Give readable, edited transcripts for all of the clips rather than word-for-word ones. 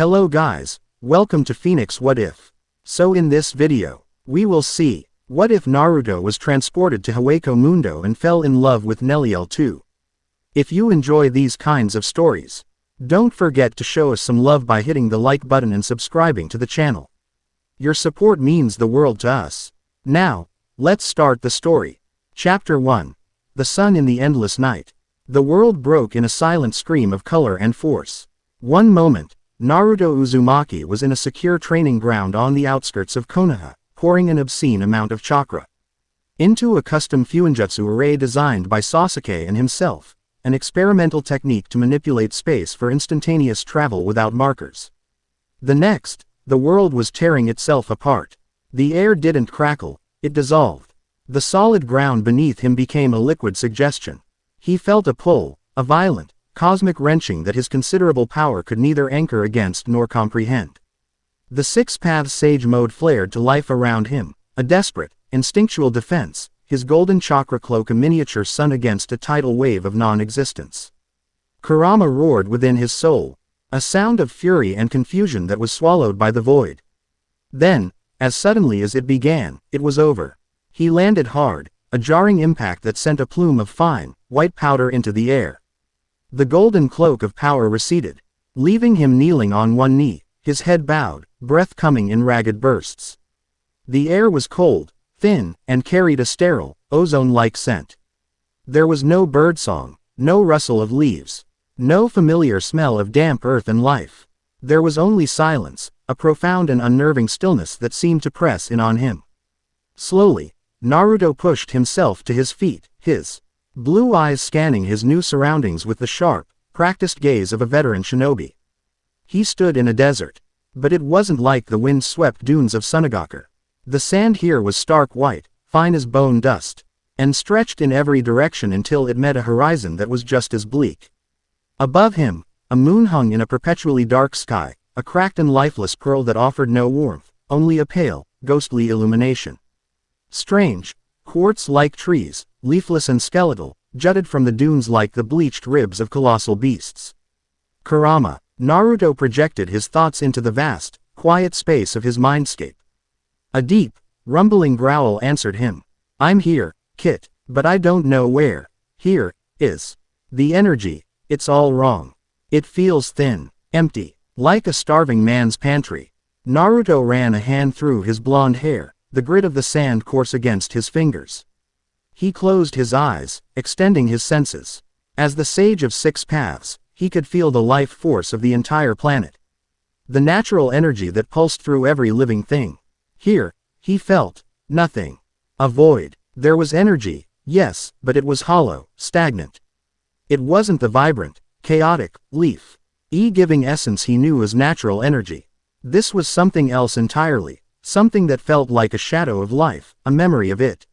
Hello guys, welcome to Phoenix What If. So in this video, we will see, what if Naruto was transported to Hueco Mundo and fell in love with Nelliel too? If you enjoy these kinds of stories, don't forget to show us some love by hitting the like button and subscribing to the channel. Your support means the world to us. Now, let's start the story. Chapter 1. The Sun in the Endless Night. The world broke in a silent scream of color and force. One moment, Naruto Uzumaki was in a secure training ground on the outskirts of Konoha, pouring an obscene amount of chakra into a custom Fuinjutsu array designed by Sasuke and himself, an experimental technique to manipulate space for instantaneous travel without markers. The next, the world was tearing itself apart. The air didn't crackle, it dissolved. The solid ground beneath him became a liquid suggestion. He felt a pull, a violent, cosmic wrenching that his considerable power could neither anchor against nor comprehend. The Six Paths Sage mode flared to life around him, a desperate, instinctual defense, his golden chakra cloak a miniature sun against a tidal wave of non-existence. Kurama roared within his soul, a sound of fury and confusion that was swallowed by the void. Then, as suddenly as it began, it was over. He landed hard, a jarring impact that sent a plume of fine, white powder into the air. The golden cloak of power receded, leaving him kneeling on one knee, his head bowed, breath coming in ragged bursts. The air was cold, thin, and carried a sterile, ozone-like scent. There was no birdsong, no rustle of leaves, no familiar smell of damp earth and life. There was only silence, a profound and unnerving stillness that seemed to press in on him. Slowly, Naruto pushed himself to his feet, his blue eyes scanning his new surroundings with the sharp, practiced gaze of a veteran shinobi. He stood in a desert. But it wasn't like the wind-swept dunes of Sunagaku. The sand here was stark white, fine as bone dust, and stretched in every direction until it met a horizon that was just as bleak. Above him, a moon hung in a perpetually dark sky, a cracked and lifeless pearl that offered no warmth, only a pale, ghostly illumination. Strange, quartz-like trees, leafless and skeletal, jutted from the dunes like the bleached ribs of colossal beasts. Kurama. Naruto projected his thoughts into the vast, quiet space of his mindscape. A deep, rumbling growl answered him. I'm here, Kit, but I don't know where. Here is the energy. It's all wrong. It feels thin, empty, like a starving man's pantry. Naruto ran a hand through his blonde hair, the grit of the sand coarse against his fingers. He closed his eyes, extending his senses. As the Sage of Six Paths, he could feel the life force of the entire planet. The natural energy that pulsed through every living thing. Here, he felt nothing. A void. There was energy, yes, but it was hollow, stagnant. It wasn't the vibrant, chaotic, life-giving essence he knew as natural energy. This was something else entirely, something that felt like a shadow of life, a memory of it.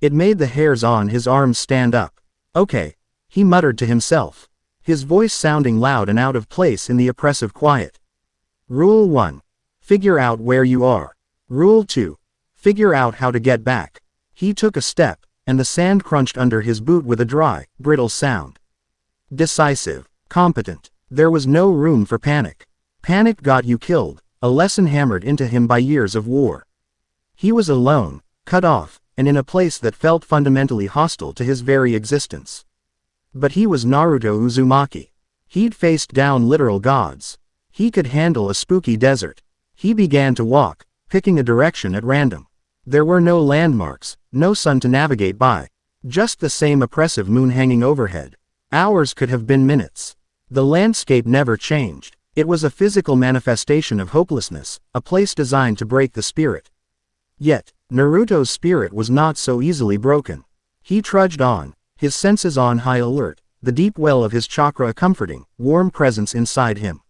It made the hairs on his arms stand up. Okay, he muttered to himself, his voice sounding loud and out of place in the oppressive quiet. Rule 1. Figure out where you are. Rule 2. Figure out how to get back. He took a step, and the sand crunched under his boot with a dry, brittle sound. Decisive, competent. There was no room for panic. Panic got you killed, a lesson hammered into him by years of war. He was alone, cut off, and in a place that felt fundamentally hostile to his very existence. But he was Naruto Uzumaki. He'd faced down literal gods. He could handle a spooky desert. He began to walk, picking a direction at random. There were no landmarks, no sun to navigate by. Just the same oppressive moon hanging overhead. Hours could have been minutes. The landscape never changed. It was a physical manifestation of hopelessness, a place designed to break the spirit. Yet, Naruto's spirit was not so easily broken. He trudged on, his senses on high alert, the deep well of his chakra a comforting, warm presence inside him.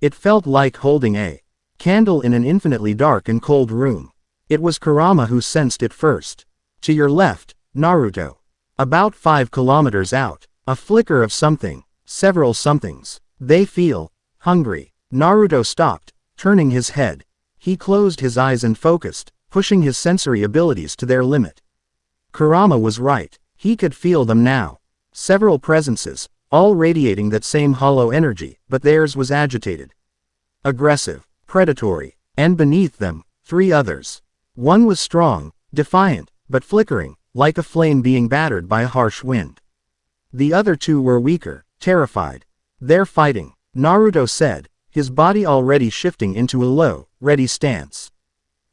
It felt like holding a candle in an infinitely dark and cold room. It was Kurama who sensed it first. To your left, Naruto. About 5 kilometers out, a flicker of something, several somethings. They feel hungry. Naruto stopped, turning his head. He closed his eyes and focused, pushing his sensory abilities to their limit. Kurama was right. He could feel them now. Several presences, all radiating that same hollow energy, but theirs was agitated. aggressive, predatory, and beneath them, 3 others. One was strong, defiant, but flickering, like a flame being battered by a harsh wind. The other 2 were weaker, terrified. "They're fighting," Naruto said, his body already shifting into a low, ready stance.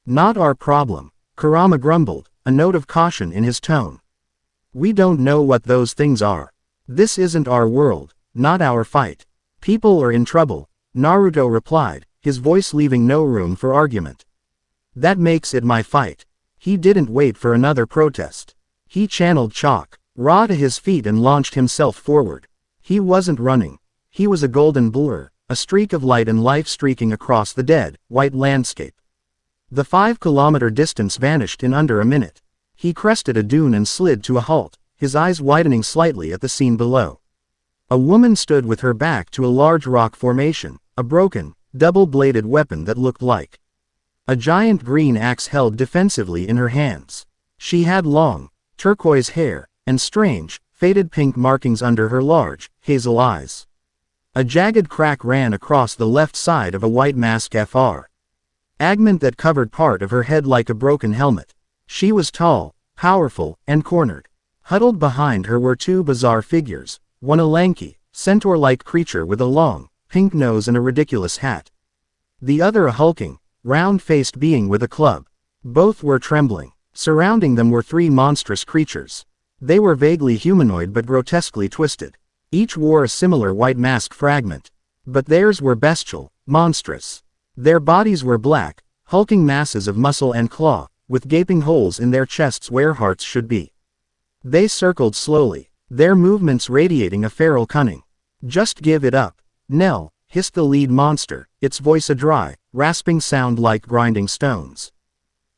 "Not our problem," Kurama grumbled, a note of caution in his tone. "We don't know what those things are. This isn't our world, not our fight. People are in trouble," Naruto replied, his voice leaving no room for argument. "That makes it my fight." He didn't wait for another protest. He channeled Ra to his feet and launched himself forward. He wasn't running. He was a golden blur, a streak of light and life streaking across the dead, white landscape. The 5-kilometer distance vanished in under a minute. He crested a dune and slid to a halt, his eyes widening slightly at the scene below. A woman stood with her back to a large rock formation, a broken, double-bladed weapon that looked like a giant green axe held defensively in her hands. She had long, turquoise hair, and strange, faded pink markings under her large, hazel eyes. A jagged crack ran across the left side of a white mask fragment that covered part of her head like a broken helmet. She was tall, powerful, and cornered. Huddled behind her were 2 bizarre figures, one a lanky, centaur-like creature with a long, pink nose and a ridiculous hat. The other a hulking, round-faced being with a club. Both were trembling. Surrounding them were 3 monstrous creatures. They were vaguely humanoid but grotesquely twisted. Each wore a similar white mask fragment. But theirs were bestial, monstrous. Their bodies were black, hulking masses of muscle and claw, with gaping holes in their chests where hearts should be. They circled slowly, their movements radiating a feral cunning. "Just give it up, Nell," hissed the lead monster, its voice a dry, rasping sound like grinding stones.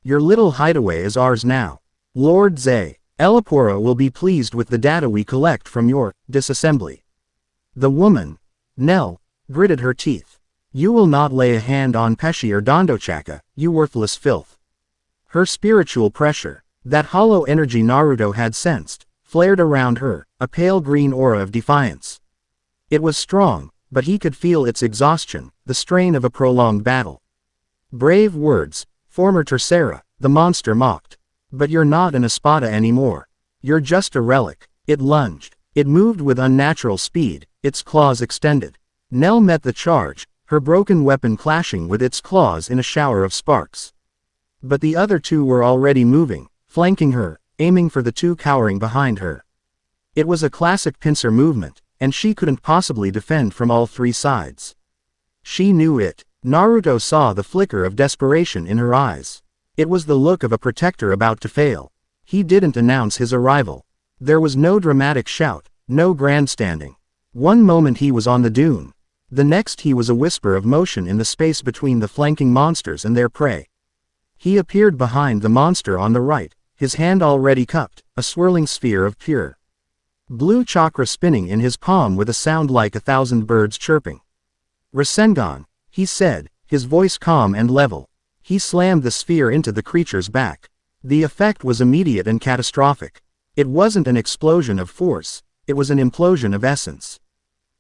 "Your little hideaway is ours now. Lord Zay, Elipora will be pleased with the data we collect from your disassembly." The woman, Nell, gritted her teeth. "You will not lay a hand on Pesci or Dondochaka, you worthless filth." Her spiritual pressure, that hollow energy Naruto had sensed, flared around her, a pale green aura of defiance. It was strong, but he could feel its exhaustion, the strain of a prolonged battle. "Brave words, former Tercera," the monster mocked. "But you're not an Espada anymore. You're just a relic." It lunged. It moved with unnatural speed, its claws extended. Nell met the charge, her broken weapon clashing with its claws in a shower of sparks. But the other 2 were already moving, flanking her, aiming for the 2 cowering behind her. It was a classic pincer movement, and she couldn't possibly defend from all 3 sides. She knew it. Naruto saw the flicker of desperation in her eyes. It was the look of a protector about to fail. He didn't announce his arrival. There was no dramatic shout, no grandstanding. One moment he was on the dune. The next he was a whisper of motion in the space between the flanking monsters and their prey. He appeared behind the monster on the right, his hand already cupped, a swirling sphere of pure blue chakra spinning in his palm with a sound like 1,000 birds chirping. "Rasengan," he said, his voice calm and level. He slammed the sphere into the creature's back. The effect was immediate and catastrophic. It wasn't an explosion of force, it was an implosion of essence.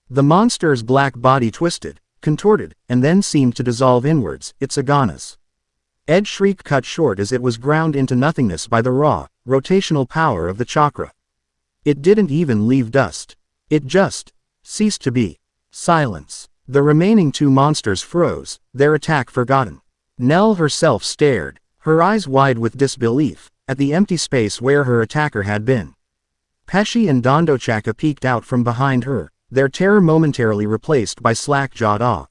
The monster's black body twisted, contorted, and then seemed to dissolve inwards, its aganas. Ed's shriek cut short as it was ground into nothingness by the raw, rotational power of the chakra. It didn't even leave dust. It just ceased to be. Silence. The remaining 2 monsters froze, their attack forgotten. Nell herself stared, her eyes wide with disbelief, at the empty space where her attacker had been. Pesci and Dondochaka peeked out from behind her, their terror momentarily replaced by slack-jawed awe.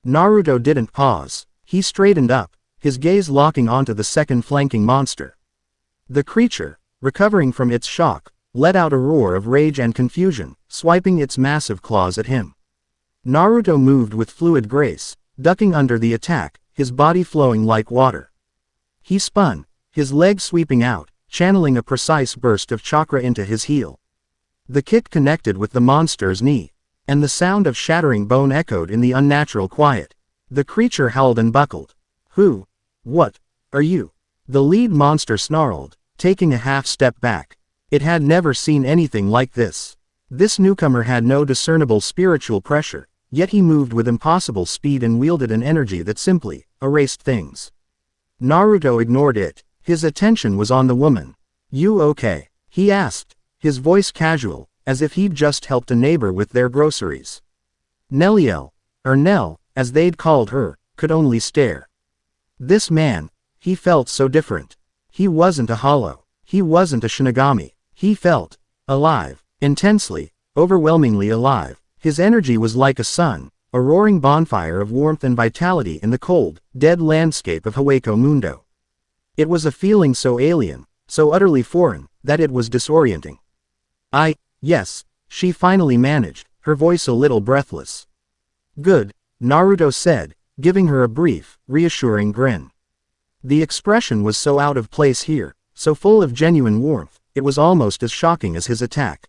Naruto didn't pause. He straightened up, his gaze locking onto the second flanking monster. The creature, recovering from its shock, let out a roar of rage and confusion, swiping its massive claws at him. Naruto moved with fluid grace, ducking under the attack, his body flowing like water. He spun, his leg sweeping out, channeling a precise burst of chakra into his heel. The kick connected with the monster's knee, and the sound of shattering bone echoed in the unnatural quiet. The creature howled and buckled. "Who? What are you?" The lead monster snarled, taking a half-step back. It had never seen anything like this. This newcomer had no discernible spiritual pressure, Yet he moved with impossible speed and wielded an energy that simply erased things. Naruto ignored it. His attention was on the woman. "You okay?" he asked, his voice casual, as if he'd just helped a neighbor with their groceries. Nelliel, or Nell, as they'd called her, could only stare. This man, he felt so different. He wasn't a hollow. He wasn't a Shinigami. He felt alive, intensely, overwhelmingly alive. His energy was like a sun, a roaring bonfire of warmth and vitality in the cold, dead landscape of Hueco Mundo. It was a feeling so alien, so utterly foreign, that it was disorienting. Yes, she finally managed, her voice a little breathless. "Good," Naruto said, giving her a brief, reassuring grin. The expression was so out of place here, so full of genuine warmth, it was almost as shocking as his attack.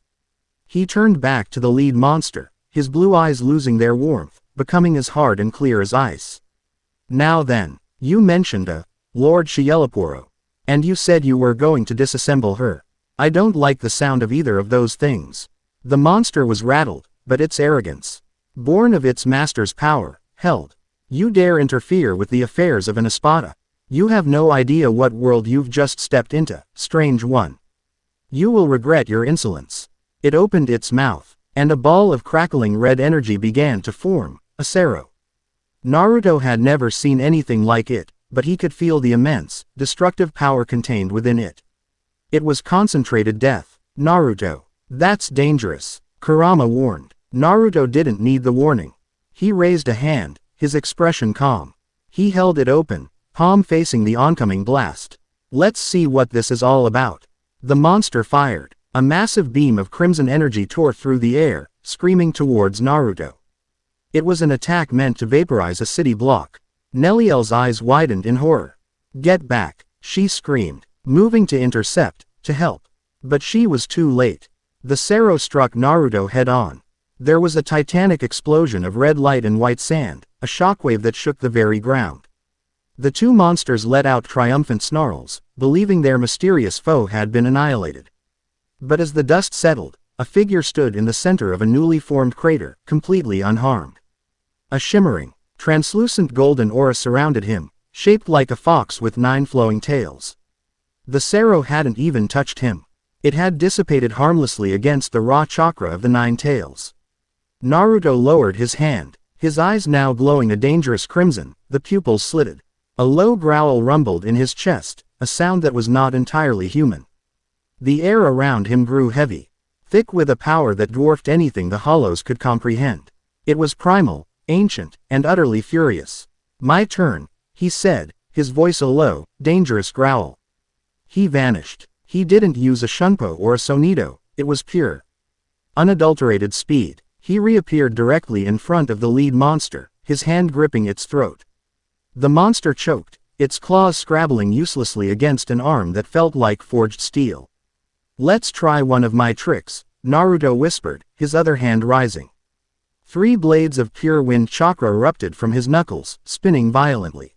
He turned back to the lead monster, his blue eyes losing their warmth, becoming as hard and clear as ice. "Now then, you mentioned Lord Shielapuro. And you said you were going to disassemble her. I don't like the sound of either of those things." The monster was rattled, but its arrogance, born of its master's power, held. "You dare interfere with the affairs of an Espada? You have no idea what world you've just stepped into, strange one. You will regret your insolence." It opened its mouth, and a ball of crackling red energy began to form, a Sero. Naruto had never seen anything like it, but he could feel the immense, destructive power contained within it. It was concentrated death. "Naruto, that's dangerous," Kurama warned. Naruto didn't need the warning. He raised a hand, his expression calm. He held it open, palm facing the oncoming blast. "Let's see what this is all about." The monster fired. A massive beam of crimson energy tore through the air, screaming towards Naruto. It was an attack meant to vaporize a city block. Nelliel's eyes widened in horror. "Get back," she screamed, moving to intercept, to help. But she was too late. The Sero struck Naruto head-on. There was a titanic explosion of red light and white sand, a shockwave that shook the very ground. The two monsters let out triumphant snarls, believing their mysterious foe had been annihilated. But as the dust settled, a figure stood in the center of a newly formed crater, completely unharmed. A shimmering, translucent golden aura surrounded him, shaped like a fox with 9 flowing tails. The Sero hadn't even touched him. It had dissipated harmlessly against the raw chakra of the 9 tails. Naruto lowered his hand, his eyes now glowing a dangerous crimson, the pupils slitted. A low growl rumbled in his chest, a sound that was not entirely human. The air around him grew heavy, thick with a power that dwarfed anything the hollows could comprehend. It was primal, ancient, and utterly furious. "My turn," he said, his voice a low, dangerous growl. He vanished. He didn't use a shunpo or a sonido, it was pure, unadulterated speed. He reappeared directly in front of the lead monster, his hand gripping its throat. The monster choked, its claws scrabbling uselessly against an arm that felt like forged steel. "Let's try one of my tricks," Naruto whispered, his other hand rising. 3 blades of pure wind chakra erupted from his knuckles, spinning violently.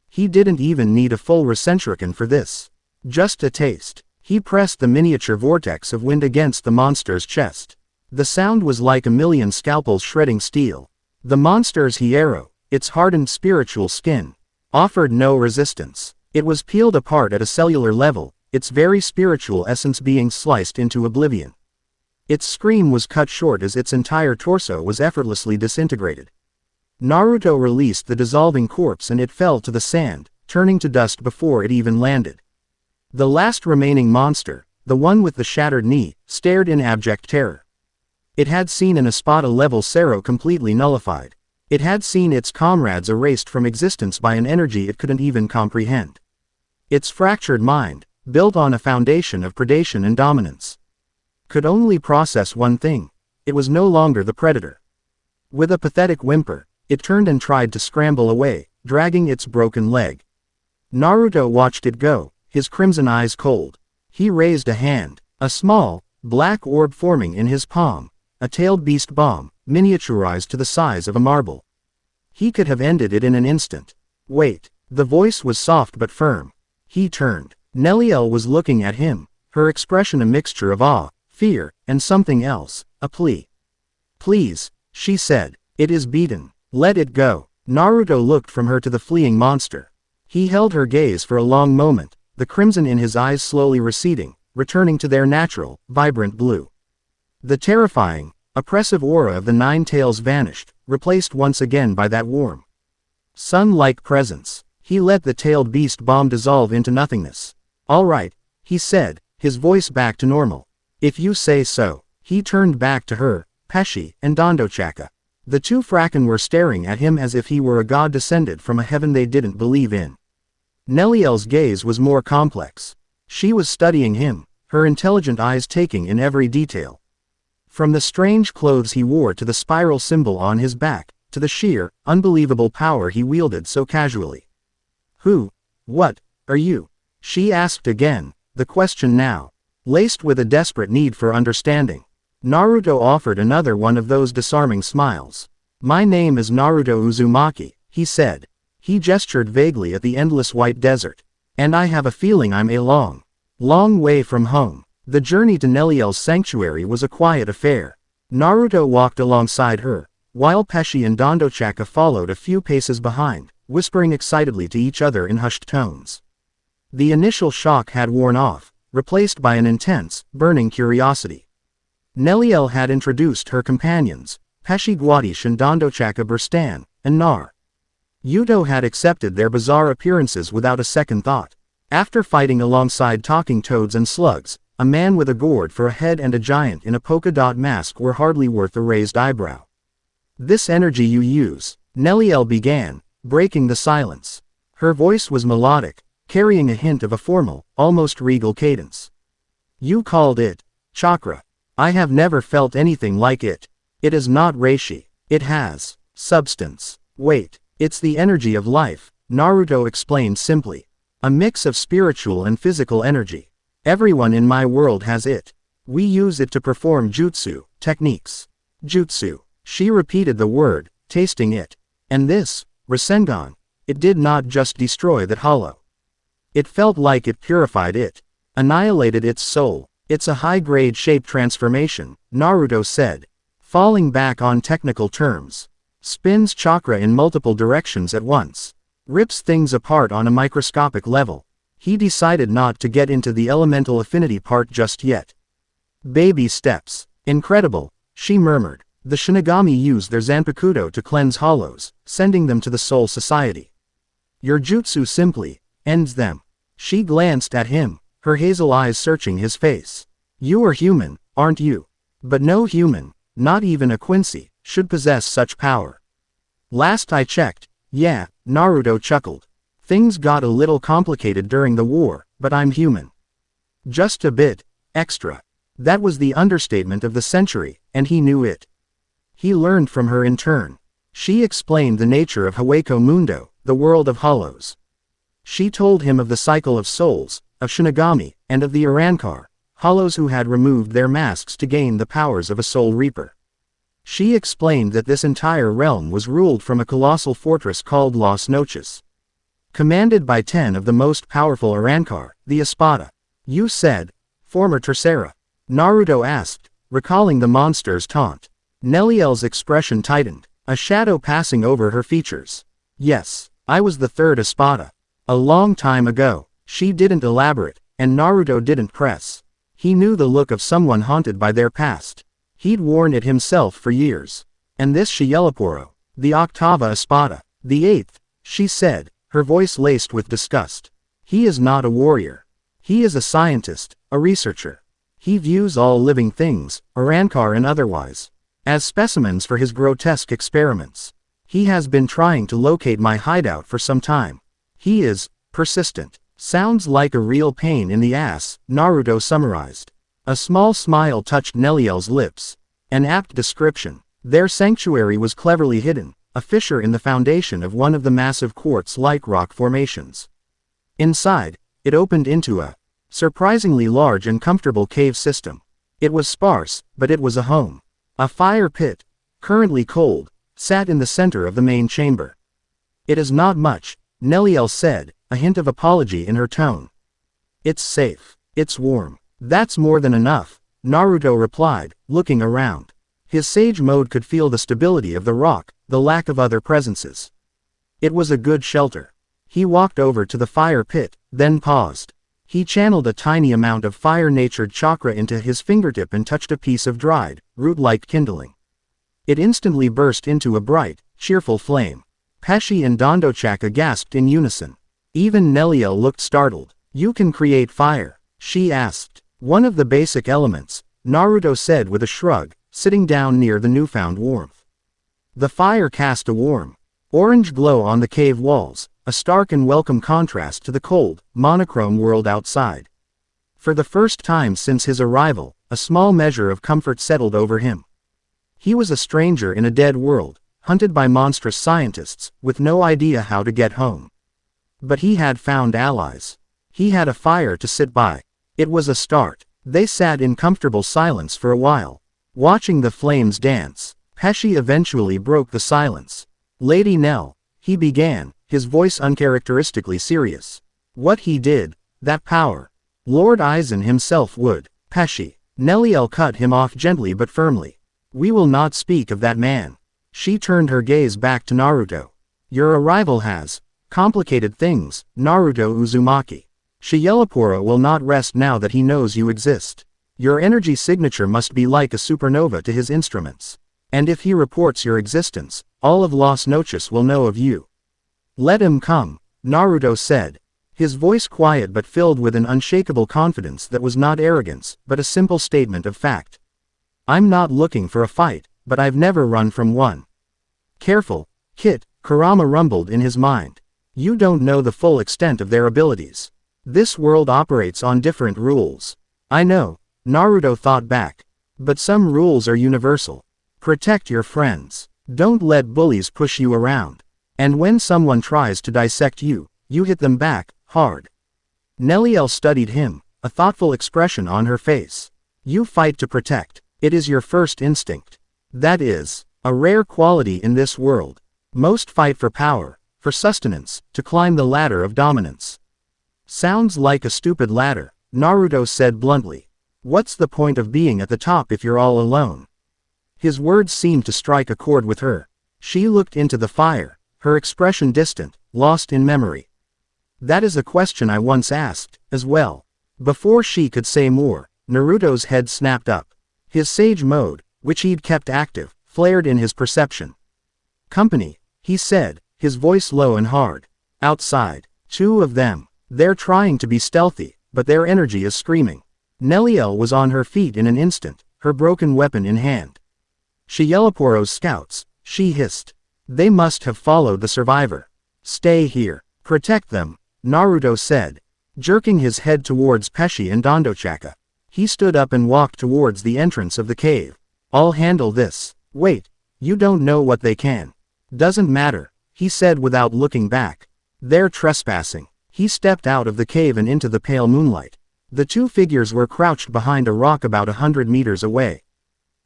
He didn't even need a full Recentrican for this. Just a taste. He pressed the miniature vortex of wind against the monster's chest. The sound was like a million scalpels shredding steel. The monster's hierro, its hardened spiritual skin, offered no resistance. It was peeled apart at a cellular level, its very spiritual essence being sliced into oblivion. Its scream was cut short as its entire torso was effortlessly disintegrated. Naruto released the dissolving corpse and it fell to the sand, turning to dust before it even landed. The last remaining monster, the one with the shattered knee, stared in abject terror. It had seen an Espada-level Sero completely nullified. It had seen its comrades erased from existence by an energy it couldn't even comprehend. Its fractured mind, built on a foundation of predation and dominance, could only process one thing. It was no longer the predator. With a pathetic whimper, it turned and tried to scramble away, dragging its broken leg. Naruto watched it go, his crimson eyes cold. He raised a hand, a small, black orb forming in his palm, a tailed beast bomb, miniaturized to the size of a marble. He could have ended it in an instant. "Wait." The voice was soft but firm. He turned. Nelliel was looking at him, her expression a mixture of awe, fear, and something else, a plea. "Please," she said, It is beaten. Let it go. Naruto looked from her to the fleeing monster. He held her gaze for a long moment, the crimson in his eyes slowly receding, returning to their natural, vibrant blue. The terrifying, oppressive aura of the nine tails vanished, replaced once again by that warm, sun-like presence. He let the tailed beast bomb dissolve into nothingness. All right, he said, his voice back to normal. If you say so. He turned back to her, Pesci, and Dondochaka. The two Frakken were staring at him as if he were a god descended from a heaven they didn't believe in. Nelliel's gaze was more complex. She was studying him, her intelligent eyes taking in every detail. From the strange clothes he wore to the spiral symbol on his back, to the sheer, unbelievable power he wielded so casually. What, are you? She asked again, the question now, laced with a desperate need for understanding. Naruto offered another one of those disarming smiles. My name is Naruto Uzumaki, he said. He gestured vaguely at the endless white desert. And I have a feeling I'm a long way from home. The journey to Nelliel's sanctuary was a quiet affair. Naruto walked alongside her, while Pesci and Dondochaka followed a few paces behind, whispering excitedly to each other in hushed tones. The initial shock had worn off, replaced by an intense, burning curiosity. Nelliel had introduced her companions, Pesci Guadish and Dondochaka Burstan, and Naruto had accepted their bizarre appearances without a second thought. After fighting alongside talking toads and slugs, a man with a gourd for a head and a giant in a polka dot mask were hardly worth a raised eyebrow. This energy you use, Nelliel began, breaking the silence. Her voice was melodic, carrying a hint of a formal, almost regal cadence. You called it chakra. I have never felt anything like it. It is not reishi. It has substance. Wait, it's the energy of life, Naruto explained simply. A mix of spiritual and physical energy. Everyone in my world has it. We use it to perform jutsu techniques. Jutsu. She repeated the word, tasting it. And this, Rasengan, it did not just destroy that hollow. It felt like it purified it, annihilated its soul. It's a high-grade shape transformation, Naruto said. Falling back on technical terms. Spins chakra in multiple directions at once. Rips things apart on a microscopic level. He decided not to get into the elemental affinity part just yet. Baby steps. Incredible, she murmured. The Shinigami use their Zanpakuto to cleanse hollows, sending them to the Soul Society. Your jutsu simply ends them. She glanced at him, her hazel eyes searching his face. You are human, aren't you? But no human, not even a Quincy, should possess such power. Last I checked, yeah, Naruto chuckled. Things got a little complicated during the war, but I'm human. Just a bit extra. That was the understatement of the century, and he knew it. He learned from her in turn. She explained the nature of Hueco Mundo, the world of hollows. She told him of the cycle of souls, of Shinigami, and of the Arankar, hollows who had removed their masks to gain the powers of a soul reaper. She explained that this entire realm was ruled from a colossal fortress called Las Noches. Commanded by 10 of the most powerful Arankar, the Espada. You said, former Tercera. Naruto asked, recalling the monster's taunt. Nelliel's expression tightened, a shadow passing over her features. Yes, I was the third Espada. A long time ago. She didn't elaborate, and Naruto didn't press. He knew the look of someone haunted by their past. He'd worn it himself for years. And this Shielapuro, the Octava Espada, the 8th, she said, her voice laced with disgust. He is not a warrior. He is a scientist, a researcher. He views all living things, Arankar and otherwise, as specimens for his grotesque experiments. He has been trying to locate my hideout for some time. He is persistent. Sounds like a real pain in the ass, Naruto summarized. A small smile touched Nelliel's lips. An apt description. Their sanctuary was cleverly hidden, a fissure in the foundation of one of the massive quartz-like rock formations. Inside, it opened into a surprisingly large and comfortable cave system. It was sparse, but it was a home. A fire pit, currently cold, sat in the center of the main chamber. It is not much, Nelliel said, a hint of apology in her tone. It's safe. It's warm. That's more than enough, Naruto replied, looking around. His sage mode could feel the stability of the rock, the lack of other presences. It was a good shelter. He walked over to the fire pit, then paused. He channeled a tiny amount of fire-natured chakra into his fingertip and touched a piece of dried, root-like kindling. It instantly burst into a bright, cheerful flame. Pesci and Dondochaka gasped in unison. Even Nelliel looked startled. "You can create fire?" she asked. "One of the basic elements," Naruto said with a shrug, sitting down near the newfound warmth. The fire cast a warm, orange glow on the cave walls, a stark and welcome contrast to the cold, monochrome world outside. For the first time since his arrival, a small measure of comfort settled over him. He was a stranger in a dead world, hunted by monstrous scientists, with no idea how to get home. But he had found allies. He had a fire to sit by. It was a start. They sat in comfortable silence for a while, watching the flames dance. Pesci eventually broke the silence. "Lady Nell," he began, his voice uncharacteristically serious. "What he did, that power. Lord Aizen himself would." "Pesci." Nelliel cut him off gently but firmly. "We will not speak of that man." She turned her gaze back to Naruto. "Your arrival has complicated things, Naruto Uzumaki. Shiyelapura will not rest now that he knows you exist. Your energy signature must be like a supernova to his instruments. And if he reports your existence, all of Las Noches will know of you." "Let him come," Naruto said. His voice quiet but filled with an unshakable confidence that was not arrogance, but a simple statement of fact. "I'm not looking for a fight, but I've never run from one." "Careful, Kit," Kurama rumbled in his mind. "You don't know the full extent of their abilities. This world operates on different rules." "I know," Naruto thought back. "But some rules are universal. Protect your friends. Don't let bullies push you around. And when someone tries to dissect you, you hit them back, hard." Nelliel studied him, a thoughtful expression on her face. "You fight to protect. It is your first instinct. That is a rare quality in this world. Most fight for power, for sustenance, to climb the ladder of dominance." "Sounds like a stupid ladder," Naruto said bluntly. "What's the point of being at the top if you're all alone?" His words seemed to strike a chord with her. She looked into the fire, her expression distant, lost in memory. "That is a question I once asked, as well." Before she could say more, Naruto's head snapped up. His sage mode, which he'd kept active, flared in his perception. "Company," he said, his voice low and hard. "Outside. Two of them. They're trying to be stealthy, but their energy is screaming." Nelliel was on her feet in an instant, her broken weapon in hand. "Shiyelaporo's scouts," she hissed. "They must have followed the survivor." "Stay here. Protect them," Naruto said, jerking his head towards Pesci and Dondochaka. He stood up and walked towards the entrance of the cave. "I'll handle this." "Wait. You don't know what they can." "Doesn't matter," he said without looking back. "They're trespassing." He stepped out of the cave and into the pale moonlight. The two figures were crouched behind a rock about 100 meters away.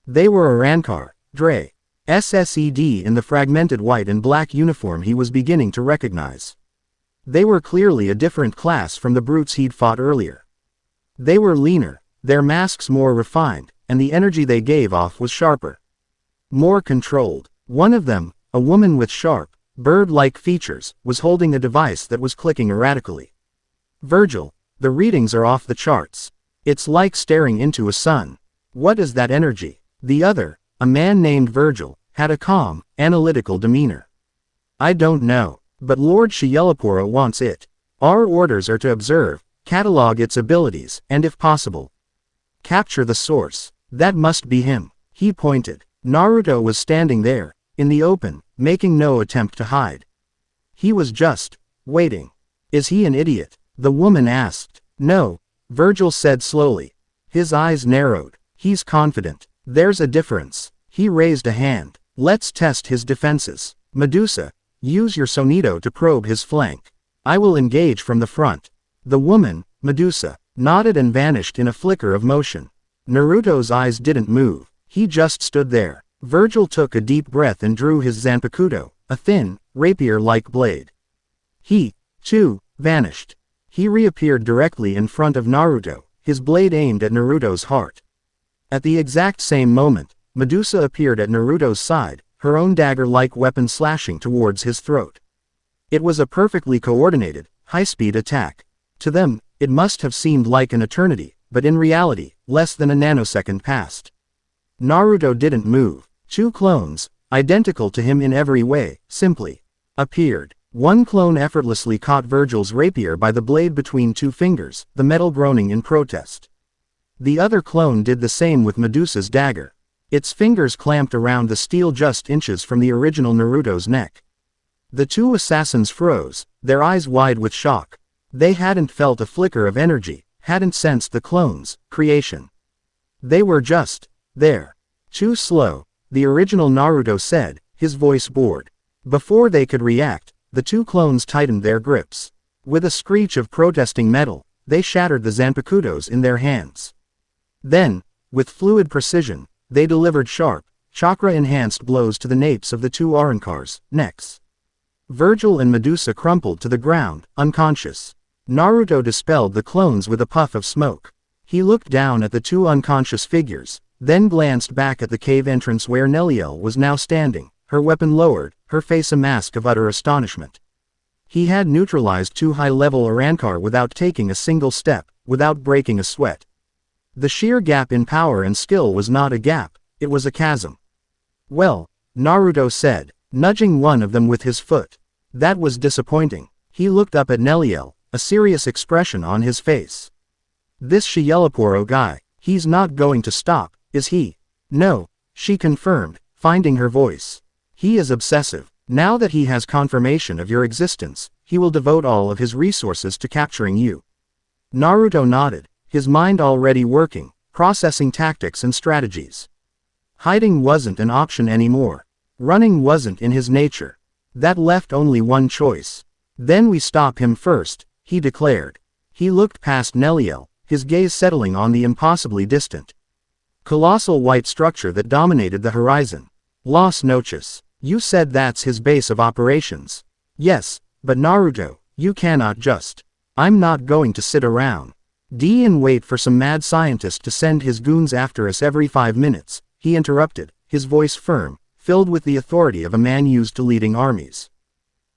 They were Arankar, Dre, SSED in the fragmented white and black uniform he was beginning to recognize. They were clearly a different class from the brutes he'd fought earlier. They were leaner, their masks more refined, and the energy they gave off was sharper. More controlled. One of them, a woman with sharp, bird-like features, was holding a device that was clicking erratically. "Virgil, the readings are off the charts. It's like staring into a sun. What is that energy?" The other, a man named Virgil, had a calm, analytical demeanor. "I don't know, but Lord Shiyelapura wants it. Our orders are to observe, catalog its abilities, and if possible, capture the source. That must be him." He pointed. Naruto was standing there, in the open, making no attempt to hide. He was just waiting. "Is he an idiot?" the woman asked. "No," Virgil said slowly. His eyes narrowed. "He's confident. There's a difference." He raised a hand. "Let's test his defenses. Medusa, use your Sonido to probe his flank. I will engage from the front." The woman, Medusa, nodded and vanished in a flicker of motion. Naruto's eyes didn't move. He just stood there. Virgil took a deep breath and drew his Zanpakuto, a thin, rapier-like blade. He, too, vanished. He reappeared directly in front of Naruto, his blade aimed at Naruto's heart. At the exact same moment, Medusa appeared at Naruto's side, her own dagger-like weapon slashing towards his throat. It was a perfectly coordinated, high-speed attack. To them, it must have seemed like an eternity, but in reality, less than a nanosecond passed. Naruto didn't move. 2 clones, identical to him in every way, simply appeared. One clone effortlessly caught Virgil's rapier by the blade between 2 fingers, the metal groaning in protest. The other clone did the same with Medusa's dagger. Its fingers clamped around the steel just inches from the original Naruto's neck. The 2 assassins froze, their eyes wide with shock. They hadn't felt a flicker of energy, hadn't sensed the clone's creation. They were just there. Too slow, the original Naruto said, his voice bored. Before they could react, the 2 clones tightened their grips. With a screech of protesting metal, they shattered the zanpakutos in their hands. Then, with fluid precision, they delivered sharp, chakra-enhanced blows to the napes of the 2 Arankars' necks. Virgil and Medusa crumpled to the ground, unconscious. Naruto dispelled the clones with a puff of smoke. He looked down at the 2 unconscious figures, then glanced back at the cave entrance where Nelliel was now standing, her weapon lowered, her face a mask of utter astonishment. He had neutralized 2 high-level Arankar without taking a single step, without breaking a sweat. The sheer gap in power and skill was not a gap, it was a chasm. Well, Naruto said, nudging one of them with his foot. That was disappointing. He looked up at Nelliel, a serious expression on his face. This Shielaporo guy, he's not going to stop, is he? No, she confirmed, finding her voice. He is obsessive. Now that he has confirmation of your existence, he will devote all of his resources to capturing you. Naruto nodded, his mind already working, processing tactics and strategies. Hiding wasn't an option anymore. Running wasn't in his nature. That left only one choice. Then we stop him first, he declared. He looked past Nelliel, his gaze settling on the impossibly distant, colossal white structure that dominated the horizon. Las Noches. You said that's his base of operations. Yes, but Naruto, you cannot just. I'm not going to sit around and wait for some mad scientist to send his goons after us every 5 minutes, he interrupted, his voice firm, filled with the authority of a man used to leading armies.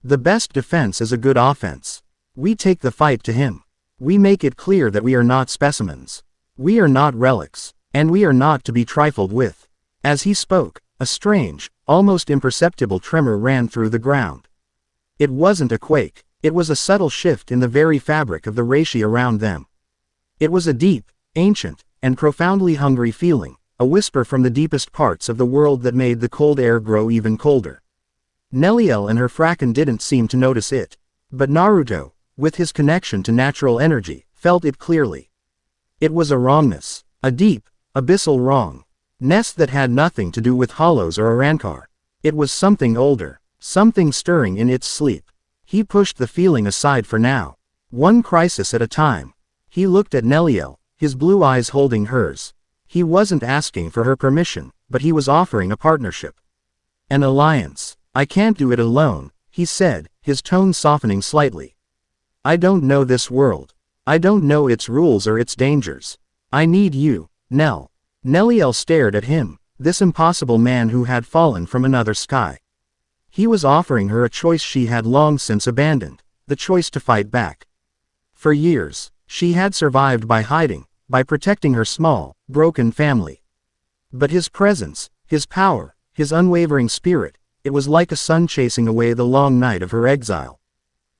The best defense is a good offense. We take the fight to him. We make it clear that we are not specimens. We are not relics, and we are not to be trifled with. As he spoke, a strange, almost imperceptible tremor ran through the ground. It wasn't a quake, it was a subtle shift in the very fabric of the reishi around them. It was a deep, ancient, and profoundly hungry feeling, a whisper from the deepest parts of the world that made the cold air grow even colder. Nelliel and her Fracken didn't seem to notice it. But Naruto, with his connection to natural energy, felt it clearly. It was a wrongness, a deep, abyssal wrong. Ness that had nothing to do with hollows or Arankar. It was something older, something stirring in its sleep. He pushed the feeling aside for now. One crisis at a time. He looked at Nelliel, his blue eyes holding hers. He wasn't asking for her permission, but he was offering a partnership. An alliance. I can't do it alone, he said, his tone softening slightly. I don't know this world. I don't know its rules or its dangers. I need you, Nell. Nelliel stared at him, this impossible man who had fallen from another sky. He was offering her a choice she had long since abandoned, the choice to fight back. For years, she had survived by hiding, by protecting her small, broken family. But his presence, his power, his unwavering spirit, it was like a sun chasing away the long night of her exile.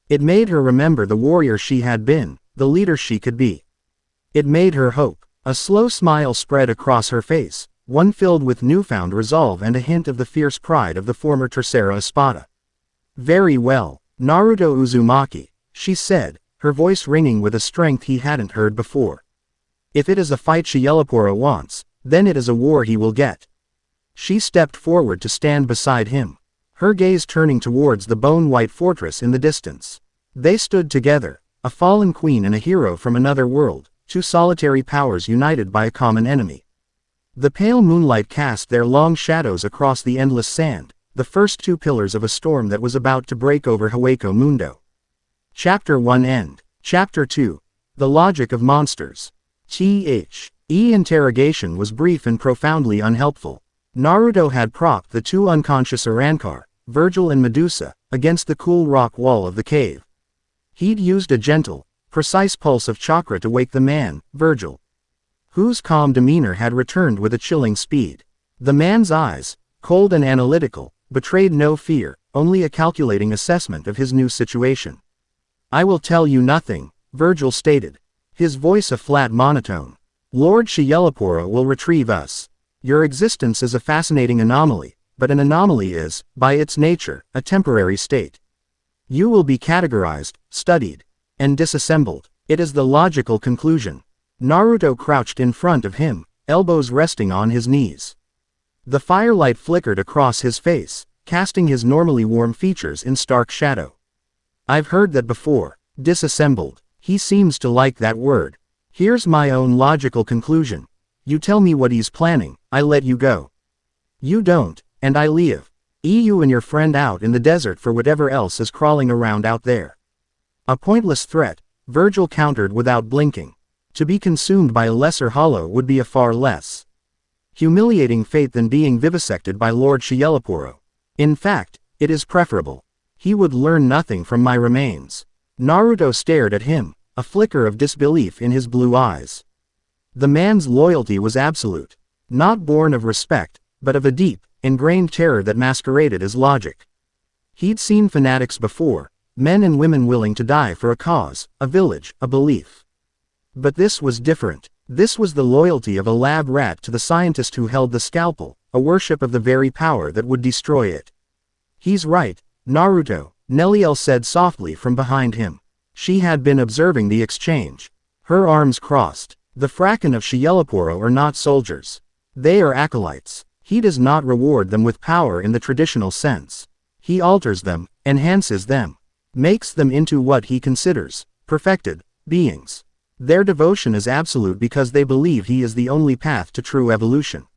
It made her remember the warrior she had been, the leader she could be. It made her hope. A slow smile spread across her face, one filled with newfound resolve and a hint of the fierce pride of the former Tercera Espada. Very well, Naruto Uzumaki, she said, her voice ringing with a strength he hadn't heard before. If it is a fight Shielaporo wants, then it is a war he will get. She stepped forward to stand beside him, her gaze turning towards the bone-white fortress in the distance. They stood together, a fallen queen and a hero from another world, 2 solitary powers united by a common enemy. The pale moonlight cast their long shadows across the endless sand, the first 2 pillars of a storm that was about to break over Hueco Mundo. Chapter 1 End. Chapter 2. The Logic of Monsters. Interrogation was brief and profoundly unhelpful. Naruto had propped the two unconscious Arankar, Virgil and Medusa, against the cool rock wall of the cave. He'd used a gentle, precise pulse of chakra to wake the man, Virgil, whose calm demeanor had returned with a chilling speed. The man's eyes, cold and analytical, betrayed no fear, only a calculating assessment of his new situation. "I will tell you nothing," Virgil stated, his voice a flat monotone. "Lord Shielapura will retrieve us. Your existence is a fascinating anomaly, but an anomaly is, by its nature, a temporary state. You will be categorized, studied, and disassembled. It is the logical conclusion." Naruto crouched in front of him, elbows resting on his knees. The firelight flickered across his face, casting his normally warm features in stark shadow. "I've heard that before. Disassembled. He seems to like that word. Here's my own logical conclusion. You tell me what he's planning, I let you go. You don't, and I leave. You and your friend out in the desert for whatever else is crawling around out there." A pointless threat, Virgil countered without blinking. To be consumed by a lesser hollow would be a far less humiliating fate than being vivisected by Lord Shielapura. In fact, it is preferable. He would learn nothing from my remains. Naruto stared at him, a flicker of disbelief in his blue eyes. The man's loyalty was absolute, not born of respect, but of a deep, ingrained terror that masqueraded as logic. He'd seen fanatics before, men and women willing to die for a cause, a village, a belief. But this was different. This was the loyalty of a lab rat to the scientist who held the scalpel, a worship of the very power that would destroy it. "He's right, Naruto," Nelliel said softly from behind him. She had been observing the exchange. Her arms crossed. "The Fracken of Shielapura are not soldiers. They are acolytes. He does not reward them with power in the traditional sense. He alters them, enhances them, makes them into what he considers perfected beings. Their devotion is absolute because they believe he is the only path to true evolution."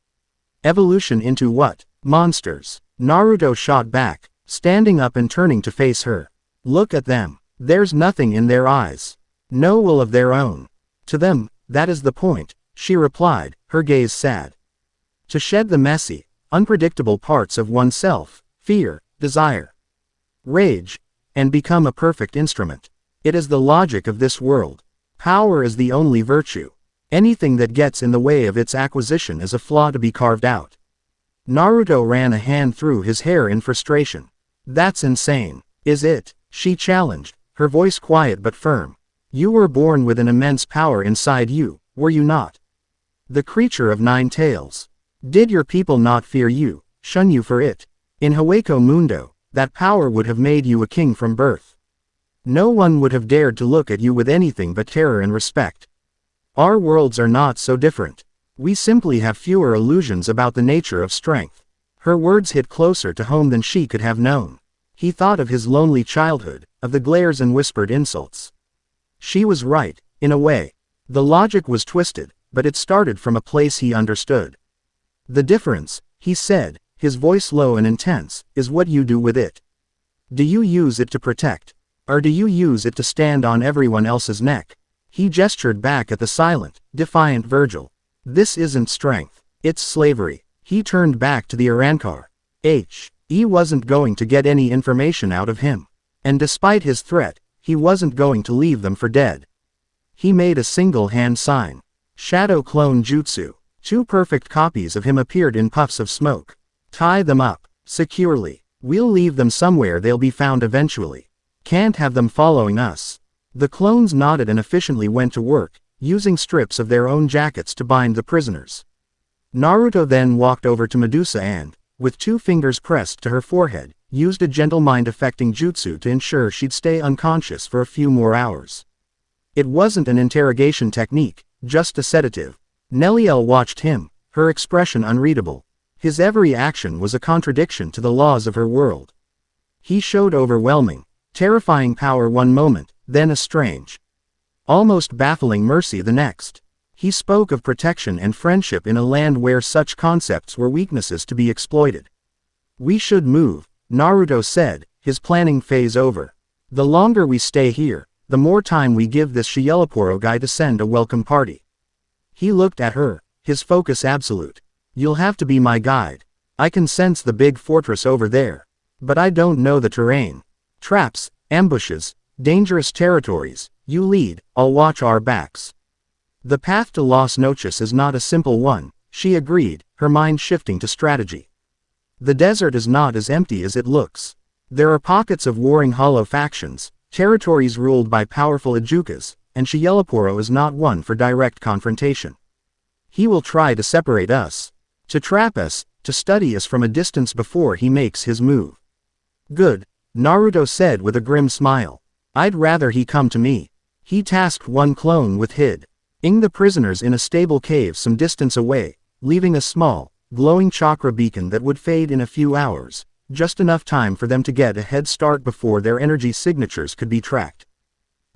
"Evolution into what? Monsters?" Naruto shot back, standing up and turning to face her. "Look at them. There's nothing in their eyes. No will of their own. To them, that is the point," she replied, her gaze sad. "To shed the messy, unpredictable parts of oneself, fear, desire, rage, and become a perfect instrument. It is the logic of this world. Power is the only virtue. Anything that gets in the way of its acquisition is a flaw to be carved out." Naruto ran a hand through his hair in frustration. "That's insane. Is it?" she challenged, her voice quiet but firm. "You were born with an immense power inside you, were you not? The creature of 9 tails. Did your people not fear you, shun you for it? In Hueco Mundo, that power would have made you a king from birth. No one would have dared to look at you with anything but terror and respect. Our worlds are not so different. We simply have fewer illusions about the nature of strength." Her words hit closer to home than she could have known. He thought of his lonely childhood, of the glares and whispered insults. She was right, in a way. The logic was twisted, but it started from a place he understood. "The difference," he said, his voice low and intense, "is what you do with it. Do you use it to protect? Or do you use it to stand on everyone else's neck?" He gestured back at the silent, defiant Virgil. "This isn't strength. It's slavery." He turned back to the Arankar. He wasn't going to get any information out of him. And despite his threat, he wasn't going to leave them for dead. He made a single hand sign. Shadow clone jutsu. 2 perfect copies of him appeared in puffs of smoke. "Tie them up, securely. We'll leave them somewhere they'll be found eventually. Can't have them following us." The clones nodded and efficiently went to work, using strips of their own jackets to bind the prisoners. Naruto then walked over to Medusa and, with 2 fingers pressed to her forehead, used a gentle mind-affecting jutsu to ensure she'd stay unconscious for a few more hours. It wasn't an interrogation technique, just a sedative. Nelliel watched him, her expression unreadable. His every action was a contradiction to the laws of her world. He showed overwhelming, terrifying power one moment, then a strange, almost baffling mercy the next. He spoke of protection and friendship in a land where such concepts were weaknesses to be exploited. "We should move," Naruto said, his planning phase over. "The longer we stay here, the more time we give this Shielapura guy to send a welcome party." He looked at her, his focus absolute. "You'll have to be my guide. I can sense the big fortress over there. But I don't know the terrain. Traps, ambushes, dangerous territories, you lead, I'll watch our backs. The path to Las Noches is not a simple one, she agreed, her mind shifting to strategy. The desert is not as empty as it looks. There are pockets of warring hollow factions, territories ruled by powerful Ajukas, and Shiyelaporo is not one for direct confrontation. He will try to separate us, to trap us, to study us from a distance before he makes his move. Good, Naruto said with a grim smile. I'd rather he come to me. He tasked one clone with hiding the prisoners in a stable cave some distance away, leaving a small, glowing chakra beacon that would fade in a few hours, just enough time for them to get a head start before their energy signatures could be tracked.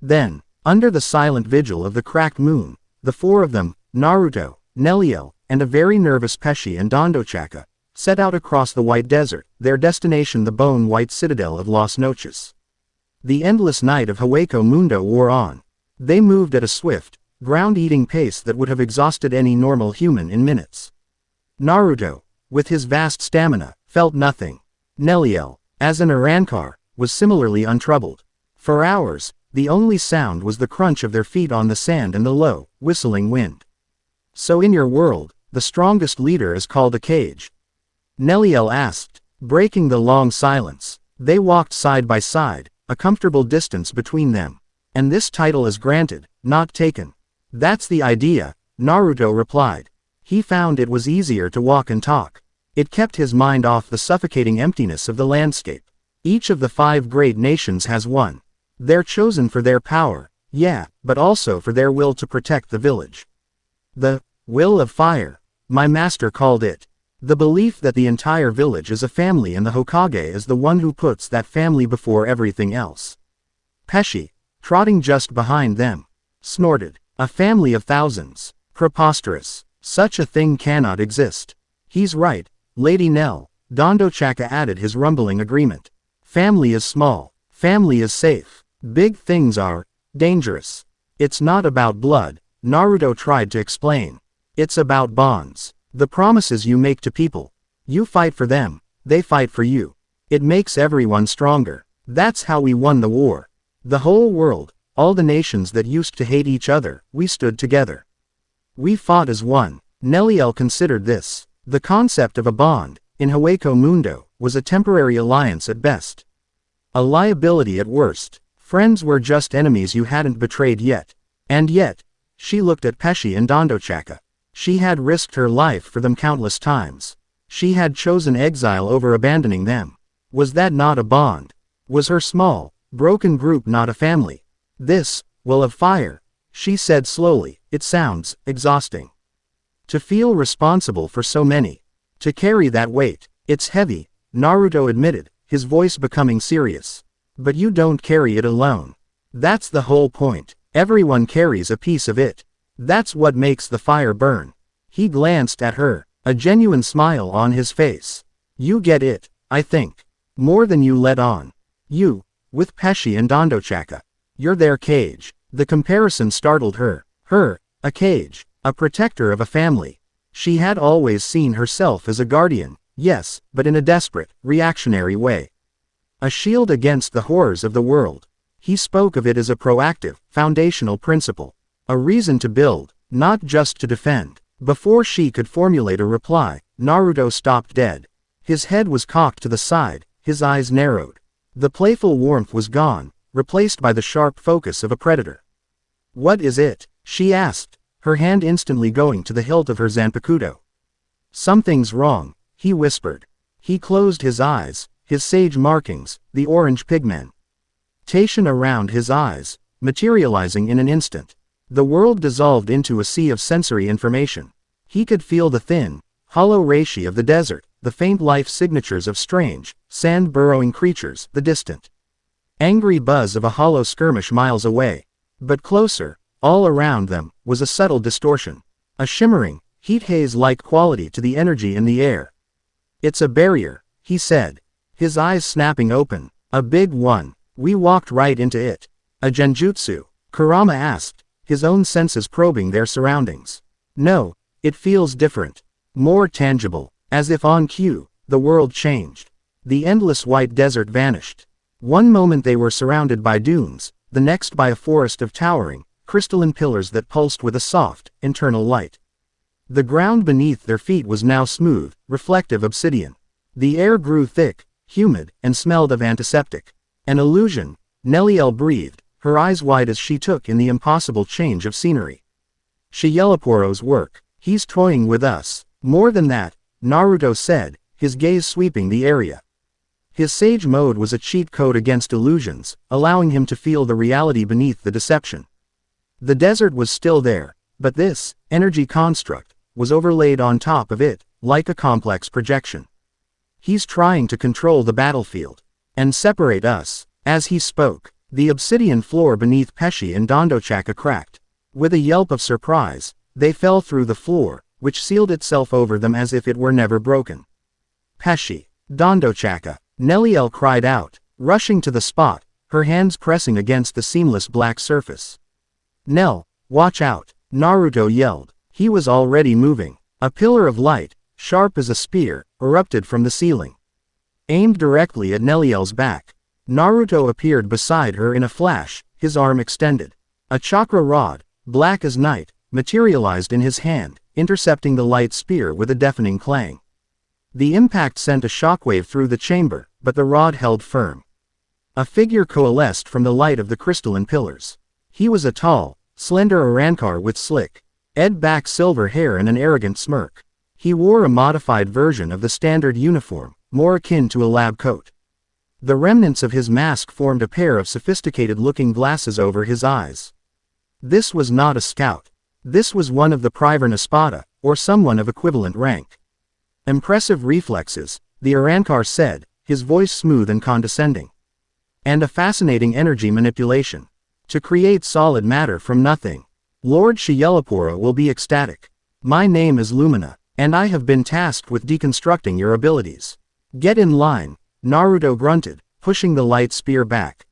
Then, under the silent vigil of the cracked moon, the four of them, Naruto, Nelliel, and a very nervous Pesci and Dondochaka, set out across the white desert, their destination the bone-white citadel of Las Noches. The endless night of Hueco Mundo wore on. They moved at a swift, ground-eating pace that would have exhausted any normal human in minutes. Naruto, with his vast stamina, felt nothing. Nelliel, as an Arankar, was similarly untroubled. For hours, the only sound was the crunch of their feet on the sand and the low, whistling wind. So in your world, the strongest leader is called a cage? Nelliel asked, breaking the long silence. They walked side by side, a comfortable distance between them. And this title is granted, not taken. That's the idea, Naruto replied. He found it was easier to walk and talk. It kept his mind off the suffocating emptiness of the landscape. Each of the 5 great nations has one. They're chosen for their power, yeah, but also for their will to protect the village. The will of fire, my master called it. The belief that the entire village is a family and the Hokage is the one who puts that family before everything else. Pesci, trotting just behind them, snorted. A family of thousands. Preposterous. Such a thing cannot exist. He's right, Lady Nell, Dondochaka added his rumbling agreement. Family is small. Family is safe. Big things are dangerous. It's not about blood, Naruto tried to explain. It's about bonds. The promises you make to people. You fight for them, they fight for you. It makes everyone stronger. That's how we won the war. The whole world, all the nations that used to hate each other, we stood together. We fought as one. Nelliel considered this. The concept of a bond, in Hueco Mundo, was a temporary alliance at best. A liability at worst. Friends were just enemies you hadn't betrayed yet. And yet, she looked at Pesci and Dondochaka. She had risked her life for them countless times. She had chosen exile over abandoning them. Was that not a bond? Was her small, broken group not a family? This, will of fire, she said slowly, it sounds exhausting. To feel responsible for so many. To carry that weight, it's heavy, Naruto admitted, his voice becoming serious. But you don't carry it alone. That's the whole point. Everyone carries a piece of it. That's what makes the fire burn. He glanced at her, a genuine smile on his face. You get it, I think. More than you let on. You, with Pesci and Dondochaka. You're their cage. The comparison startled her. Her, a cage, a protector of a family. She had always seen herself as a guardian, yes, but in a desperate, reactionary way. A shield against the horrors of the world. He spoke of it as a proactive, foundational principle. A reason to build, not just to defend. Before she could formulate a reply, Naruto stopped dead. His head was cocked to the side, his eyes narrowed. The playful warmth was gone, replaced by the sharp focus of a predator. What is it? She asked, her hand instantly going to the hilt of her Zanpakuto. Something's wrong, he whispered. He closed his eyes, his sage markings, the orange pigmentation around his eyes, materializing in an instant. The world dissolved into a sea of sensory information. He could feel the thin, hollow reishi of the desert, the faint life signatures of strange, sand-burrowing creatures, the distant, angry buzz of a hollow skirmish miles away. But closer, all around them, was a subtle distortion. A shimmering, heat haze-like quality to the energy in the air. It's a barrier, he said, his eyes snapping open. A big one. We walked right into it. A genjutsu? Kurama asked, his own senses probing their surroundings. No, it feels different. More tangible. As if on cue, the world changed. The endless white desert vanished. One moment they were surrounded by dunes, the next by a forest of towering, crystalline pillars that pulsed with a soft, internal light. The ground beneath their feet was now smooth, reflective obsidian. The air grew thick, humid, and smelled of antiseptic. An illusion, Nelliel breathed, her eyes wide as she took in the impossible change of scenery. Shiyeleporo's work. He's toying with us. More than that, Naruto said, his gaze sweeping the area. His sage mode was a cheat code against illusions, allowing him to feel the reality beneath the deception. The desert was still there, but this, energy construct, was overlaid on top of it, like a complex projection. He's trying to control the battlefield. And separate us. As he spoke, the obsidian floor beneath Pesci and Dondochaka cracked. With a yelp of surprise, they fell through the floor, which sealed itself over them as if it were never broken. Pesci, Dondochaka, Nelliel cried out, rushing to the spot, her hands pressing against the seamless black surface. Nell, watch out, Naruto yelled. He was already moving. A pillar of light, sharp as a spear, erupted from the ceiling. Aimed directly at Nelliel's back. Naruto appeared beside her in a flash, his arm extended. A chakra rod, black as night, materialized in his hand, intercepting the light spear with a deafening clang. The impact sent a shockwave through the chamber, but the rod held firm. A figure coalesced from the light of the crystalline pillars. He was a tall, slender Arankar with slick, back silver hair and an arrogant smirk. He wore a modified version of the standard uniform, more akin to a lab coat. The remnants of his mask formed a pair of sophisticated-looking glasses over his eyes. This was not a scout. This was one of the Privarna Spada, or someone of equivalent rank. Impressive reflexes, the Arankar said, his voice smooth and condescending. And a fascinating energy manipulation. To create solid matter from nothing. Lord Shiyeleporo will be ecstatic. My name is Lumina, and I have been tasked with deconstructing your abilities. Get in line, Naruto grunted, pushing the light spear back.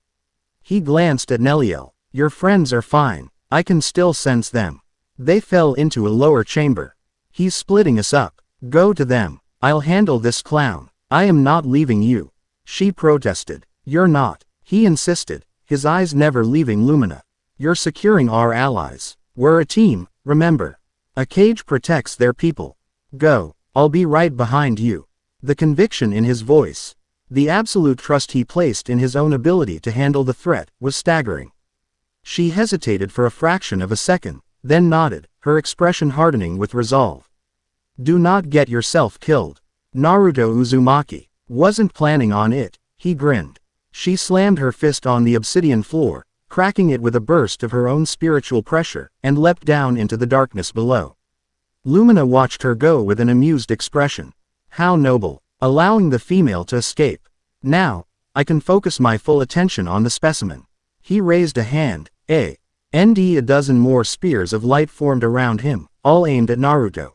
He glanced at Nelliel. Your friends are fine, I can still sense them. They fell into a lower chamber. He's splitting us up. Go to them. I'll handle this clown. I am not leaving you. She protested. You're not. He insisted, his eyes never leaving Lumina. You're securing our allies. We're a team, remember. A cage protects their people. Go. I'll be right behind you. The conviction in his voice, the absolute trust he placed in his own ability to handle the threat, was staggering. She hesitated for a fraction of a second, then nodded, her expression hardening with resolve. Do not get yourself killed. Naruto Uzumaki wasn't planning on it, he grinned. She slammed her fist on the obsidian floor, cracking it with a burst of her own spiritual pressure, and leapt down into the darkness below. Lumina watched her go with an amused expression. How noble, allowing the female to escape. Now, I can focus my full attention on the specimen. He raised a hand, a dozen more spears of light formed around him, all aimed at Naruto.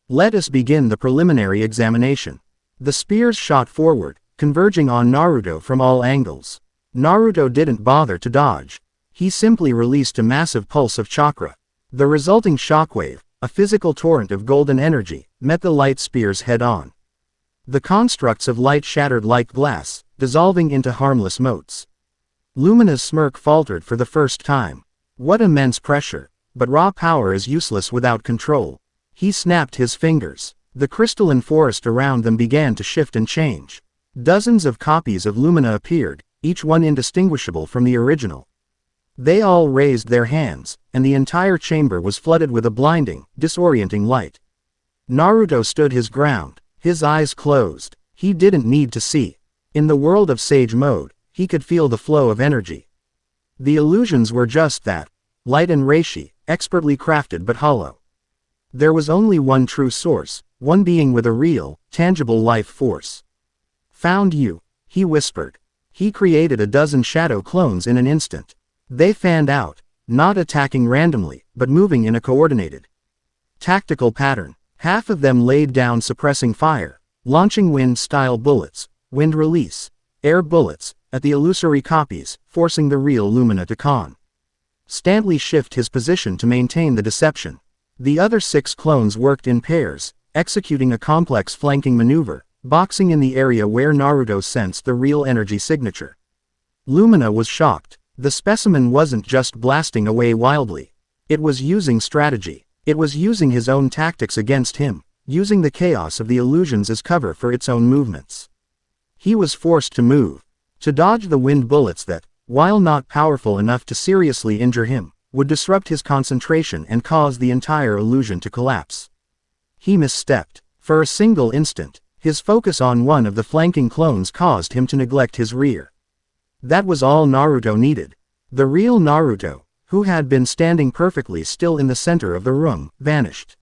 Let us begin the preliminary examination. The spears shot forward, converging on Naruto from all angles. Naruto didn't bother to dodge. He simply released a massive pulse of chakra. The resulting shockwave, a physical torrent of golden energy, met the light spears head-on. The constructs of light shattered like glass, dissolving into harmless motes. Lumina's smirk faltered for the first time. What immense pressure, but raw power is useless without control. He snapped his fingers. The crystalline forest around them began to shift and change. Dozens of copies of Lumina appeared, each one indistinguishable from the original. They all raised their hands, and the entire chamber was flooded with a blinding, disorienting light. Naruto stood his ground, his eyes closed. He didn't need to see. In the world of Sage Mode, he could feel the flow of energy. The illusions were just that, light and reishi, expertly crafted but hollow. There was only one true source, one being with a real, tangible life force. Found you, he whispered. He created a dozen shadow clones in an instant. They fanned out, not attacking randomly, but moving in a coordinated, tactical pattern. Half of them laid down suppressing fire, launching wind-style bullets, wind release, air bullets, at the illusory copies, forcing the real Lumina to constantly shift his position to maintain the deception. The other 6 clones worked in pairs, executing a complex flanking maneuver, boxing in the area where Naruto sensed the real energy signature. Lumina was shocked. The specimen wasn't just blasting away wildly. It was using strategy. It was using his own tactics against him, using the chaos of the illusions as cover for its own movements. He was forced to move, to dodge the wind bullets that, while not powerful enough to seriously injure him, would disrupt his concentration and cause the entire illusion to collapse. He misstepped. For a single instant, his focus on one of the flanking clones caused him to neglect his rear. That was all Naruto needed. The real Naruto, who had been standing perfectly still in the center of the room, vanished.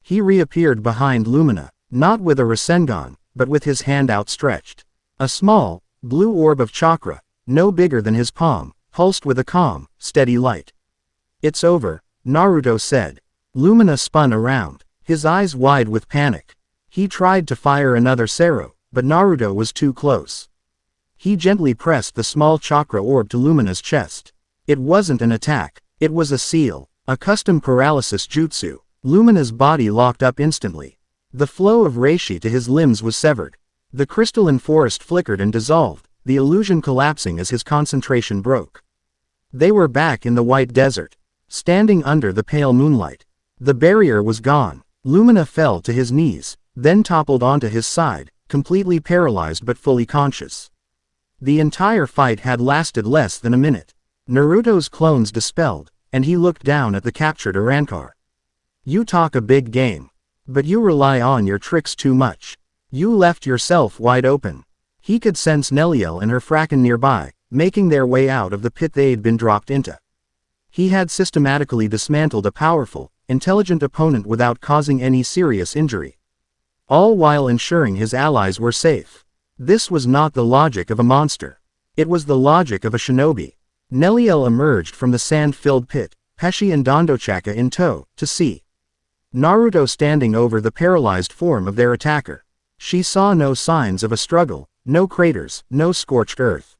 He reappeared behind Lumina, not with a Rasengan, but with his hand outstretched. A small, blue orb of chakra, no bigger than his palm, pulsed with a calm, steady light. "It's over," Naruto said. Lumina spun around, his eyes wide with panic. He tried to fire another Sero, but Naruto was too close. He gently pressed the small chakra orb to Lumina's chest. It wasn't an attack, it was a seal, a custom paralysis jutsu. Lumina's body locked up instantly. The flow of reishi to his limbs was severed. The crystalline forest flickered and dissolved, the illusion collapsing as his concentration broke. They were back in the white desert, standing under the pale moonlight. The barrier was gone. Lumina fell to his knees, then toppled onto his side, completely paralyzed but fully conscious. The entire fight had lasted less than a minute. Naruto's clones dispelled, and he looked down at the captured Arankar. "You talk a big game. But you rely on your tricks too much. You left yourself wide open." He could sense Nelliel and her Fracken nearby, making their way out of the pit they'd been dropped into. He had systematically dismantled a powerful, intelligent opponent without causing any serious injury. All while ensuring his allies were safe. This was not the logic of a monster. It was the logic of a shinobi. Nelliel emerged from the sand-filled pit, Peshi and Dondochaka in tow, to see Naruto standing over the paralyzed form of their attacker. She saw no signs of a struggle, no craters, no scorched earth.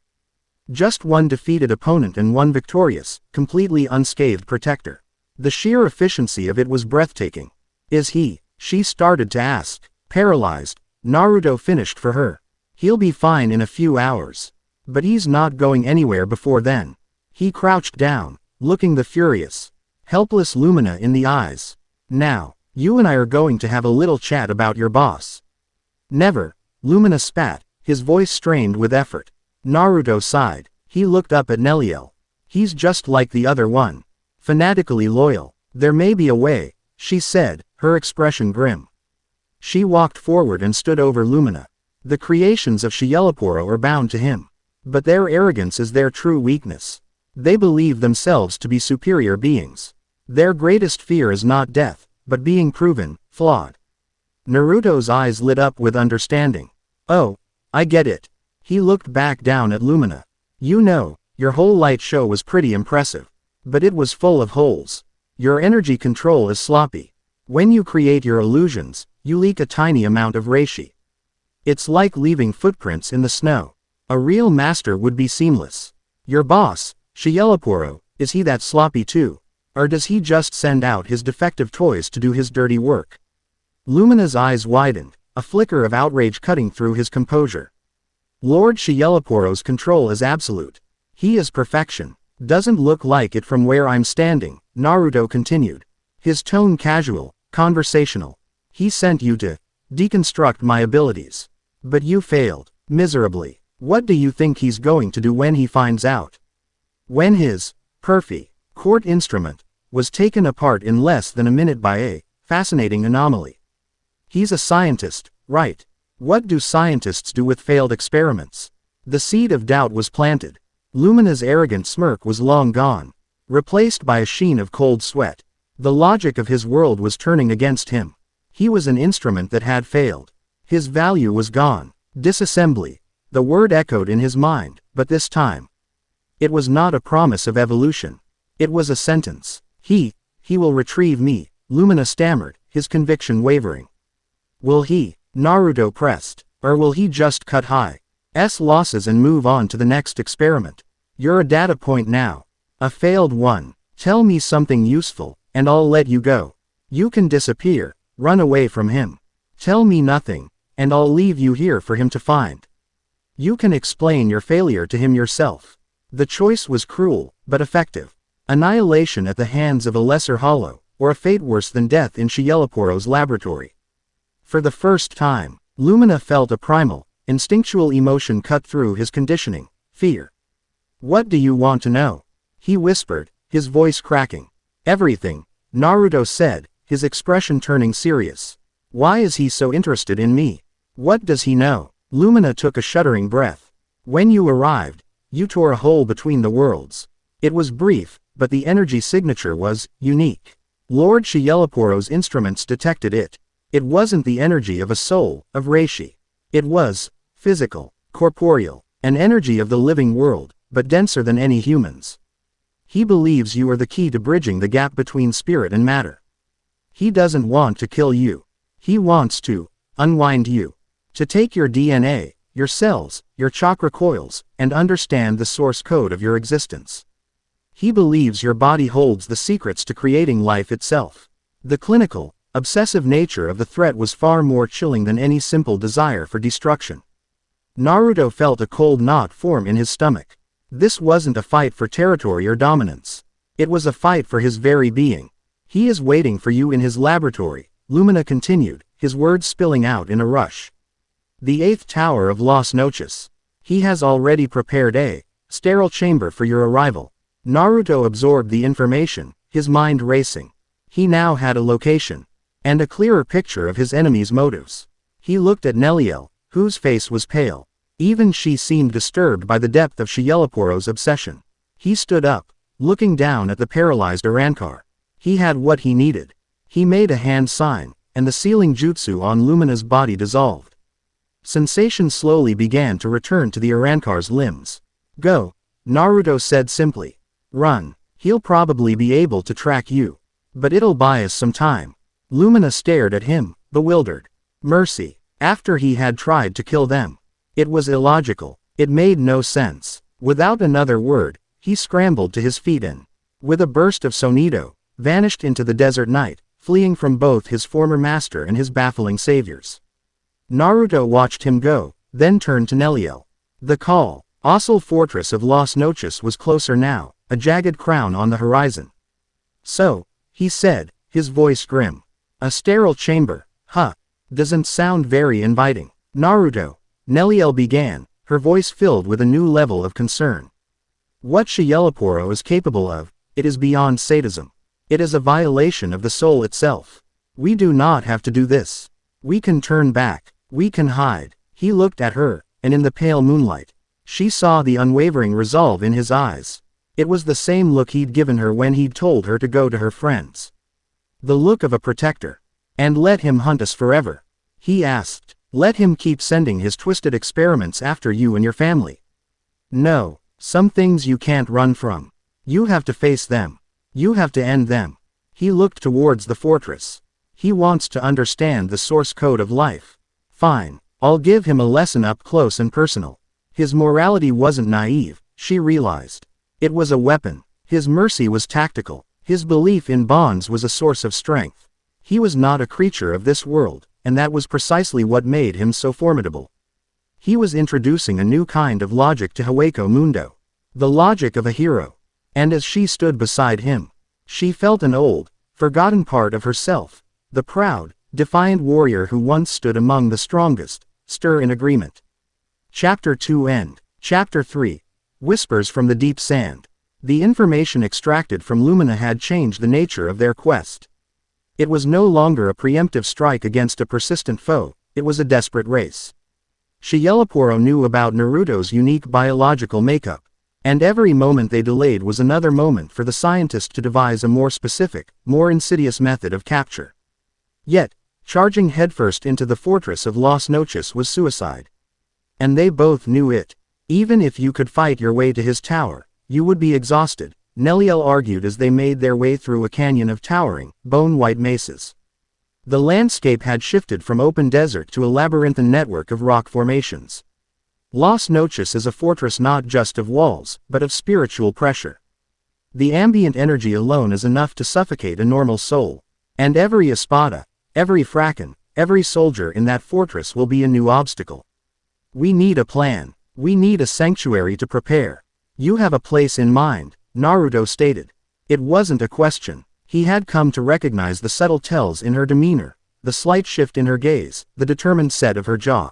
Just one defeated opponent and one victorious, completely unscathed protector. The sheer efficiency of it was breathtaking. "Is he?" she started to ask. Paralyzed, Naruto finished for her. "He'll be fine in a few hours. But he's not going anywhere before then." He crouched down, looking the furious, helpless Lumina in the eyes. "Now, you and I are going to have a little chat about your boss." "Never," Lumina spat, his voice strained with effort. Naruto sighed. He looked up at Nelliel. "He's just like the other one. Fanatically loyal. There may be a way," she said, her expression grim. She walked forward and stood over Lumina. "The creations of Shielapuro are bound to him. But their arrogance is their true weakness. They believe themselves to be superior beings. Their greatest fear is not death, but being proven flawed." Naruto's eyes lit up with understanding. "Oh, I get it." He looked back down at Lumina. "You know, your whole light show was pretty impressive. But it was full of holes. Your energy control is sloppy. When you create your illusions, you leak a tiny amount of reishi. It's like leaving footprints in the snow. A real master would be seamless. Your boss, Shielapuro, is he that sloppy too? Or does he just send out his defective toys to do his dirty work?" Lumina's eyes widened, a flicker of outrage cutting through his composure. "Lord Shielapuro's control is absolute. He is perfection. Doesn't look like it from where I'm standing," Naruto continued. His tone casual, conversational. "He sent you to deconstruct my abilities. But you failed, miserably. What do you think he's going to do when he finds out? When his perfect court instrument was taken apart in less than a minute by a fascinating anomaly. He's a scientist, right? What do scientists do with failed experiments?" The seed of doubt was planted. Lumina's arrogant smirk was long gone, replaced by a sheen of cold sweat. The logic of his world was turning against him. He was an instrument that had failed. His value was gone. Disassembly. The word echoed in his mind, but this time, it was not a promise of evolution. It was a sentence. He will retrieve me," Lumina stammered, his conviction wavering. "Will he?" Naruto pressed. "Or will he just cut his losses and move on to the next experiment? You're a data point now. A failed one. Tell me something useful, and I'll let you go. You can disappear, run away from him. Tell me nothing, and I'll leave you here for him to find. You can explain your failure to him yourself. The choice was cruel, but effective. Annihilation at the hands of a lesser hollow, or a fate worse than death in Scieloporo's laboratory. For the first time, Lumina felt a primal, instinctual emotion cut through his conditioning: fear. What do you want to know? He whispered, his voice cracking. Everything, Naruto said, his expression turning serious. Why is he so interested in me? What does he know? Lumina took a shuddering breath. When you arrived, you tore a hole between the worlds. It was brief, but the energy signature was unique. Lord Scieloporo's instruments detected it. It wasn't the energy of a soul, of Reishi. It was physical, corporeal, an energy of the living world, but denser than any humans. He believes you are the key to bridging the gap between spirit and matter. He doesn't want to kill you. He wants to unwind you. To take your DNA, your cells, your chakra coils, and understand the source code of your existence. He believes your body holds the secrets to creating life itself. The clinical, obsessive nature of the threat was far more chilling than any simple desire for destruction. Naruto felt a cold knot form in his stomach. This wasn't a fight for territory or dominance. It was a fight for his very being. He is waiting for you in his laboratory, Lumina continued, his words spilling out in a rush. The 8th Tower of Las Noches. He has already prepared a sterile chamber for your arrival. Naruto absorbed the information, his mind racing. He now had a location, and a clearer picture of his enemy's motives. He looked at Nelliel, whose face was pale. Even she seemed disturbed by the depth of Scieloporo's obsession. He stood up, looking down at the paralyzed Arrancar. He had what he needed. He made a hand sign, and the sealing jutsu on Lumina's body dissolved. Sensation slowly began to return to the Arrancar's limbs. Go, Naruto said simply. Run. He'll probably be able to track you. But it'll buy us some time. Lumina stared at him, bewildered. Mercy. After he had tried to kill them. It was illogical. It made no sense. Without another word, he scrambled to his feet and, with a burst of sonido, vanished into the desert night, fleeing from both his former master and his baffling saviors. Naruto watched him go, then turned to Nelliel. The colossal fortress of Las Noches was closer now, a jagged crown on the horizon. So, he said, his voice grim. A sterile chamber, huh? Doesn't sound very inviting. Naruto, Nelliel began, her voice filled with a new level of concern. What Scieloporo is capable of, it is beyond sadism. It is a violation of the soul itself. We do not have to do this. We can turn back. We can hide. He looked at her, and in the pale moonlight, she saw the unwavering resolve in his eyes. It was the same look he'd given her when he'd told her to go to her friends. The look of a protector. And let him hunt us forever? He asked. Let him keep sending his twisted experiments after you and your family? No, some things you can't run from. You have to face them. You have to end them. He looked towards the fortress. He wants to understand the source code of life. Fine, I'll give him a lesson up close and personal. His morality wasn't naive, she realized. It was a weapon. His mercy was tactical. His belief in bonds was a source of strength. He was not a creature of this world, and that was precisely what made him so formidable. He was introducing a new kind of logic to Hueco Mundo. The logic of a hero. And as she stood beside him, she felt an old, forgotten part of herself, the proud, defiant warrior who once stood among the strongest, stir in agreement. Chapter 2 End. Chapter 3. Whispers from the Deep Sand. The information extracted from Lumina had changed the nature of their quest. It was no longer a preemptive strike against a persistent foe, it was a desperate race. Scieloporo knew about Naruto's unique biological makeup, and every moment they delayed was another moment for the scientist to devise a more specific, more insidious method of capture. Yet, charging headfirst into the fortress of Las Noches was suicide. And they both knew it. Even if you could fight your way to his tower, you would be exhausted, Nelliel argued as they made their way through a canyon of towering, bone-white mesas. The landscape had shifted from open desert to a labyrinthine network of rock formations. Las Noches is a fortress not just of walls, but of spiritual pressure. The ambient energy alone is enough to suffocate a normal soul. And every espada, every fracken, Every soldier in that fortress will be a new obstacle. We need a plan. We need a sanctuary to prepare. You have a place in mind, Naruto stated. It wasn't a question. He had come to recognize the subtle tells in her demeanor, the slight shift in her gaze, the determined set of her jaw.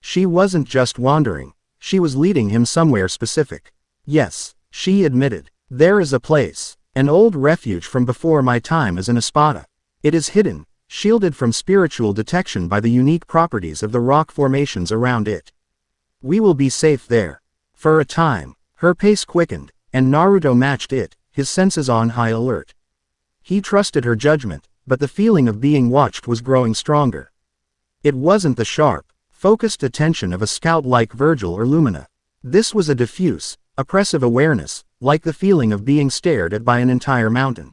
She wasn't just wandering. She was leading him somewhere specific. Yes, she admitted. There is a place. An old refuge from before my time as an Espada. It is hidden, shielded from spiritual detection by the unique properties of the rock formations around it. We will be safe there. For a time, her pace quickened, and Naruto matched it, his senses on high alert. He trusted her judgment, but the feeling of being watched was growing stronger. It wasn't the sharp, focused attention of a scout like Virgil or Lumina. This was a diffuse, oppressive awareness, like the feeling of being stared at by an entire mountain.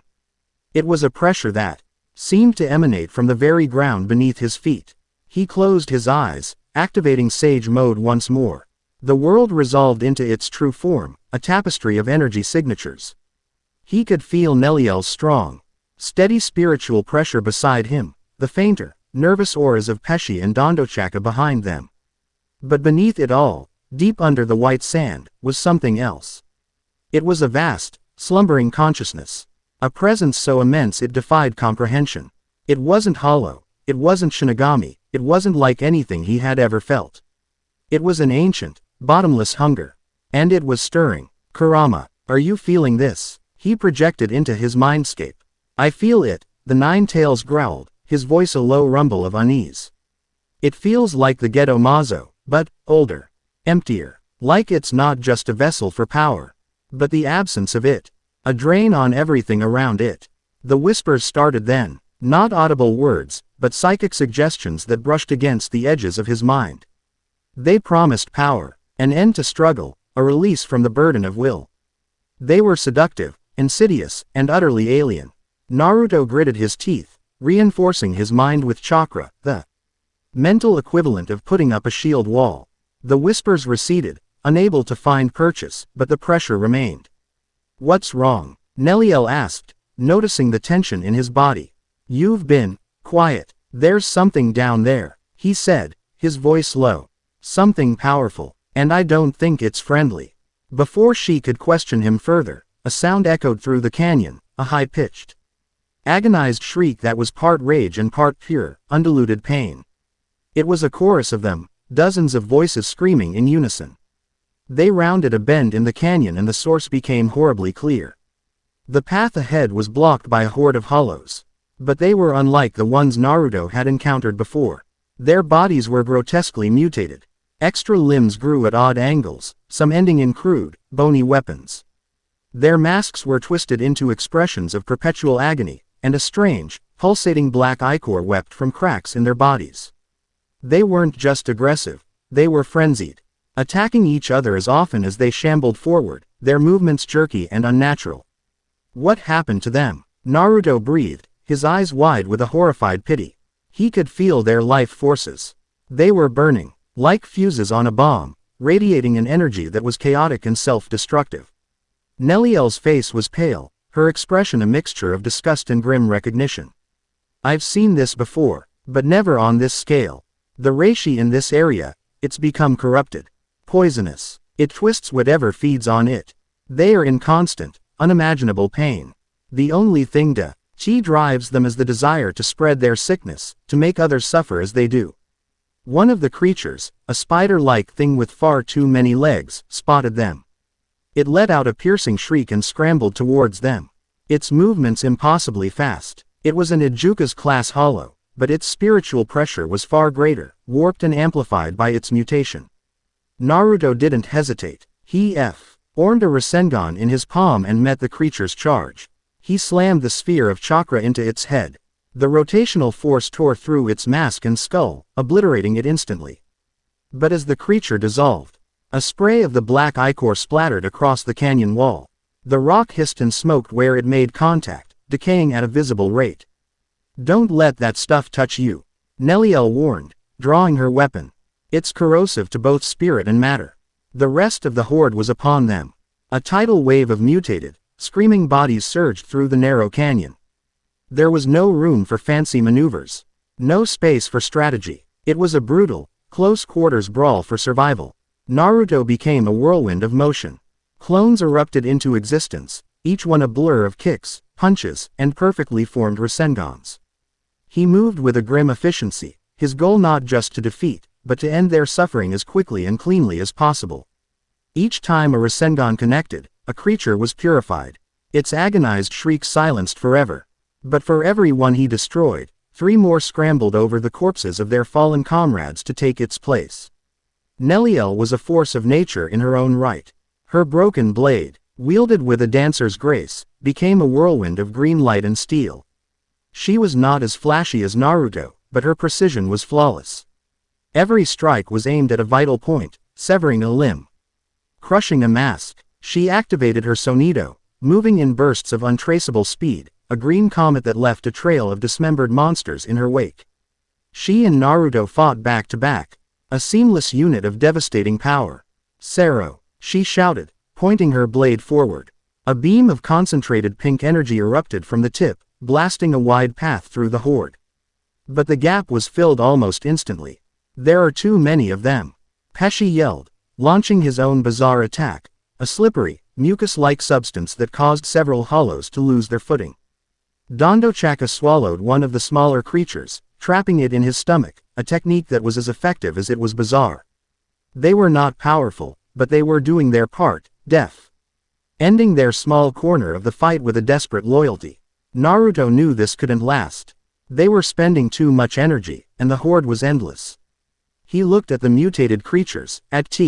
It was a pressure that seemed to emanate from the very ground beneath his feet. He closed his eyes, activating Sage Mode once more. The world resolved into its true form, a tapestry of energy signatures. He could feel Nelliel's strong, steady spiritual pressure beside him, the fainter, nervous auras of Pesci and Dondochaka behind them. But beneath it all, deep under the white sand, was something else. It was a vast, slumbering consciousness. A presence so immense it defied comprehension. It wasn't hollow, it wasn't Shinigami, it wasn't like anything he had ever felt. It was an ancient, bottomless hunger. And it was stirring. Kurama, are you feeling this? He projected into his mindscape. I feel it, the Nine Tails growled, his voice a low rumble of unease. It feels like the Ghetto Mazo, but older, emptier, like it's not just a vessel for power, but the absence of it, a drain on everything around it. The whispers started then, not audible words, but psychic suggestions that brushed against the edges of his mind. They promised power, an end to struggle, a release from the burden of will. They were seductive, insidious, and utterly alien. Naruto gritted his teeth, reinforcing his mind with chakra, the mental equivalent of putting up a shield wall. The whispers receded, unable to find purchase, but the pressure remained. What's wrong? Nelliel asked, noticing the tension in his body. You've been quiet. There's something down there, he said, his voice low. Something powerful, and I don't think it's friendly. Before she could question him further, a sound echoed through the canyon, a high-pitched, agonized shriek that was part rage and part pure, undiluted pain. It was a chorus of them, dozens of voices screaming in unison. They rounded a bend in the canyon and the source became horribly clear. The path ahead was blocked by a horde of hollows. But they were unlike the ones Naruto had encountered before. Their bodies were grotesquely mutated. Extra limbs grew at odd angles, some ending in crude, bony weapons. Their masks were twisted into expressions of perpetual agony, and a strange, pulsating black ichor wept from cracks in their bodies. They weren't just aggressive, they were frenzied, attacking each other as often as they shambled forward, their movements jerky and unnatural. What happened to them? Naruto breathed, his eyes wide with a horrified pity. He could feel their life forces. They were burning, like fuses on a bomb, radiating an energy that was chaotic and self-destructive. Nelliel's face was pale, her expression a mixture of disgust and grim recognition. I've seen this before, but never on this scale. The reishi in this area, it's become corrupted. Poisonous. It twists whatever feeds on it. They are in constant, unimaginable pain. The only thing chi drives them is the desire to spread their sickness, to make others suffer as they do. One of the creatures, a spider-like thing with far too many legs, spotted them. It let out a piercing shriek and scrambled towards them. Its movements impossibly fast. It was an Ijuka's class hollow, but its spiritual pressure was far greater, warped and amplified by its mutation. Naruto didn't hesitate. He formed a Rasengan in his palm and met the creature's charge. He slammed the sphere of chakra into its head. The rotational force tore through its mask and skull, obliterating it instantly. But as the creature dissolved, a spray of the black ichor splattered across the canyon wall. The rock hissed and smoked where it made contact, decaying at a visible rate. Don't let that stuff touch you, Nelliel warned, drawing her weapon. It's corrosive to both spirit and matter. The rest of the horde was upon them. A tidal wave of mutated, screaming bodies surged through the narrow canyon. There was no room for fancy maneuvers. No space for strategy. It was a brutal, close-quarters brawl for survival. Naruto became a whirlwind of motion. Clones erupted into existence, each one a blur of kicks, punches, and perfectly formed Rasengans. He moved with a grim efficiency, his goal not just to defeat, but to end their suffering as quickly and cleanly as possible. Each time a Rasengan connected, a creature was purified, its agonized shrieks silenced forever. But for every one he destroyed, 3 more scrambled over the corpses of their fallen comrades to take its place. Nelliel was a force of nature in her own right. Her broken blade, wielded with a dancer's grace, became a whirlwind of green light and steel. She was not as flashy as Naruto, but her precision was flawless. Every strike was aimed at a vital point, severing a limb, crushing a mask. She activated her Sonido, moving in bursts of untraceable speed, a green comet that left a trail of dismembered monsters in her wake. She and Naruto fought back to back, a seamless unit of devastating power. "Sero," she shouted, pointing her blade forward. A beam of concentrated pink energy erupted from the tip, blasting a wide path through the horde. But the gap was filled almost instantly. "There are too many of them," Pesci yelled, launching his own bizarre attack, a slippery, mucus-like substance that caused several hollows to lose their footing. Dondochaka swallowed one of the smaller creatures, trapping it in his stomach, a technique that was as effective as it was bizarre. They were not powerful, but they were doing their part, ending their small corner of the fight with a desperate loyalty. Naruto knew this couldn't last. They were spending too much energy, and the horde was endless. He looked at the mutated creatures, at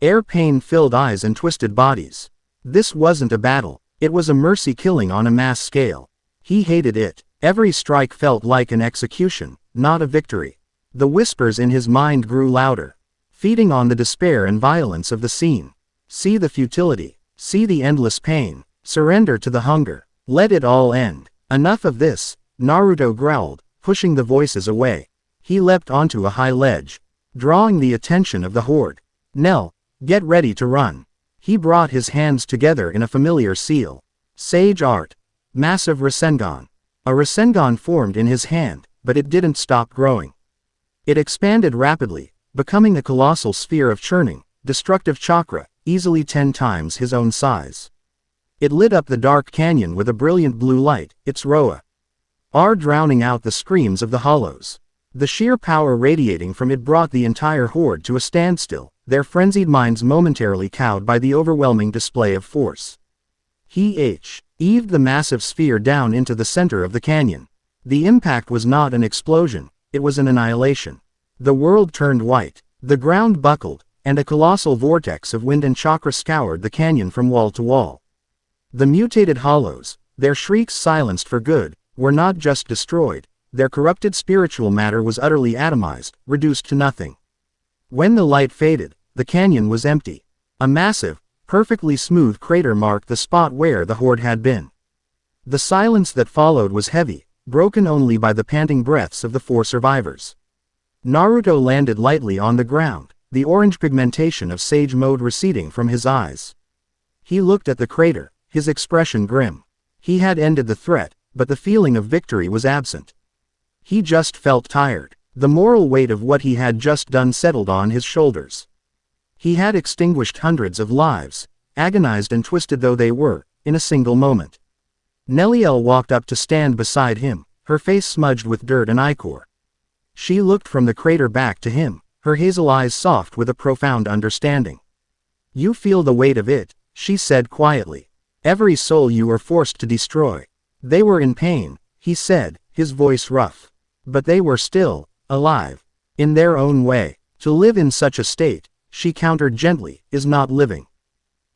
air pain-filled eyes and twisted bodies. This wasn't a battle, it was a mercy killing on a mass scale. He hated it. Every strike felt like an execution, not a victory. The whispers in his mind grew louder, feeding on the despair and violence of the scene. See the futility. See the endless pain. Surrender to the hunger. Let it all end. Enough of this, Naruto growled, pushing the voices away. He leapt onto a high ledge, drawing the attention of the horde. "Nell, get ready to run." He brought his hands together in a familiar seal. Sage art. Massive Rasengan. A Rasengan formed in his hand, but it didn't stop growing. It expanded rapidly, becoming a colossal sphere of churning, destructive chakra, easily 10 times his own size. It lit up the dark canyon with a brilliant blue light, its Roa drowning out the screams of the hollows. The sheer power radiating from it brought the entire horde to a standstill, their frenzied minds momentarily cowed by the overwhelming display of force. He heaved the massive sphere down into the center of the canyon. The impact was not an explosion, it was an annihilation. The world turned white, the ground buckled, and a colossal vortex of wind and chakra scoured the canyon from wall to wall. The mutated hollows, their shrieks silenced for good, were not just destroyed, their corrupted spiritual matter was utterly atomized, reduced to nothing. When the light faded, the canyon was empty. A massive, perfectly smooth crater marked the spot where the horde had been. The silence that followed was heavy, broken only by the panting breaths of the 4 survivors. Naruto landed lightly on the ground, the orange pigmentation of sage mode receding from his eyes. He looked at the crater, his expression grim. He had ended the threat, but the feeling of victory was absent. He just felt tired. The moral weight of what he had just done settled on his shoulders. He had extinguished hundreds of lives, agonized and twisted though they were, in a single moment. Nelliel walked up to stand beside him, her face smudged with dirt and ichor. She looked from the crater back to him, her hazel eyes soft with a profound understanding. "You feel the weight of it," she said quietly. "Every soul you were forced to destroy." "They were in pain," he said, his voice rough. "But they were still alive. In their own way. To live in such a state," she countered gently, "is not living.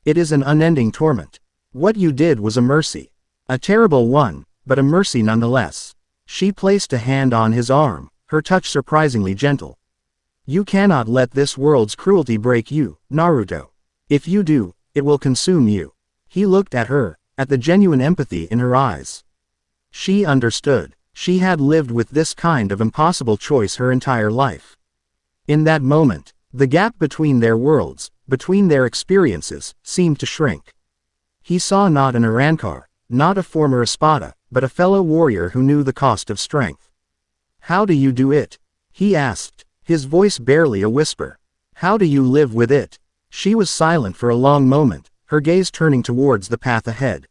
It is an unending torment. What you did was a mercy. A terrible one, but a mercy nonetheless." She placed a hand on his arm, her touch surprisingly gentle. "You cannot let this world's cruelty break you, Naruto. If you do, it will consume you." He looked at her, at the genuine empathy in her eyes. She understood. She had lived with this kind of impossible choice her entire life. In that moment, the gap between their worlds, between their experiences, seemed to shrink. He saw not an Arankar, not a former Espada, but a fellow warrior who knew the cost of strength. How do you do it? He asked, his voice barely a whisper. How do you live with it? She was silent for a long moment, her gaze turning towards the path ahead.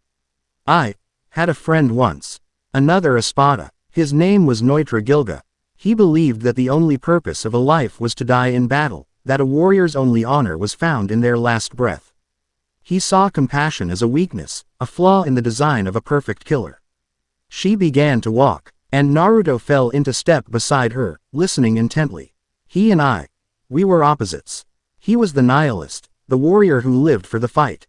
I had a friend once. Another Espada. His name was Neutra Gilga. He believed that the only purpose of a life was to die in battle, that a warrior's only honor was found in their last breath. He saw compassion as a weakness, a flaw in the design of a perfect killer. She began to walk, and Naruto fell into step beside her, listening intently. He and we were opposites. He was the nihilist, the warrior who lived for the fight.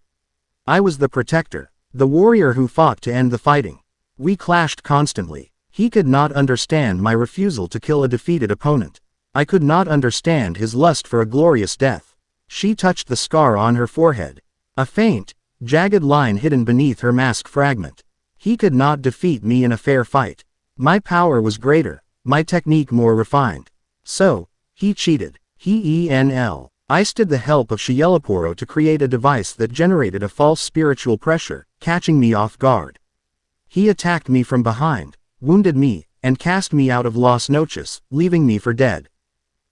I was the protector, the warrior who fought to end the fighting. We clashed constantly. He could not understand my refusal to kill a defeated opponent. I could not understand his lust for a glorious death. She touched the scar on her forehead. A faint, jagged line hidden beneath her mask fragment. He could not defeat me in a fair fight. My power was greater, my technique more refined. So, he cheated. I stood the help of Shielaporo to create a device that generated a false spiritual pressure, catching me off guard. He attacked me from behind, wounded me, and cast me out of Las Noches, leaving me for dead.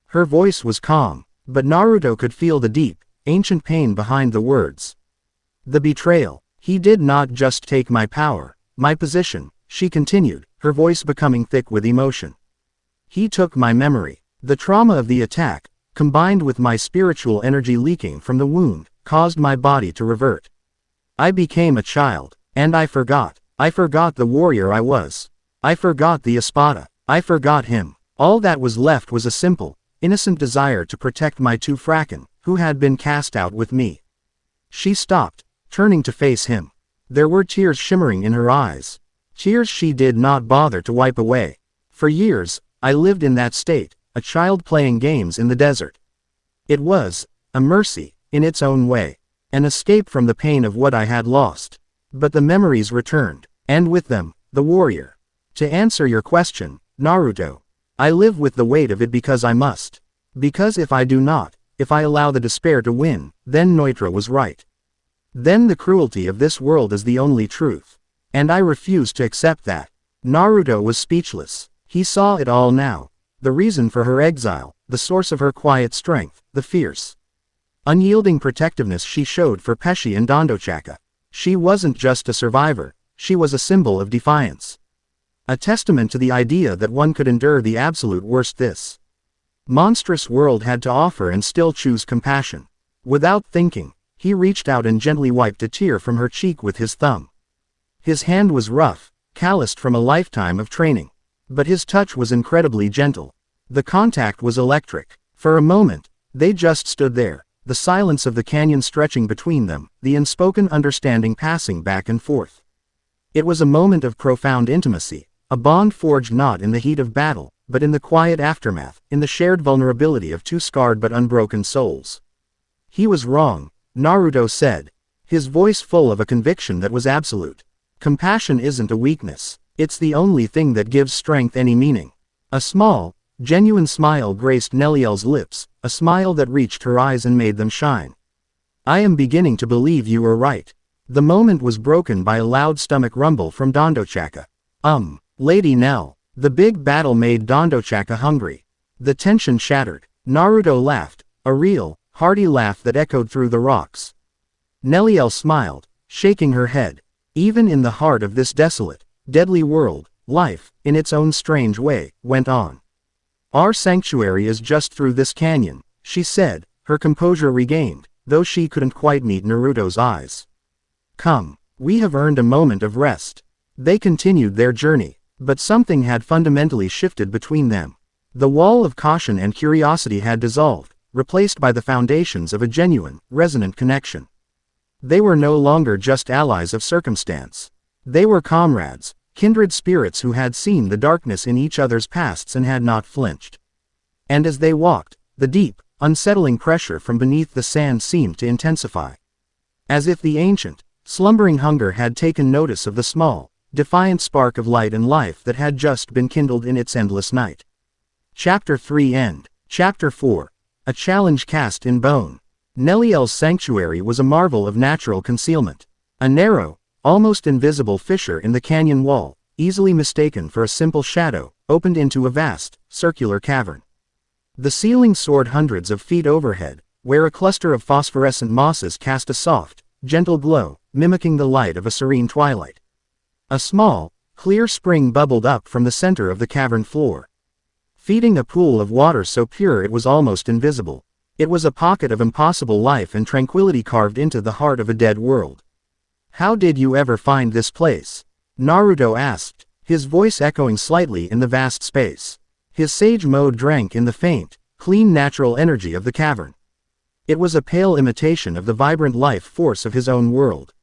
Her voice was calm, but Naruto could feel the deep, ancient pain behind the words. The betrayal. He did not just take my power, my position, she continued, her voice becoming thick with emotion. He took my memory. The trauma of the attack, combined with my spiritual energy leaking from the wound, caused my body to revert. I became a child, and I forgot the warrior I was. I forgot the Espada. I forgot him. All that was left was a simple, innocent desire to protect my two Fracken, who had been cast out with me. She stopped, turning to face him. There were tears shimmering in her eyes. Tears she did not bother to wipe away. For years, I lived in that state, a child playing games in the desert. It was a mercy, in its own way, an escape from the pain of what I had lost. But the memories returned, and with them, the warrior. To answer your question, Naruto, I live with the weight of it because I must. Because if I do not, if I allow the despair to win, then Neutra was right. Then the cruelty of this world is the only truth. And I refuse to accept that. Naruto was speechless. He saw it all now. The reason for her exile, the source of her quiet strength, the fierce, unyielding protectiveness she showed for Peshi and Dondochaka. She wasn't just a survivor, she was a symbol of defiance. A testament to the idea that one could endure the absolute worst this monstrous world had to offer and still choose compassion. Without thinking, he reached out and gently wiped a tear from her cheek with his thumb. His hand was rough, calloused from a lifetime of training. But his touch was incredibly gentle. The contact was electric. For a moment, they just stood there, the silence of the canyon stretching between them, the unspoken understanding passing back and forth. It was a moment of profound intimacy, a bond forged not in the heat of battle, but in the quiet aftermath, in the shared vulnerability of two scarred but unbroken souls. He was wrong, Naruto said, his voice full of a conviction that was absolute. Compassion isn't a weakness. It's the only thing that gives strength any meaning. A small, genuine smile graced Nelliel's lips, a smile that reached her eyes and made them shine. I am beginning to believe you were right. The moment was broken by a loud stomach rumble from Dondochaka. Lady Nell. The big battle made Dondochaka hungry. The tension shattered. Naruto laughed, a real, hearty laugh that echoed through the rocks. Nelliel smiled, shaking her head. Even in the heart of this desolate, deadly world, life, in its own strange way, went on. Our sanctuary is just through this canyon, she said, her composure regained, though she couldn't quite meet Naruto's eyes. Come, we have earned a moment of rest. They continued their journey, but something had fundamentally shifted between them. The wall of caution and curiosity had dissolved, replaced by the foundations of a genuine, resonant connection. They were no longer just allies of circumstance. They were comrades, kindred spirits who had seen the darkness in each other's pasts and had not flinched. And as they walked, the deep, unsettling pressure from beneath the sand seemed to intensify. As if the ancient, slumbering hunger had taken notice of the small, defiant spark of light and life that had just been kindled in its endless night. Chapter 3 End. Chapter 4. A challenge cast in bone. Nelliel's sanctuary was a marvel of natural concealment. A narrow, almost invisible fissure in the canyon wall, easily mistaken for a simple shadow, opened into a vast, circular cavern. The ceiling soared hundreds of feet overhead, where a cluster of phosphorescent mosses cast a soft, gentle glow, mimicking the light of a serene twilight. A small, clear spring bubbled up from the center of the cavern floor, feeding a pool of water so pure it was almost invisible. It was a pocket of impossible life and tranquility carved into the heart of a dead world. "How did you ever find this place?" Naruto asked, his voice echoing slightly in the vast space. His sage mode drank in the faint, clean natural energy of the cavern. It was a pale imitation of the vibrant life force of his own world.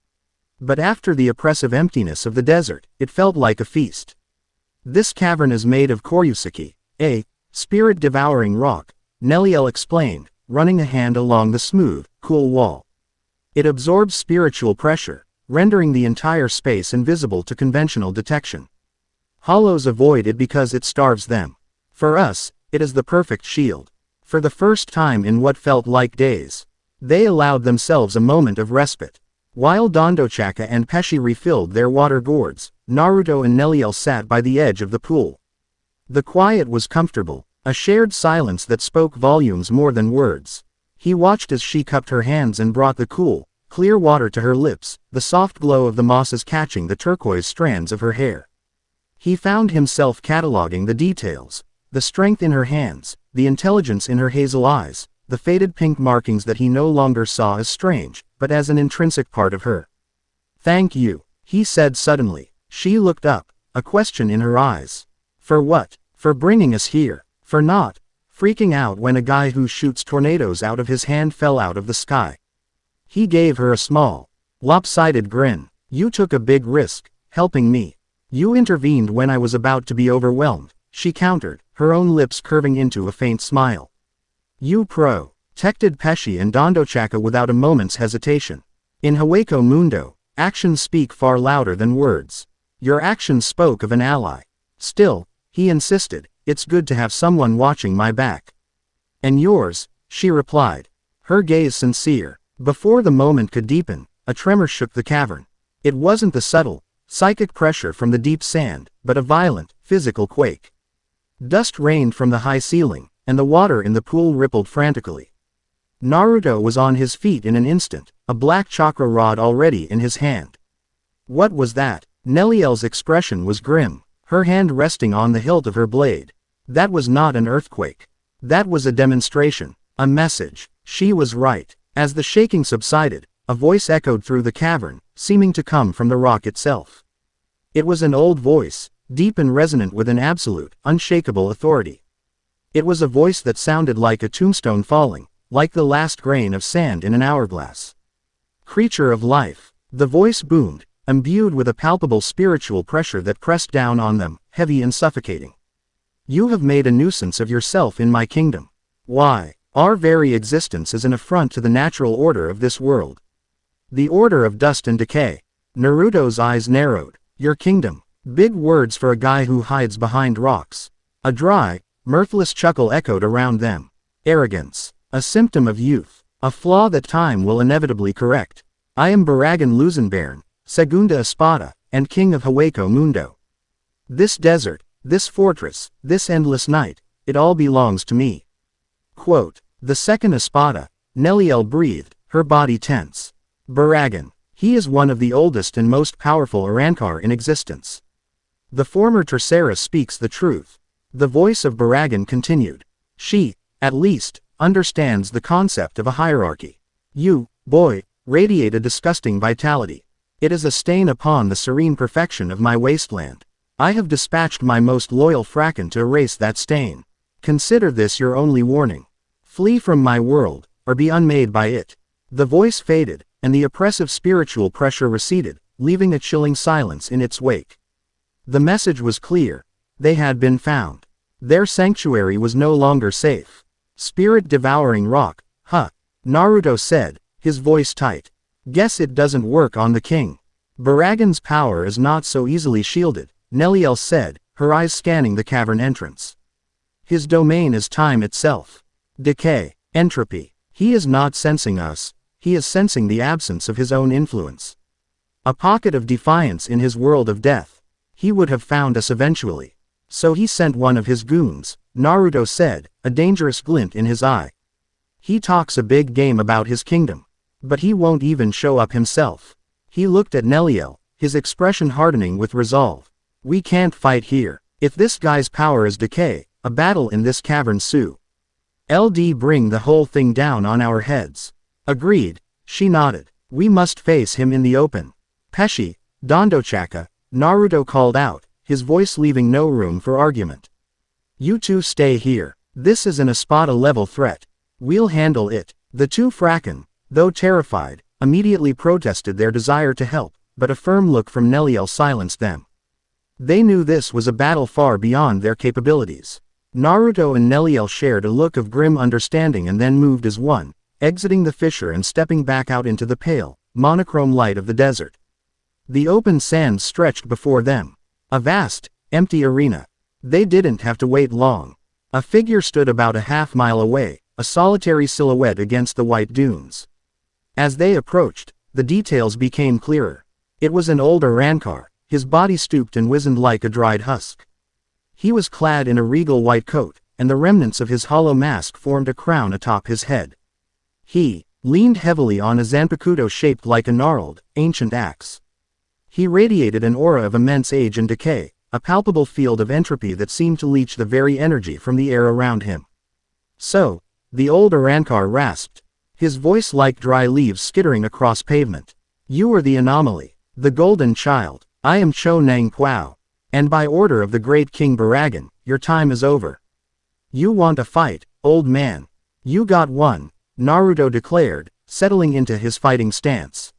But after the oppressive emptiness of the desert, it felt like a feast. "This cavern is made of Koryuseki, a spirit-devouring rock," Nelliel explained, running a hand along the smooth, cool wall. "It absorbs spiritual pressure, rendering the entire space invisible to conventional detection. Hollows avoid it because it starves them. For us, it is the perfect shield." For the first time in what felt like days, they allowed themselves a moment of respite. While Dondochaka and Pesci refilled their water gourds, Naruto and Nelliel sat by the edge of the pool. The quiet was comfortable, a shared silence that spoke volumes more than words. He watched as she cupped her hands and brought the cool, clear water to her lips, the soft glow of the mosses catching the turquoise strands of her hair. He found himself cataloging the details, the strength in her hands, the intelligence in her hazel eyes, the faded pink markings that he no longer saw as strange, but as an intrinsic part of her. "Thank you," he said suddenly. She looked up, a question in her eyes. "For what? For bringing us here. For not freaking out when a guy who shoots tornadoes out of his hand fell out of the sky." He gave her a small, lopsided grin. "You took a big risk, helping me. You intervened when I was about to be overwhelmed," she countered, her own lips curving into a faint smile. "You protected Pesci and Dondochaka without a moment's hesitation. In Hueco Mundo, actions speak far louder than words. Your actions spoke of an ally. Still," he insisted, "it's good to have someone watching my back." "And yours," she replied, her gaze sincere. Before the moment could deepen, a tremor shook the cavern. It wasn't the subtle, psychic pressure from the deep sand, but a violent, physical quake. Dust rained from the high ceiling, and the water in the pool rippled frantically. Naruto was on his feet in an instant, a black chakra rod already in his hand. "What was that?" Nelliel's expression was grim, her hand resting on the hilt of her blade. "That was not an earthquake. That was a demonstration, a message." She was right. As the shaking subsided, a voice echoed through the cavern, seeming to come from the rock itself. It was an old voice, deep and resonant with an absolute, unshakable authority. It was a voice that sounded like a tombstone falling, like the last grain of sand in an hourglass. "Creature of life," the voice boomed, imbued with a palpable spiritual pressure that pressed down on them, heavy and suffocating. "You have made a nuisance of yourself in my kingdom. Why? Our very existence is an affront to the natural order of this world. The order of dust and decay." Naruto's eyes narrowed. "Your kingdom." Big words for a guy who hides behind rocks. A dry, mirthless chuckle echoed around them. "Arrogance. A symptom of youth. A flaw that time will inevitably correct. I am Baragan Luzenbairn, Segunda Espada, and King of Hueco Mundo. This desert, this fortress, this endless night, it all belongs to me." Quote, "The second Espada," Nelliel breathed, her body tense. "Baragan. He is one of the oldest and most powerful Arankar in existence. The former Tercera speaks the truth." The voice of Baragan continued. "She, at least, understands the concept of a hierarchy. You, boy, radiate a disgusting vitality. It is a stain upon the serene perfection of my wasteland. I have dispatched my most loyal Fracken to erase that stain. Consider this your only warning. Flee from my world, or be unmade by it." The voice faded, and the oppressive spiritual pressure receded, leaving a chilling silence in its wake. The message was clear. They had been found. Their sanctuary was no longer safe. "Spirit-devouring rock, huh?" Naruto said, his voice tight. "Guess it doesn't work on the king." "Baragan's power is not so easily shielded," Nelliel said, her eyes scanning the cavern entrance. "His domain is time itself. Decay, entropy. He is not sensing us, he is sensing the absence of his own influence. A pocket of defiance in his world of death. He would have found us eventually. So he sent one of his goons, Naruto said, a dangerous glint in his eye. He talks a big game about his kingdom. But he won't even show up himself. He looked at Nelliel, his expression hardening with resolve. We can't fight here. If this guy's power is decay, a battle in this cavern soon. LD bring the whole thing down on our heads. Agreed, she nodded. We must face him in the open. Peshi, Dondochaka, Naruto called out, his voice leaving no room for argument. You two stay here. This isn't a Spada-level threat. We'll handle it. The two Fracken, though terrified, immediately protested their desire to help, but a firm look from Nelliel silenced them. They knew this was a battle far beyond their capabilities. Naruto and Nelliel shared a look of grim understanding and then moved as one, exiting the fissure and stepping back out into the pale, monochrome light of the desert. The open sands stretched before them. A vast, empty arena. They didn't have to wait long. A figure stood about a half-mile away, a solitary silhouette against the white dunes. As they approached, the details became clearer. It was an older Rancor, his body stooped and wizened like a dried husk. He was clad in a regal white coat, and the remnants of his hollow mask formed a crown atop his head. He leaned heavily on a Zanpakuto shaped like a gnarled, ancient axe. He radiated an aura of immense age and decay, a palpable field of entropy that seemed to leach the very energy from the air around him. So, the old Rancor rasped, his voice like dry leaves skittering across pavement. You are the anomaly, the golden child. I am Cho Nang Puao. And by order of the great King Baragan, your time is over. You want a fight, old man. You got one, Naruto declared, settling into his fighting stance.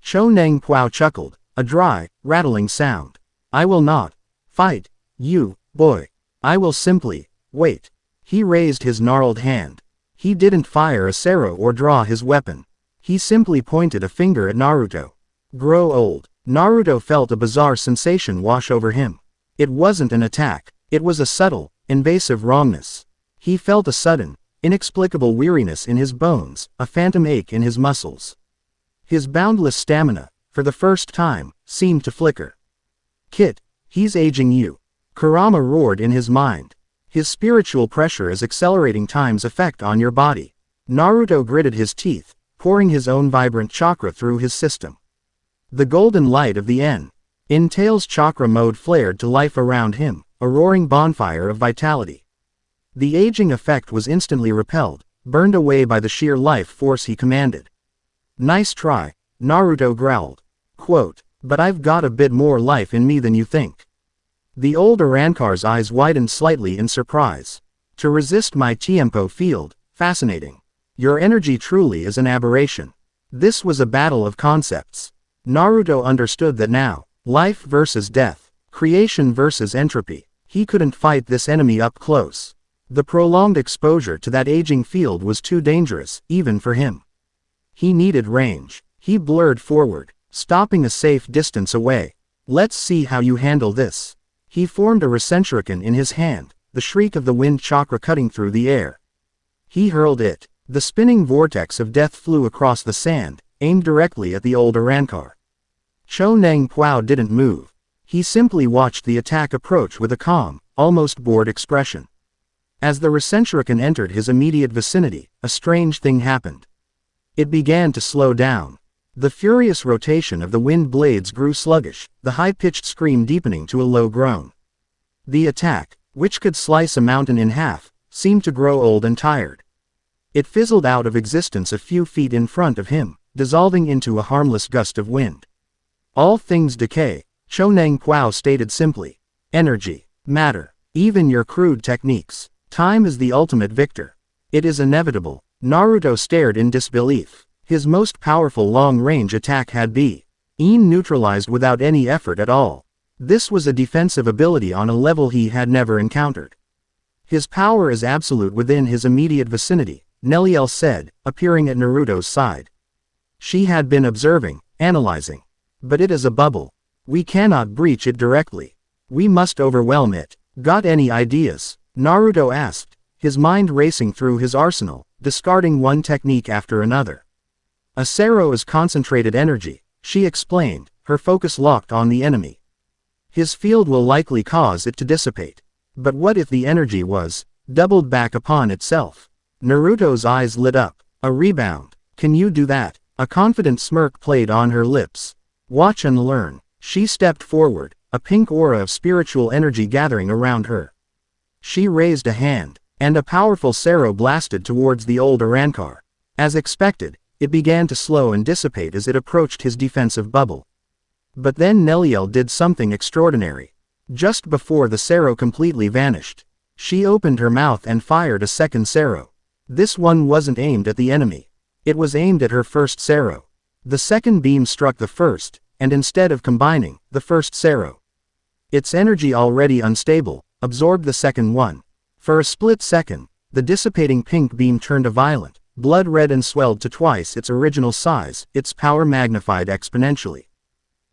Cho Nang Puao chuckled, a dry, rattling sound. I will not fight you, boy. I will simply wait. He raised his gnarled hand. He didn't fire a Sero or draw his weapon. He simply pointed a finger at Naruto. Grow old. Naruto felt a bizarre sensation wash over him. It wasn't an attack. It was a subtle, invasive wrongness. He felt a sudden, inexplicable weariness in his bones, a phantom ache in his muscles. His boundless stamina, for the first time, seemed to flicker. Kit, he's aging you. Kurama roared in his mind. His spiritual pressure is accelerating time's effect on your body. Naruto gritted his teeth, pouring his own vibrant chakra through his system. The golden light of the Tail's chakra mode flared to life around him, a roaring bonfire of vitality. The aging effect was instantly repelled, burned away by the sheer life force he commanded. Nice try, Naruto growled. Quote, but I've got a bit more life in me than you think. The old Rankar's eyes widened slightly in surprise. To resist my Tiempo field, fascinating. Your energy truly is an aberration. This was a battle of concepts. Naruto understood that now, life versus death, creation versus entropy. He couldn't fight this enemy up close. The prolonged exposure to that aging field was too dangerous, even for him. He needed range. He blurred forward, stopping a safe distance away. Let's see how you handle this. He formed a Rasenshuriken in his hand, the shriek of the wind chakra cutting through the air. He hurled it. The spinning vortex of death flew across the sand, aimed directly at the old Rancor. Cho Nang Puao didn't move. He simply watched the attack approach with a calm, almost bored expression. As the Rasenshuriken entered his immediate vicinity, a strange thing happened. It began to slow down. The furious rotation of the wind blades grew sluggish, the high-pitched scream deepening to a low groan. The attack, which could slice a mountain in half, seemed to grow old and tired. It fizzled out of existence a few feet in front of him, dissolving into a harmless gust of wind. All things decay, Cho Nang Puao stated simply. Energy, matter, even your crude techniques. Time is the ultimate victor. It is inevitable. Naruto stared in disbelief. His most powerful long-range attack had been neutralized without any effort at all. This was a defensive ability on a level he had never encountered. His power is absolute within his immediate vicinity, Nelliel said, appearing at Naruto's side. She had been observing, analyzing. But it is a bubble. We cannot breach it directly. We must overwhelm it. Got any ideas? Naruto asked, his mind racing through his arsenal, discarding one technique after another. A Sero is concentrated energy, she explained, her focus locked on the enemy. His field will likely cause it to dissipate. But what if the energy was doubled back upon itself? Naruto's eyes lit up. A rebound. Can you do that? A confident smirk played on her lips. Watch and learn. She stepped forward, a pink aura of spiritual energy gathering around her. She raised a hand, and a powerful Sero blasted towards the old Arankar. As expected, it began to slow and dissipate as it approached his defensive bubble. But then Nelliel did something extraordinary. Just before the Sero completely vanished, she opened her mouth and fired a second Sero. This one wasn't aimed at the enemy. It was aimed at her first Sero. The second beam struck the first, and instead of combining, the first Sero, its energy already unstable, absorbed the second one. For a split second, the dissipating pink beam turned a violet, blood red and swelled to twice its original size, its power magnified exponentially.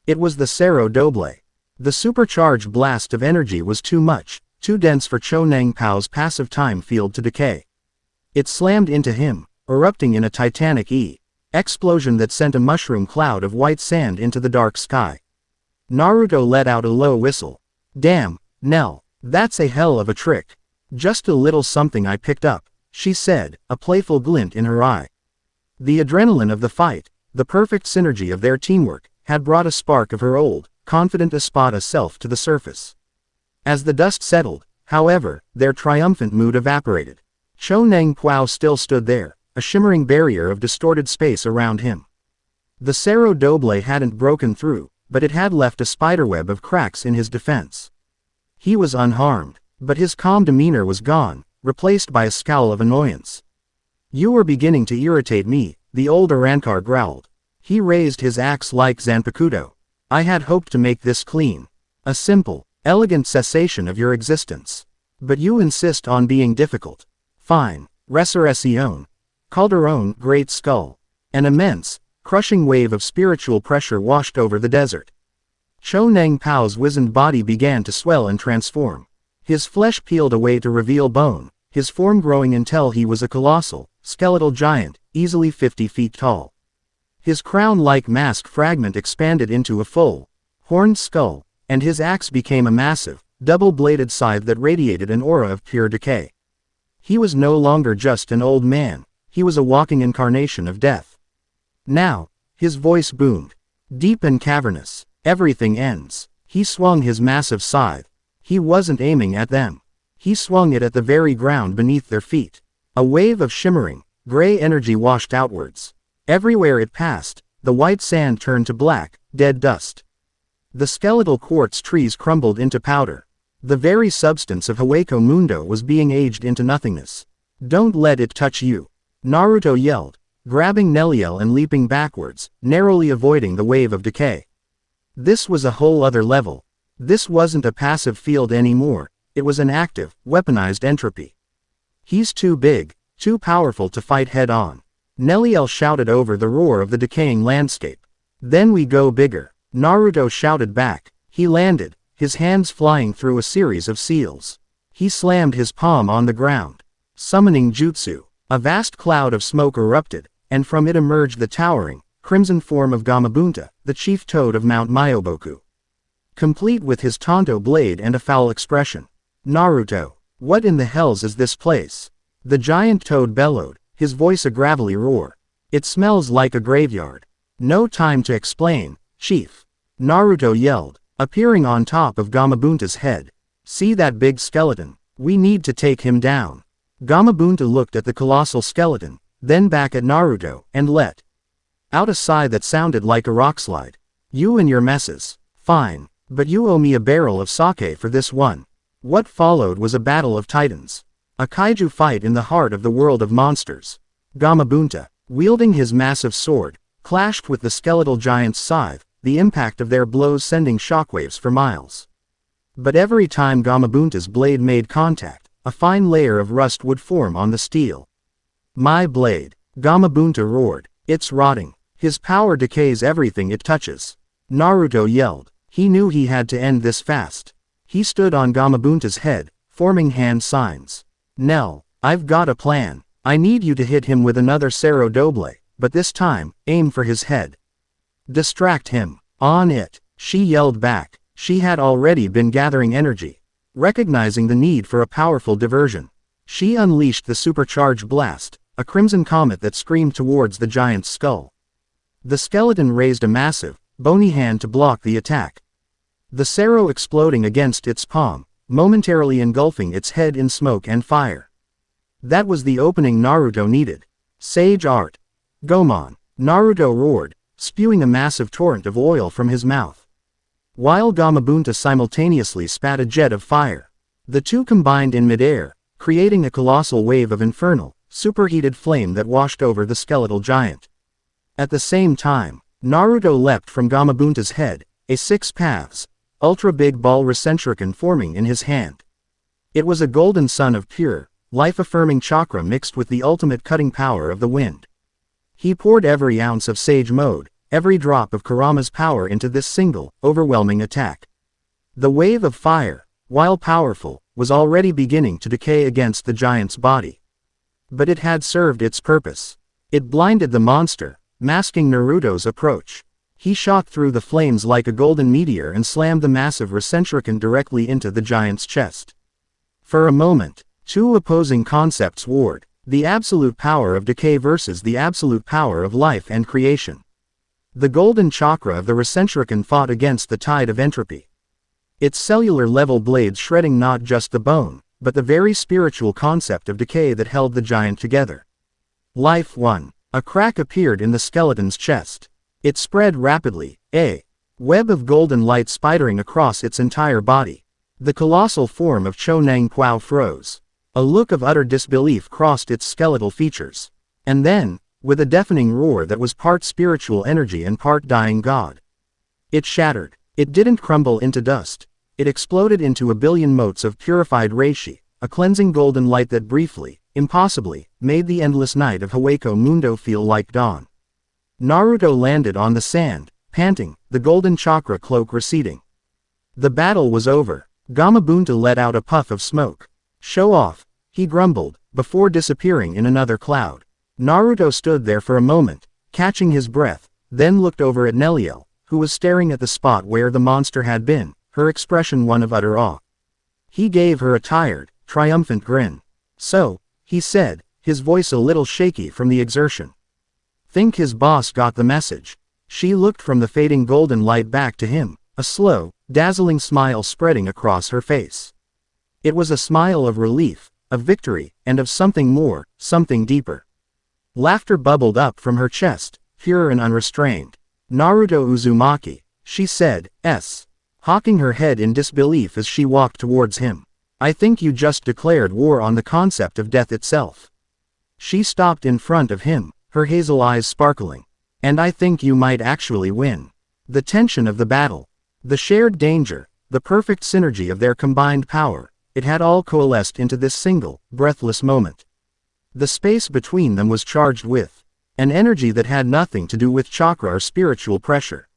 It was the Sero Doble. The supercharged blast of energy was too much, too dense for Choneng Pao's passive time field to decay. It slammed into him, erupting in a titanic explosion that sent a mushroom cloud of white sand into the dark sky. Naruto let out a low whistle. Damn, Nell, that's a hell of a trick. Just a little something I picked up, she said, a playful glint in her eye. The adrenaline of the fight, the perfect synergy of their teamwork, had brought a spark of her old, confident Espada self to the surface. As the dust settled, however, their triumphant mood evaporated. Choneng Pao still stood there, a shimmering barrier of distorted space around him. The Sero Doble hadn't broken through, but it had left a spiderweb of cracks in his defense. He was unharmed, but his calm demeanor was gone, replaced by a scowl of annoyance. You were beginning to irritate me, the old Arankar growled. He raised his axe like Zanpakuto. I had hoped to make this clean. A simple, elegant cessation of your existence. But you insist on being difficult. Fine. Resurrección. Calderon, Great Skull. An immense, crushing wave of spiritual pressure washed over the desert. Choneng Pao's wizened body began to swell and transform. His flesh peeled away to reveal bone, his form growing until he was a colossal, skeletal giant, easily 50 feet tall. His crown-like mask fragment expanded into a full, horned skull, and his axe became a massive, double-bladed scythe that radiated an aura of pure decay. He was no longer just an old man, he was a walking incarnation of death. Now, his voice boomed. Deep and cavernous, everything ends. He swung his massive scythe. He wasn't aiming at them. He swung it at the very ground beneath their feet. A wave of shimmering, gray energy washed outwards. Everywhere it passed, the white sand turned to black, dead dust. The skeletal quartz trees crumbled into powder. The very substance of Hueco Mundo was being aged into nothingness. Don't let it touch you. Naruto yelled, grabbing Nelliel and leaping backwards, narrowly avoiding the wave of decay. This was a whole other level. This wasn't a passive field anymore, it was an active, weaponized entropy. He's too big, too powerful to fight head-on. Nelliel shouted over the roar of the decaying landscape. Then we go bigger. Naruto shouted back. He landed, his hands flying through a series of seals. He slammed his palm on the ground. Summoning jutsu. A vast cloud of smoke erupted, and from it emerged the towering, crimson form of Gamabunta, the chief toad of Mount Myoboku. Complete with his Tonto blade and a foul expression. Naruto, what in the hells is this place? The giant toad bellowed, his voice a gravelly roar. It smells like a graveyard. No time to explain, Chief. Naruto yelled, appearing on top of Gamabunta's head. See that big skeleton? We need to take him down. Gamabunta looked at the colossal skeleton, then back at Naruto, and let out a sigh that sounded like a rockslide. You and your messes. Fine, but you owe me a barrel of sake for this one. What followed was a battle of titans. A kaiju fight in the heart of the world of monsters. Gamabunta, wielding his massive sword, clashed with the skeletal giant's scythe, the impact of their blows sending shockwaves for miles. But every time Gamabunta's blade made contact, a fine layer of rust would form on the steel. My blade, Gamabunta roared, it's rotting. His power decays everything it touches. Naruto yelled. He knew he had to end this fast. He stood on Gamabunta's head, forming hand signs. Nell, I've got a plan. I need you to hit him with another Sero Doble, but this time, aim for his head. Distract him. On it, she yelled back. She had already been gathering energy. Recognizing the need for a powerful diversion, she unleashed the supercharged blast, a crimson comet that screamed towards the giant's skull. The skeleton raised a massive, bony hand to block the attack. The Sero exploding against its palm, momentarily engulfing its head in smoke and fire. That was the opening Naruto needed. Sage art. Gomon. Naruto roared, spewing a massive torrent of oil from his mouth, while Gamabunta simultaneously spat a jet of fire. The two combined in midair, creating a colossal wave of infernal, superheated flame that washed over the skeletal giant. At the same time, Naruto leapt from Gamabunta's head, a 6 paths, ultra-big ball Rasenshuriken forming in his hand. It was a golden sun of pure, life-affirming chakra mixed with the ultimate cutting power of the wind. He poured every ounce of Sage Mode, every drop of Kurama's power into this single, overwhelming attack. The wave of fire, while powerful, was already beginning to decay against the giant's body. But it had served its purpose. It blinded the monster, masking Naruto's approach. He shot through the flames like a golden meteor and slammed the massive Rasenshuriken directly into the giant's chest. For a moment, two opposing concepts warred, the absolute power of decay versus the absolute power of life and creation. The golden chakra of the Rasenshuriken fought against the tide of entropy. Its cellular-level blades shredding not just the bone, but the very spiritual concept of decay that held the giant together. Life won. A crack appeared in the skeleton's chest. It spread rapidly, a web of golden light spidering across its entire body. The colossal form of Chonang Puao froze. A look of utter disbelief crossed its skeletal features. And then, with a deafening roar that was part spiritual energy and part dying god, it shattered. It didn't crumble into dust. It exploded into a billion motes of purified reishi, a cleansing golden light that briefly, impossibly, made the endless night of Hueco Mundo feel like dawn. Naruto landed on the sand, panting, the golden chakra cloak receding. The battle was over. Gamabunta let out a puff of smoke. Show off, he grumbled, before disappearing in another cloud. Naruto stood there for a moment, catching his breath, then looked over at Nelliel, who was staring at the spot where the monster had been, her expression one of utter awe. He gave her a tired, triumphant grin. So, he said, his voice a little shaky from the exertion. Think his boss got the message. She looked from the fading golden light back to him, a slow, dazzling smile spreading across her face. It was a smile of relief, of victory, and of something more, something deeper. Laughter bubbled up from her chest, pure and unrestrained. Naruto Uzumaki, she said, hawking her head in disbelief as she walked towards him. I think you just declared war on the concept of death itself. She stopped in front of him, her hazel eyes sparkling. And I think you might actually win. The tension of the battle, the shared danger, the perfect synergy of their combined power, it had all coalesced into this single, breathless moment. The space between them was charged with an energy that had nothing to do with chakra or spiritual pressure.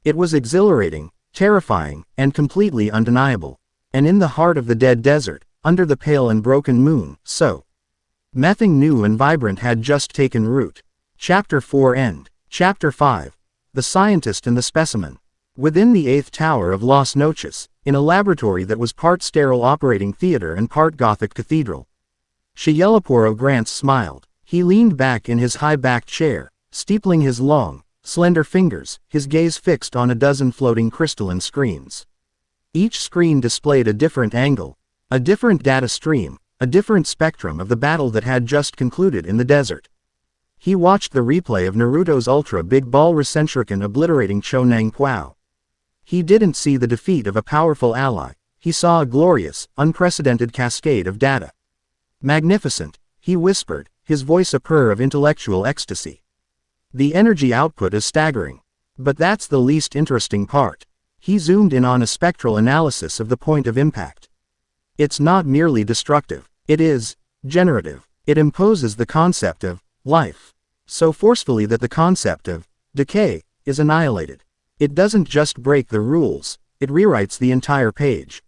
It was exhilarating, terrifying, and completely undeniable. And in the heart of the dead desert, under the pale and broken moon, nothing new and vibrant had just taken root. Chapter 4 End. Chapter 5. The Scientist and the Specimen. Within the 8th tower of Las Noches, in a laboratory that was part sterile operating theater and part Gothic cathedral, Shiyelaporo Grants smiled. He leaned back in his high-backed chair, steepling his long, slender fingers, his gaze fixed on a dozen floating crystalline screens. Each screen displayed a different angle, a different data stream, a different spectrum of the battle that had just concluded in the desert. He watched the replay of Naruto's ultra-big ball Rasenshuriken obliterating Chonang Puao. He didn't see the defeat of a powerful ally, he saw a glorious, unprecedented cascade of data. Magnificent, he whispered, his voice a purr of intellectual ecstasy. The energy output is staggering. But that's the least interesting part. He zoomed in on a spectral analysis of the point of impact. It's not merely destructive, it is generative. It imposes the concept of life so forcefully that the concept of decay is annihilated. It doesn't just break the rules, it rewrites the entire page.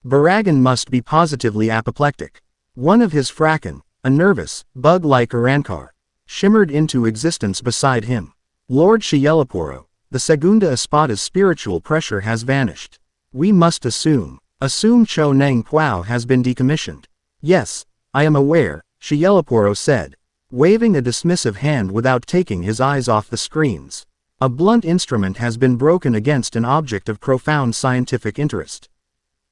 Baragan must be positively apoplectic. One of his Fracken, a nervous, bug-like Arankar, shimmered into existence beside him. Lord Shiyelaporo, the Segunda Espada's spiritual pressure has vanished. We must assume. Assume Cho Neng Puao has been decommissioned. Yes, I am aware, Shielaporo said, waving a dismissive hand without taking his eyes off the screens. A blunt instrument has been broken against an object of profound scientific interest.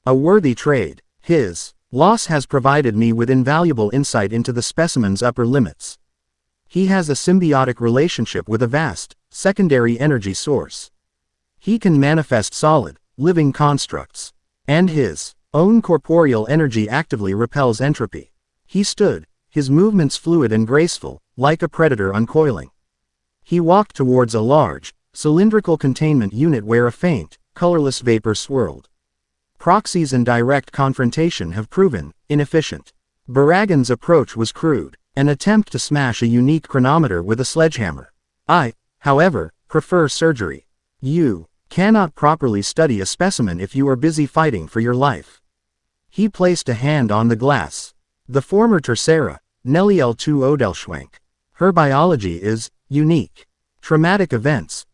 A worthy trade. His loss has provided me with invaluable insight into the specimen's upper limits. He has a symbiotic relationship with a vast, secondary energy source. He can manifest solid, living constructs. And his own corporeal energy actively repels entropy. He stood, his movements fluid and graceful, like a predator uncoiling. He walked towards a large, cylindrical containment unit where a faint, colorless vapor swirled. Proxies and direct confrontation have proven inefficient. Baragan's approach was crude, an attempt to smash a unique chronometer with a sledgehammer. I, however, prefer surgery. You cannot properly study a specimen if you are busy fighting for your life. He placed a hand on the glass. The former Tercera, Nelliel II Odelschwenk. Her biology is unique. Traumatic events,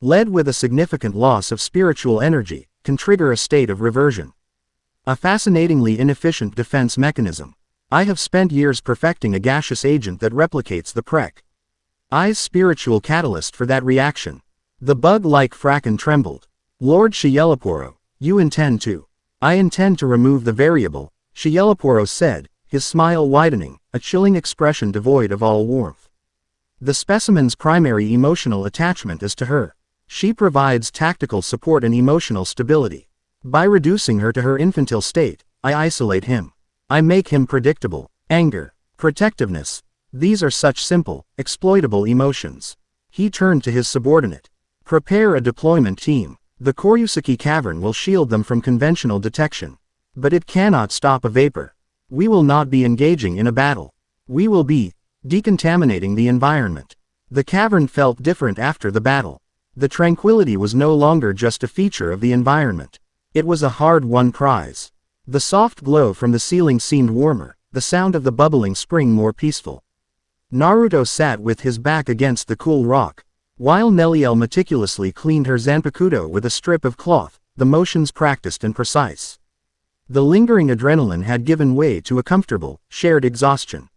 led with a significant loss of spiritual energy, can trigger a state of reversion. A fascinatingly inefficient defense mechanism. I have spent years perfecting a gaseous agent that replicates the I's spiritual catalyst for that reaction. The bug-like Fracken trembled. Lord Shielaporo, you intend to. I intend to remove the variable, Shielaporo said, his smile widening, a chilling expression devoid of all warmth. The specimen's primary emotional attachment is to her. She provides tactical support and emotional stability. By reducing her to her infantile state, I isolate him. I make him predictable. Anger, protectiveness. These are such simple, exploitable emotions. He turned to his subordinate. Prepare a deployment team. The Koryusaki cavern will shield them from conventional detection. But it cannot stop a vapor. We will not be engaging in a battle. We will be decontaminating the environment. The cavern felt different after the battle. The tranquility was no longer just a feature of the environment. It was a hard-won prize. The soft glow from the ceiling seemed warmer, the sound of the bubbling spring more peaceful. Naruto sat with his back against the cool rock, while Nelliel meticulously cleaned her zanpakuto with a strip of cloth, the motions practiced and precise. The lingering adrenaline had given way to a comfortable, shared exhaustion.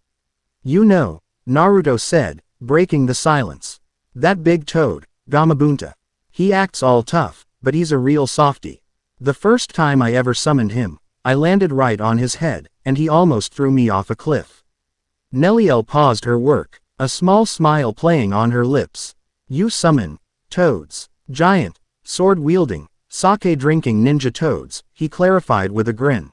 You know, Naruto said, breaking the silence. That big toad, Gamabunta. He acts all tough, but he's a real softie. The first time I ever summoned him, I landed right on his head, and he almost threw me off a cliff. Nelliel paused her work, a small smile playing on her lips. You summon toads, giant, sword-wielding, sake-drinking ninja toads, he clarified with a grin.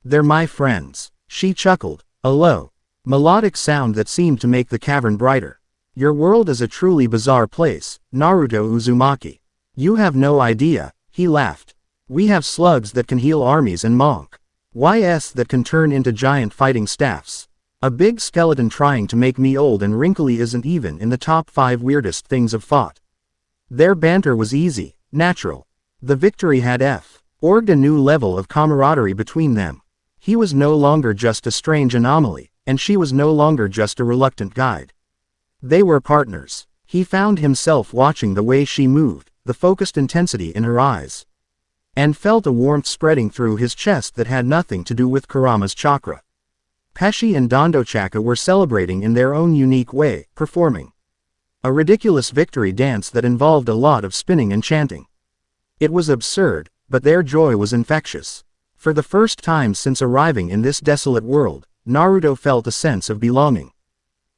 They're my friends. She chuckled, a low, melodic sound that seemed to make the cavern brighter. Your world is a truly bizarre place, Naruto Uzumaki. You have no idea, he laughed. We have slugs that can heal armies and ys that can turn into giant fighting staffs. A big skeleton trying to make me old and wrinkly isn't even in the top 5 weirdest things I've fought. Their banter was easy, natural. The victory had orged a new level of camaraderie between them. He was no longer just a strange anomaly, and she was no longer just a reluctant guide. They were partners. He found himself watching the way she moved, the focused intensity in her eyes, and felt a warmth spreading through his chest that had nothing to do with Kurama's chakra. Pesci and Dondochaka were celebrating in their own unique way, performing a ridiculous victory dance that involved a lot of spinning and chanting. It was absurd, but their joy was infectious. For the first time since arriving in this desolate world, Naruto felt a sense of belonging.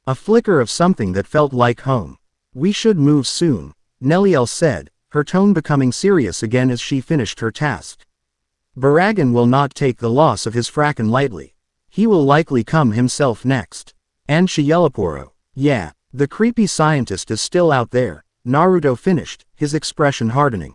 A flicker of something that felt like home. We should move soon, Nelliel said, her tone becoming serious again as she finished her task. Baragan will not take the loss of his Fracken lightly. He will likely come himself next. And Shielaporo. Yeah, the creepy scientist is still out there, Naruto finished, his expression hardening.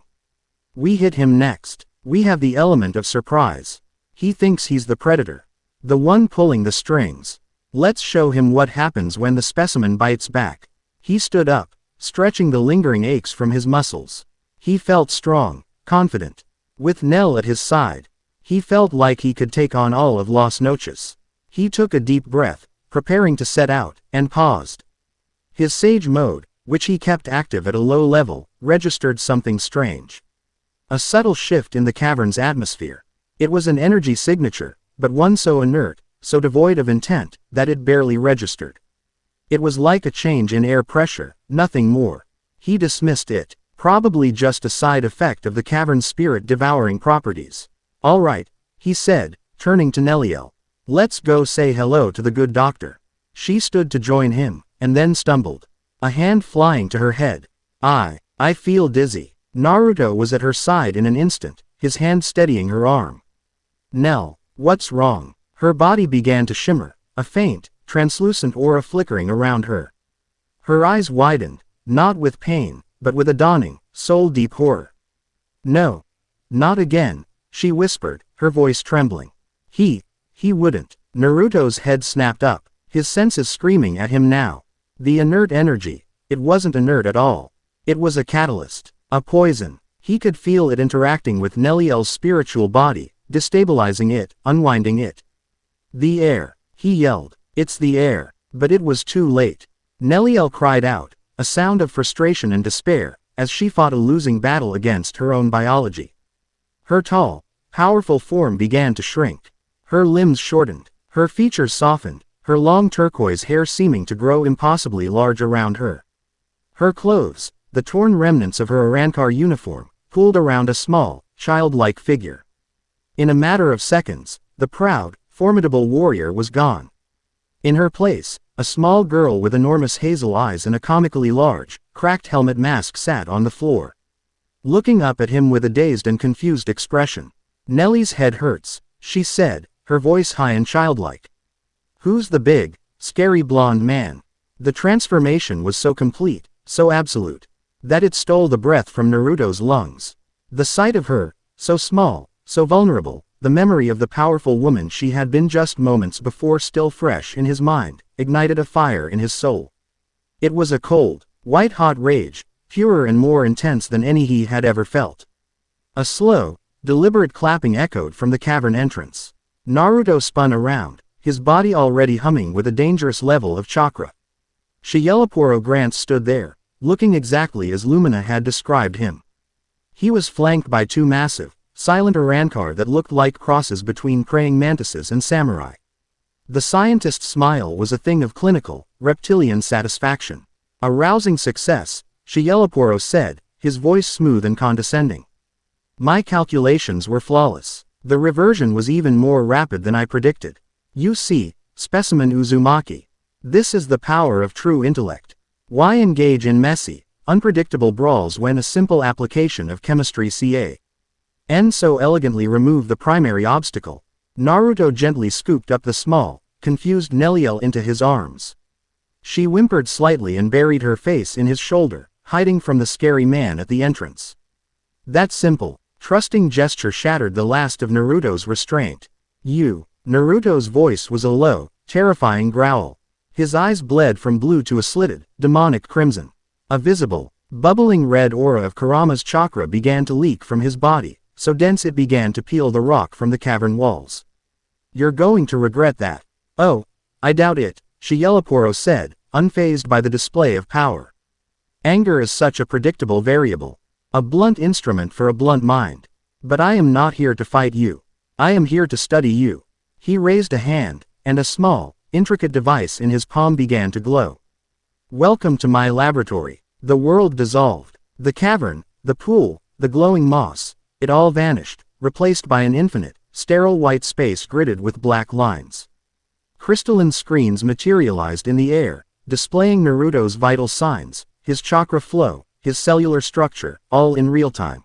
We hit him next. We have the element of surprise. He thinks he's the predator. The one pulling the strings. Let's show him what happens when the specimen bites back. He stood up, stretching the lingering aches from his muscles. He felt strong, confident. With Nell at his side, he felt like he could take on all of Las Noches. He took a deep breath, preparing to set out, and paused. His sage mode, which he kept active at a low level, registered something strange. A subtle shift in the cavern's atmosphere. It was an energy signature, but one so inert, so devoid of intent, that it barely registered. It was like a change in air pressure, nothing more. He dismissed it, probably just a side effect of the cavern's spirit-devouring properties. "All right," he said, turning to Nelliel. "Let's go say hello to the good doctor." She stood to join him, and then stumbled. A hand flying to her head. I feel dizzy." Naruto was at her side in an instant, his hand steadying her arm. "Nell, what's wrong?" Her body began to shimmer, a faint, translucent aura flickering around her. Her eyes widened, not with pain, but with a dawning, soul-deep horror. "No. Not again," she whispered, her voice trembling. He wouldn't." Naruto's head snapped up, his senses screaming at him now. The inert energy, it wasn't inert at all. It was a catalyst, a poison. He could feel it interacting with Nelliel's spiritual body, destabilizing it, unwinding it. "The air," he yelled. "It's the air." But it was too late. Nelliel cried out, a sound of frustration and despair, as she fought a losing battle against her own biology. Her tall, powerful form began to shrink. Her limbs shortened, her features softened, her long turquoise hair seeming to grow impossibly large around her. Her clothes, the torn remnants of her Arankar uniform, pulled around a small, childlike figure. In a matter of seconds, the proud, formidable warrior was gone. In her place, a small girl with enormous hazel eyes and a comically large, cracked helmet mask sat on the floor, looking up at him with a dazed and confused expression. "Nellie's head hurts," she said, her voice high and childlike. "Who's the big, scary blonde man?" The transformation was so complete, so absolute, that it stole the breath from Naruto's lungs. The sight of her, so small, so vulnerable, the memory of the powerful woman she had been just moments before still fresh in his mind, ignited a fire in his soul. It was a cold, white-hot rage, purer and more intense than any he had ever felt. A slow, deliberate clapping echoed from the cavern entrance. Naruto spun around, his body already humming with a dangerous level of chakra. Shieloporo Grant stood there, looking exactly as Lumina had described him. He was flanked by two massive, silent Arankar that looked like crosses between praying mantises and samurai. The scientist's smile was a thing of clinical, reptilian satisfaction. "A rousing success," Shieloporo said, his voice smooth and condescending. "My calculations were flawless. The reversion was even more rapid than I predicted. You see, specimen Uzumaki. This is the power of true intellect. Why engage in messy, unpredictable brawls when a simple application of chemistry can so elegantly remove the primary obstacle?" Naruto gently scooped up the small, confused Nelliel into his arms. She whimpered slightly and buried her face in his shoulder, hiding from the scary man at the entrance. That simple, trusting gesture shattered the last of Naruto's restraint. Naruto's voice was a low, terrifying growl. His eyes bled from blue to a slitted, demonic crimson. A visible, bubbling red aura of Kurama's chakra began to leak from his body, so dense it began to peel the rock from the cavern walls. "You're going to regret that." "Oh, I doubt it," Shieloporo said, unfazed by the display of power. "Anger is such a predictable variable. A blunt instrument for a blunt mind. But I am not here to fight you. I am here to study you." He raised a hand, and a small, intricate device in his palm began to glow. "Welcome to my laboratory." The world dissolved. The cavern, the pool, the glowing moss, it all vanished, replaced by an infinite, sterile white space gridded with black lines. Crystalline screens materialized in the air, displaying Naruto's vital signs, his chakra flow, his cellular structure, all in real time.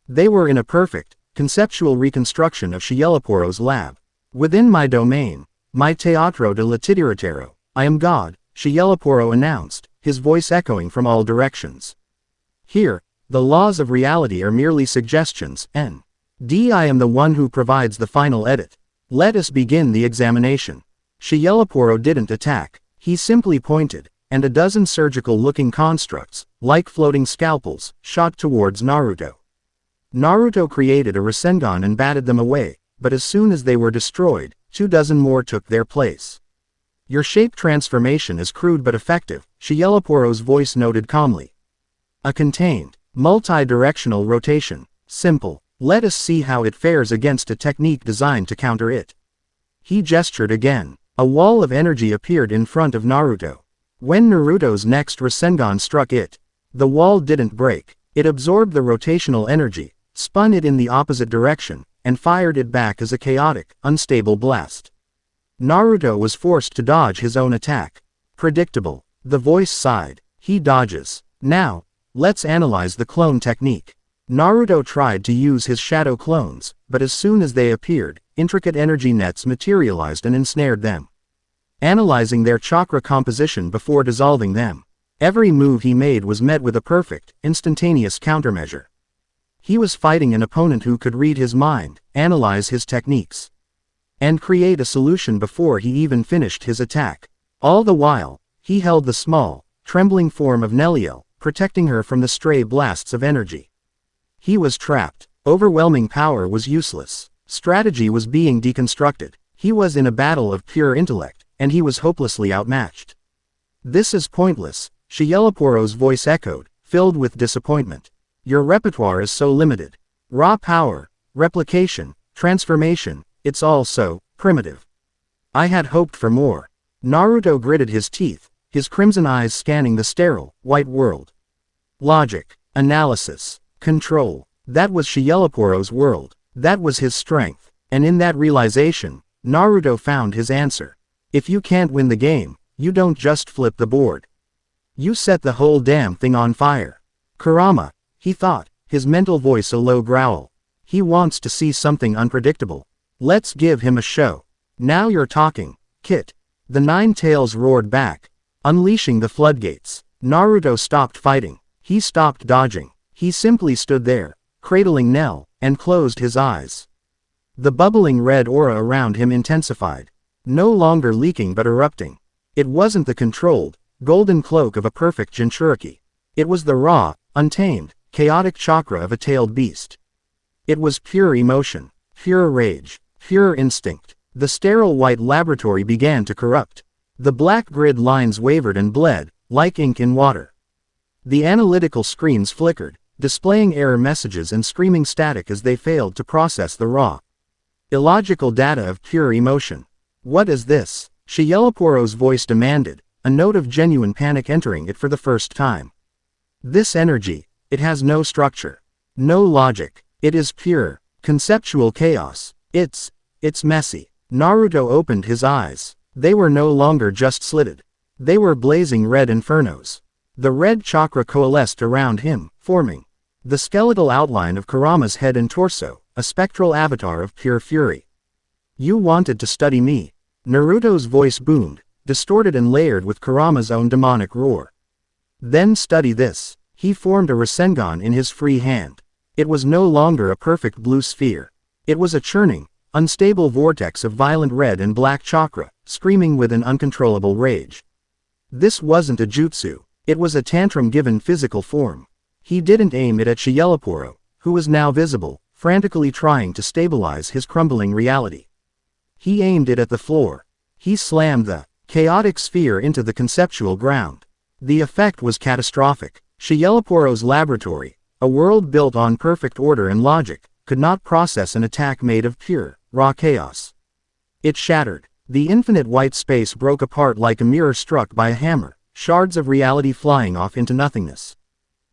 They were in a perfect, conceptual reconstruction of Shieloporo's lab. "Within my domain, my Teatro de la Titiritero, I am God," Shieloporo announced, his voice echoing from all directions. "Here, the laws of reality are merely suggestions, and I am the one who provides the final edit. Let us begin the examination." Shieloporo didn't attack, he simply pointed, and a dozen surgical-looking constructs, like floating scalpels, shot towards Naruto. Naruto created a Rasengan and batted them away, but as soon as they were destroyed, 24 more took their place. "Your shape transformation is crude but effective," Shieloporo's voice noted calmly. "A contained, multi-directional rotation," Simple. Let us see how it fares against a technique designed to counter it. He gestured again. A wall of energy appeared in front of Naruto. When Naruto's next Rasengan struck it, the wall didn't break. It absorbed the rotational energy, spun it in the opposite direction, and fired it back as a chaotic, unstable blast. Naruto was forced to dodge his own attack. Predictable. The voice sighed. He dodges. Now, let's analyze the clone technique. Naruto tried to use his shadow clones, but as soon as they appeared, intricate energy nets materialized and ensnared them. Analyzing their chakra composition before dissolving them, every move he made was met with a perfect, instantaneous countermeasure. He was fighting an opponent who could read his mind, analyze his techniques, and create a solution before he even finished his attack. All the while, he held the small, trembling form of Nelliel, protecting her from the stray blasts of energy. He was trapped. Overwhelming power was useless. Strategy was being deconstructed. He was in a battle of pure intellect, and he was hopelessly outmatched. This is pointless, Shieloporo's voice echoed, filled with disappointment. Your repertoire is so limited. Raw power, replication, transformation, it's all so primitive. I had hoped for more. Naruto gritted his teeth, his crimson eyes scanning the sterile, white world. Logic, analysis, control. That was Shieloporo's world. That was his strength. And in that realization, Naruto found his answer. If you can't win the game, you don't just flip the board. You set the whole damn thing on fire. Kurama, he thought, his mental voice a low growl. He wants to see something unpredictable. Let's give him a show. Now you're talking, Kit. The Nine Tails roared back, unleashing the floodgates. Naruto stopped fighting. He stopped dodging. He simply stood there, cradling Nell, and closed his eyes. The bubbling red aura around him intensified. No longer leaking but erupting. It wasn't the controlled, golden cloak of a perfect Jinchuriki. It was the raw, untamed, chaotic chakra of a tailed beast. It was pure emotion, pure rage, pure instinct. The sterile white laboratory began to corrupt. The black grid lines wavered and bled, like ink in water. The analytical screens flickered, displaying error messages and screaming static as they failed to process the raw, illogical data of pure emotion. What is this? Shieloporo's voice demanded, a note of genuine panic entering it for the first time. This energy, it has no structure, no logic. It is pure, conceptual chaos. It's messy. Naruto opened his eyes. They were no longer just slitted. They were blazing red infernos. The red chakra coalesced around him, forming the skeletal outline of Kurama's head and torso, a spectral avatar of pure fury. You wanted to study me. Naruto's voice boomed, distorted and layered with Kurama's own demonic roar. Then study this. He formed a Rasengan in his free hand. It was no longer a perfect blue sphere. It was a churning, unstable vortex of violent red and black chakra, screaming with an uncontrollable rage. This wasn't a jutsu. It was a tantrum given physical form. He didn't aim it at Shieloporo, who was now visible, frantically trying to stabilize his crumbling reality. He aimed it at the floor. He slammed the chaotic sphere into the conceptual ground. The effect was catastrophic. Shieloporo's laboratory, a world built on perfect order and logic, could not process an attack made of pure, raw chaos. It shattered. The infinite white space broke apart like a mirror struck by a hammer, shards of reality flying off into nothingness.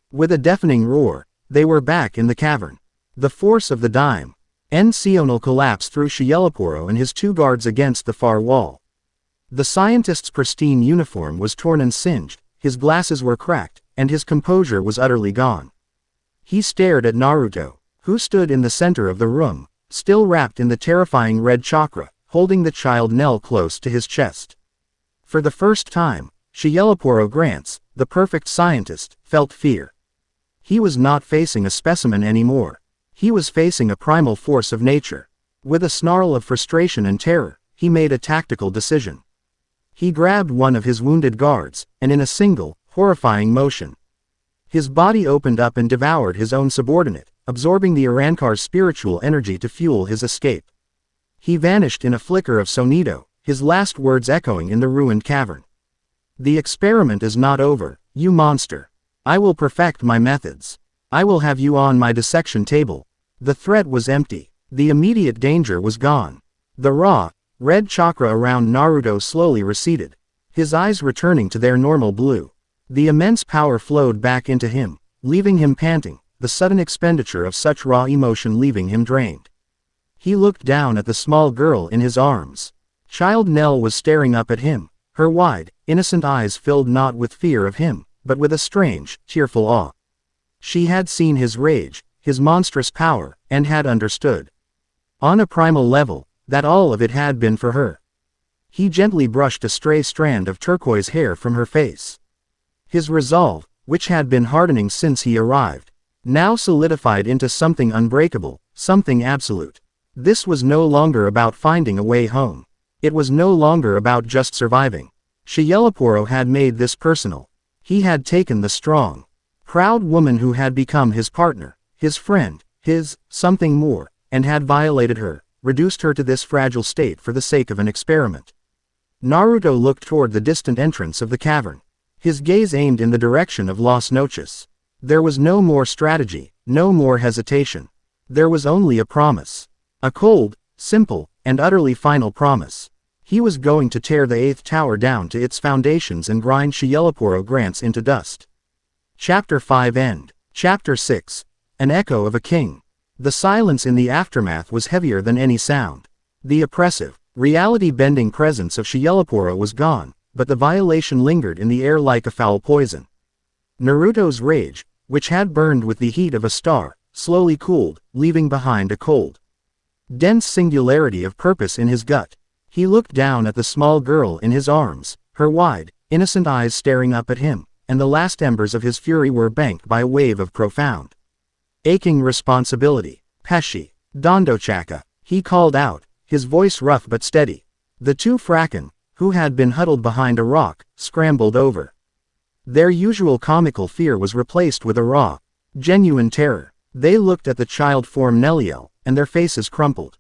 With a deafening roar, they were back in the cavern. The force of the dime. Ensional collapsed through Shieloporo and his two guards against the far wall. The scientist's pristine uniform was torn and singed, his glasses were cracked, and his composure was utterly gone. He stared at Naruto, who stood in the center of the room, still wrapped in the terrifying red chakra, holding the child Nell close to his chest. For the first time, Shieloporo Grants, the perfect scientist, felt fear. He was not facing a specimen anymore. He was facing a primal force of nature. With a snarl of frustration and terror, he made a tactical decision. He grabbed one of his wounded guards, and in a single, horrifying motion, his body opened up and devoured his own subordinate, absorbing the Irankar's spiritual energy to fuel his escape. He vanished in a flicker of sonido, his last words echoing in the ruined cavern. The experiment is not over, you monster. I will perfect my methods. I will have you on my dissection table. The threat was empty. The immediate danger was gone. The raw, red chakra around Naruto slowly receded, his eyes returning to their normal blue. The immense power flowed back into him, leaving him panting, the sudden expenditure of such raw emotion leaving him drained. He looked down at the small girl in his arms. Child Nell was staring up at him, her wide, innocent eyes filled not with fear of him, but with a strange, tearful awe. She had seen his rage, his monstrous power, and had understood. On a primal level, that all of it had been for her. He gently brushed a stray strand of turquoise hair from her face. His resolve, which had been hardening since he arrived, now solidified into something unbreakable, something absolute. This was no longer about finding a way home. It was no longer about just surviving. Shiyelaporo had made this personal. He had taken the strong, proud woman who had become his partner, his friend, his something more, and had violated her, reduced her to this fragile state for the sake of an experiment. Naruto looked toward the distant entrance of the cavern. His gaze aimed in the direction of Las Noches. There was no more strategy, no more hesitation. There was only a promise. A cold, simple, and utterly final promise. He was going to tear the 8th tower down to its foundations and grind Shiyelaporo Grants into dust. Chapter 5 End. Chapter 6. An Echo of a King. The silence in the aftermath was heavier than any sound. The oppressive, reality-bending presence of Shiyelaporo was gone, but the violation lingered in the air like a foul poison. Naruto's rage, which had burned with the heat of a star, slowly cooled, leaving behind a cold, dense singularity of purpose in his gut. He looked down at the small girl in his arms, her wide, innocent eyes staring up at him, and the last embers of his fury were banked by a wave of profound, aching responsibility. Pesci, Dondochaka, he called out, his voice rough but steady. The two Frakken, who had been huddled behind a rock, scrambled over. Their usual comical fear was replaced with a raw, genuine terror. They looked at the child form Nelliel, and their faces crumpled.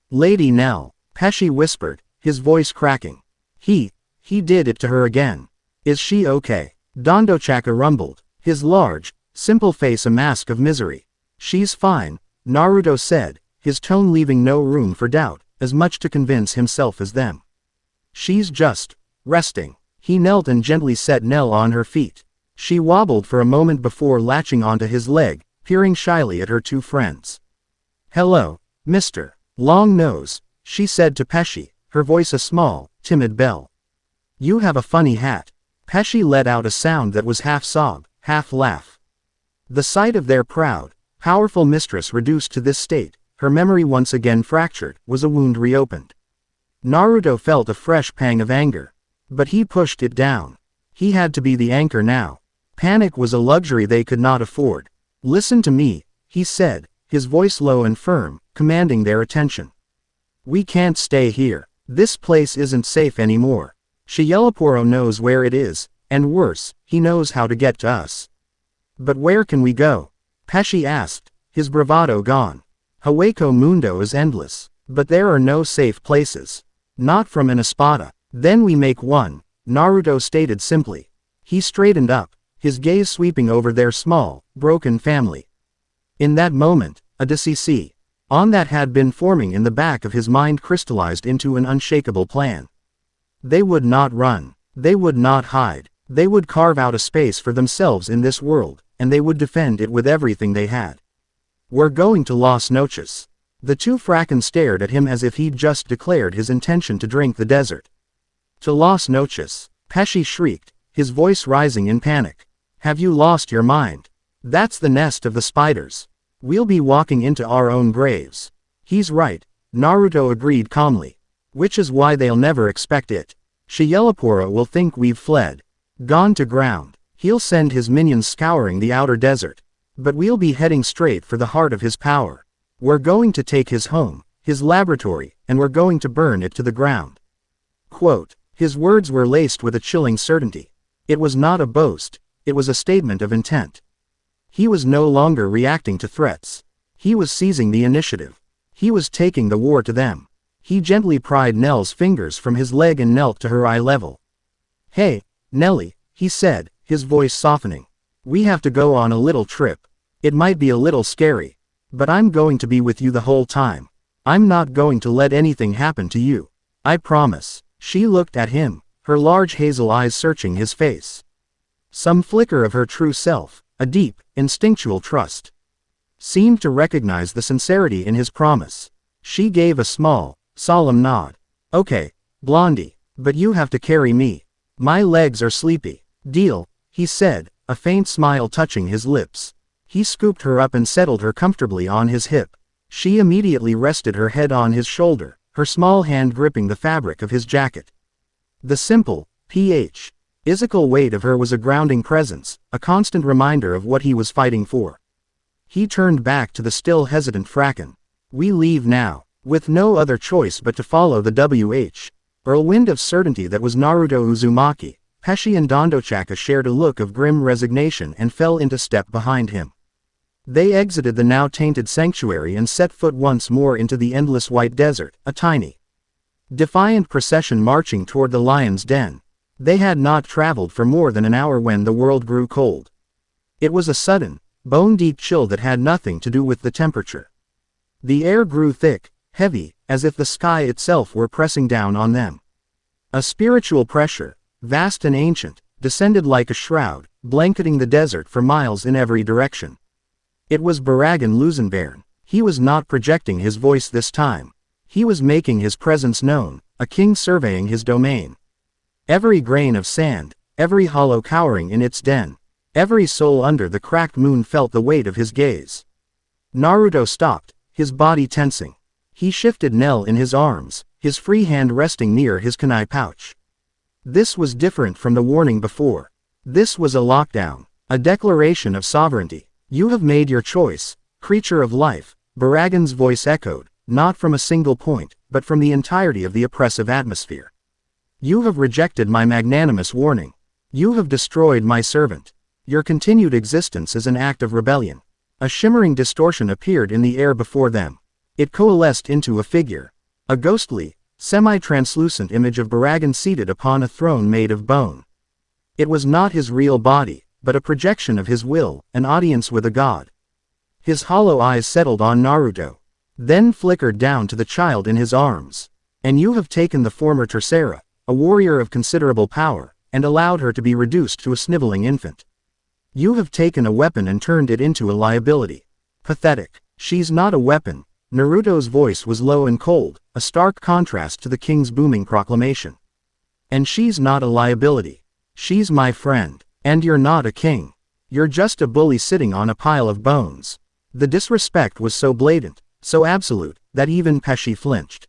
Lady Nell, Pesci whispered, his voice cracking. He did it to her again. Is she okay? Dondochaka rumbled, his large, simple face a mask of misery. She's fine, Naruto said, his tone leaving no room for doubt, as much to convince himself as them. She's just resting. He knelt and gently set Nell on her feet. She wobbled for a moment before latching onto his leg, peering shyly at her two friends. Hello, Mr. Long Nose, she said to Pesci, her voice a small, timid bell. You have a funny hat. Pesci let out a sound that was half sob, half laugh. The sight of their proud, powerful mistress reduced to this state, her memory once again fractured, was a wound reopened. Naruto felt a fresh pang of anger. But he pushed it down. He had to be the anchor now. Panic was a luxury they could not afford. Listen to me, he said, his voice low and firm, commanding their attention. We can't stay here. This place isn't safe anymore. Shiyelaporo knows where it is, and worse, he knows how to get to us. But where can we go? Pesci asked, his bravado gone. Hueco Mundo is endless, but there are no safe places. Not from an espada. Then we make one, Naruto stated simply. He straightened up, his gaze sweeping over their small, broken family. In that moment, a decision on that had been forming in the back of his mind crystallized into an unshakable plan. They would not run. They would not hide. They would carve out a space for themselves in this world, and they would defend it with everything they had. We're going to Las Noches. The two Frakken stared at him as if he'd just declared his intention to drink the desert. To Las Noches, Pesci shrieked, his voice rising in panic. Have you lost your mind? That's the nest of the spiders. We'll be walking into our own graves. He's right, Naruto agreed calmly. Which is why they'll never expect it. Shiyelaporo will think we've fled. Gone to ground. He'll send his minions scouring the outer desert. But we'll be heading straight for the heart of his power. We're going to take his home, his laboratory, and we're going to burn it to the ground. Quote. His words were laced with a chilling certainty. It was not a boast, it was a statement of intent. He was no longer reacting to threats. He was seizing the initiative. He was taking the war to them. He gently pried Nell's fingers from his leg and knelt to her eye level. Hey, Nelly, he said, his voice softening. We have to go on a little trip. It might be a little scary. But I'm going to be with you the whole time. I'm not going to let anything happen to you. I promise. She looked at him, her large hazel eyes searching his face. Some flicker of her true self, a deep, instinctual trust, seemed to recognize the sincerity in his promise. She gave a small, solemn nod. Okay, Blondie, but you have to carry me. My legs are sleepy. Deal, he said, a faint smile touching his lips. He scooped her up and settled her comfortably on his hip. She immediately rested her head on his shoulder, her small hand gripping the fabric of his jacket. The simple, physical weight of her was a grounding presence, a constant reminder of what he was fighting for. He turned back to the still hesitant Fracken. We leave now, with no other choice but to follow the whirlwind of certainty that was Naruto Uzumaki. Pesci and Dondochaka shared a look of grim resignation and fell into step behind him. They exited the now tainted sanctuary and set foot once more into the endless white desert, a tiny, defiant procession marching toward the lion's den. They had not traveled for more than an hour when the world grew cold. It was a sudden, bone-deep chill that had nothing to do with the temperature. The air grew thick, heavy, as if the sky itself were pressing down on them. A spiritual pressure, vast and ancient, descended like a shroud, blanketing the desert for miles in every direction. It was Baragan Lusenbairn. He was not projecting his voice this time. He was making his presence known, a king surveying his domain. Every grain of sand, every hollow cowering in its den, every soul under the cracked moon felt the weight of his gaze. Naruto stopped, his body tensing. He shifted Nell in his arms, his free hand resting near his kunai pouch. This was different from the warning before. This was a lockdown, a declaration of sovereignty. You have made your choice, creature of life, Baragan's voice echoed, not from a single point, but from the entirety of the oppressive atmosphere. You have rejected my magnanimous warning. You have destroyed my servant. Your continued existence is an act of rebellion. A shimmering distortion appeared in the air before them. It coalesced into a figure. A ghostly, semi-translucent image of Baragan seated upon a throne made of bone. It was not his real body, but a projection of his will, an audience with a god. His hollow eyes settled on Naruto, then flickered down to the child in his arms. And you have taken the former Tercera, a warrior of considerable power, and allowed her to be reduced to a sniveling infant. You have taken a weapon and turned it into a liability. Pathetic. She's not a weapon. Naruto's voice was low and cold, a stark contrast to the king's booming proclamation. And she's not a liability. She's my friend. And you're not a king. You're just a bully sitting on a pile of bones. The disrespect was so blatant, so absolute, that even Pesci flinched.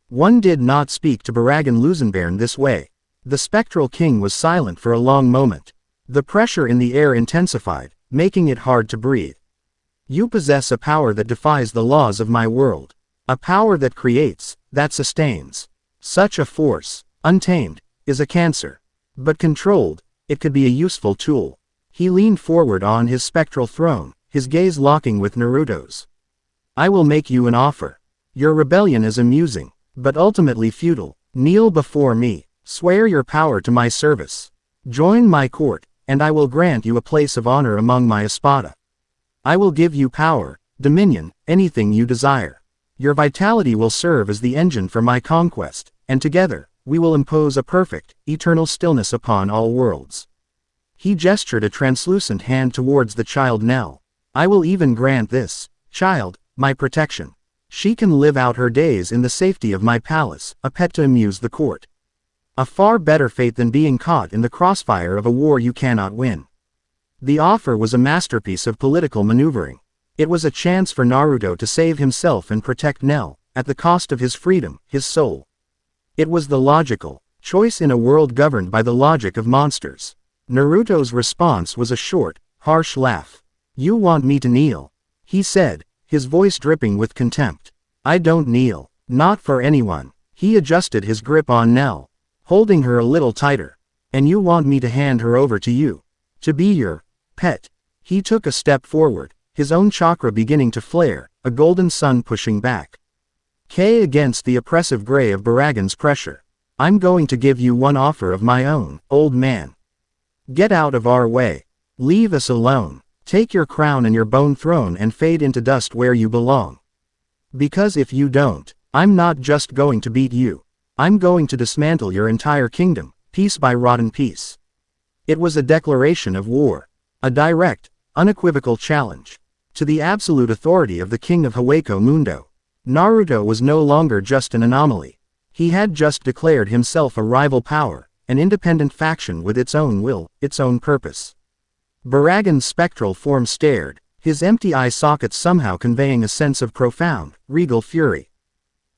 One did not speak to Baragan Lusenbairn this way. The spectral king was silent for a long moment. The pressure in the air intensified, making it hard to breathe. You possess a power that defies the laws of my world. A power that creates, that sustains. Such a force, untamed, is a cancer. But controlled, it could be a useful tool. He leaned forward on his spectral throne, his gaze locking with Naruto's. I will make you an offer. Your rebellion is amusing, but ultimately futile. Kneel before me, swear your power to my service. Join my court, and I will grant you a place of honor among my Espada. I will give you power, dominion, anything you desire. Your vitality will serve as the engine for my conquest, and together, we will impose a perfect, eternal stillness upon all worlds. He gestured a translucent hand towards the child Nell. I will even grant this, child, my protection. She can live out her days in the safety of my palace, a pet to amuse the court. A far better fate than being caught in the crossfire of a war you cannot win. The offer was a masterpiece of political maneuvering. It was a chance for Naruto to save himself and protect Nell, at the cost of his freedom, his soul. It was the logical choice in a world governed by the logic of monsters. Naruto's response was a short, harsh laugh. You want me to kneel? He said, his voice dripping with contempt. I don't kneel. Not for anyone. He adjusted his grip on Nell, holding her a little tighter. And you want me to hand her over to you? To be your pet? He took a step forward, his own chakra beginning to flare, a golden sun pushing back. Against the oppressive gray of Baragan's pressure. I'm going to give you one offer of my own, old man. Get out of our way. Leave us alone. Take your crown and your bone throne and fade into dust where you belong. Because if you don't, I'm not just going to beat you. I'm going to dismantle your entire kingdom, piece by rotten piece. It was a declaration of war. A direct, unequivocal challenge to the absolute authority of the king of Hueco Mundo. Naruto was no longer just an anomaly. He had just declared himself a rival power, an independent faction with its own will, its own purpose. Baragan's spectral form stared, his empty eye sockets somehow conveying a sense of profound, regal fury.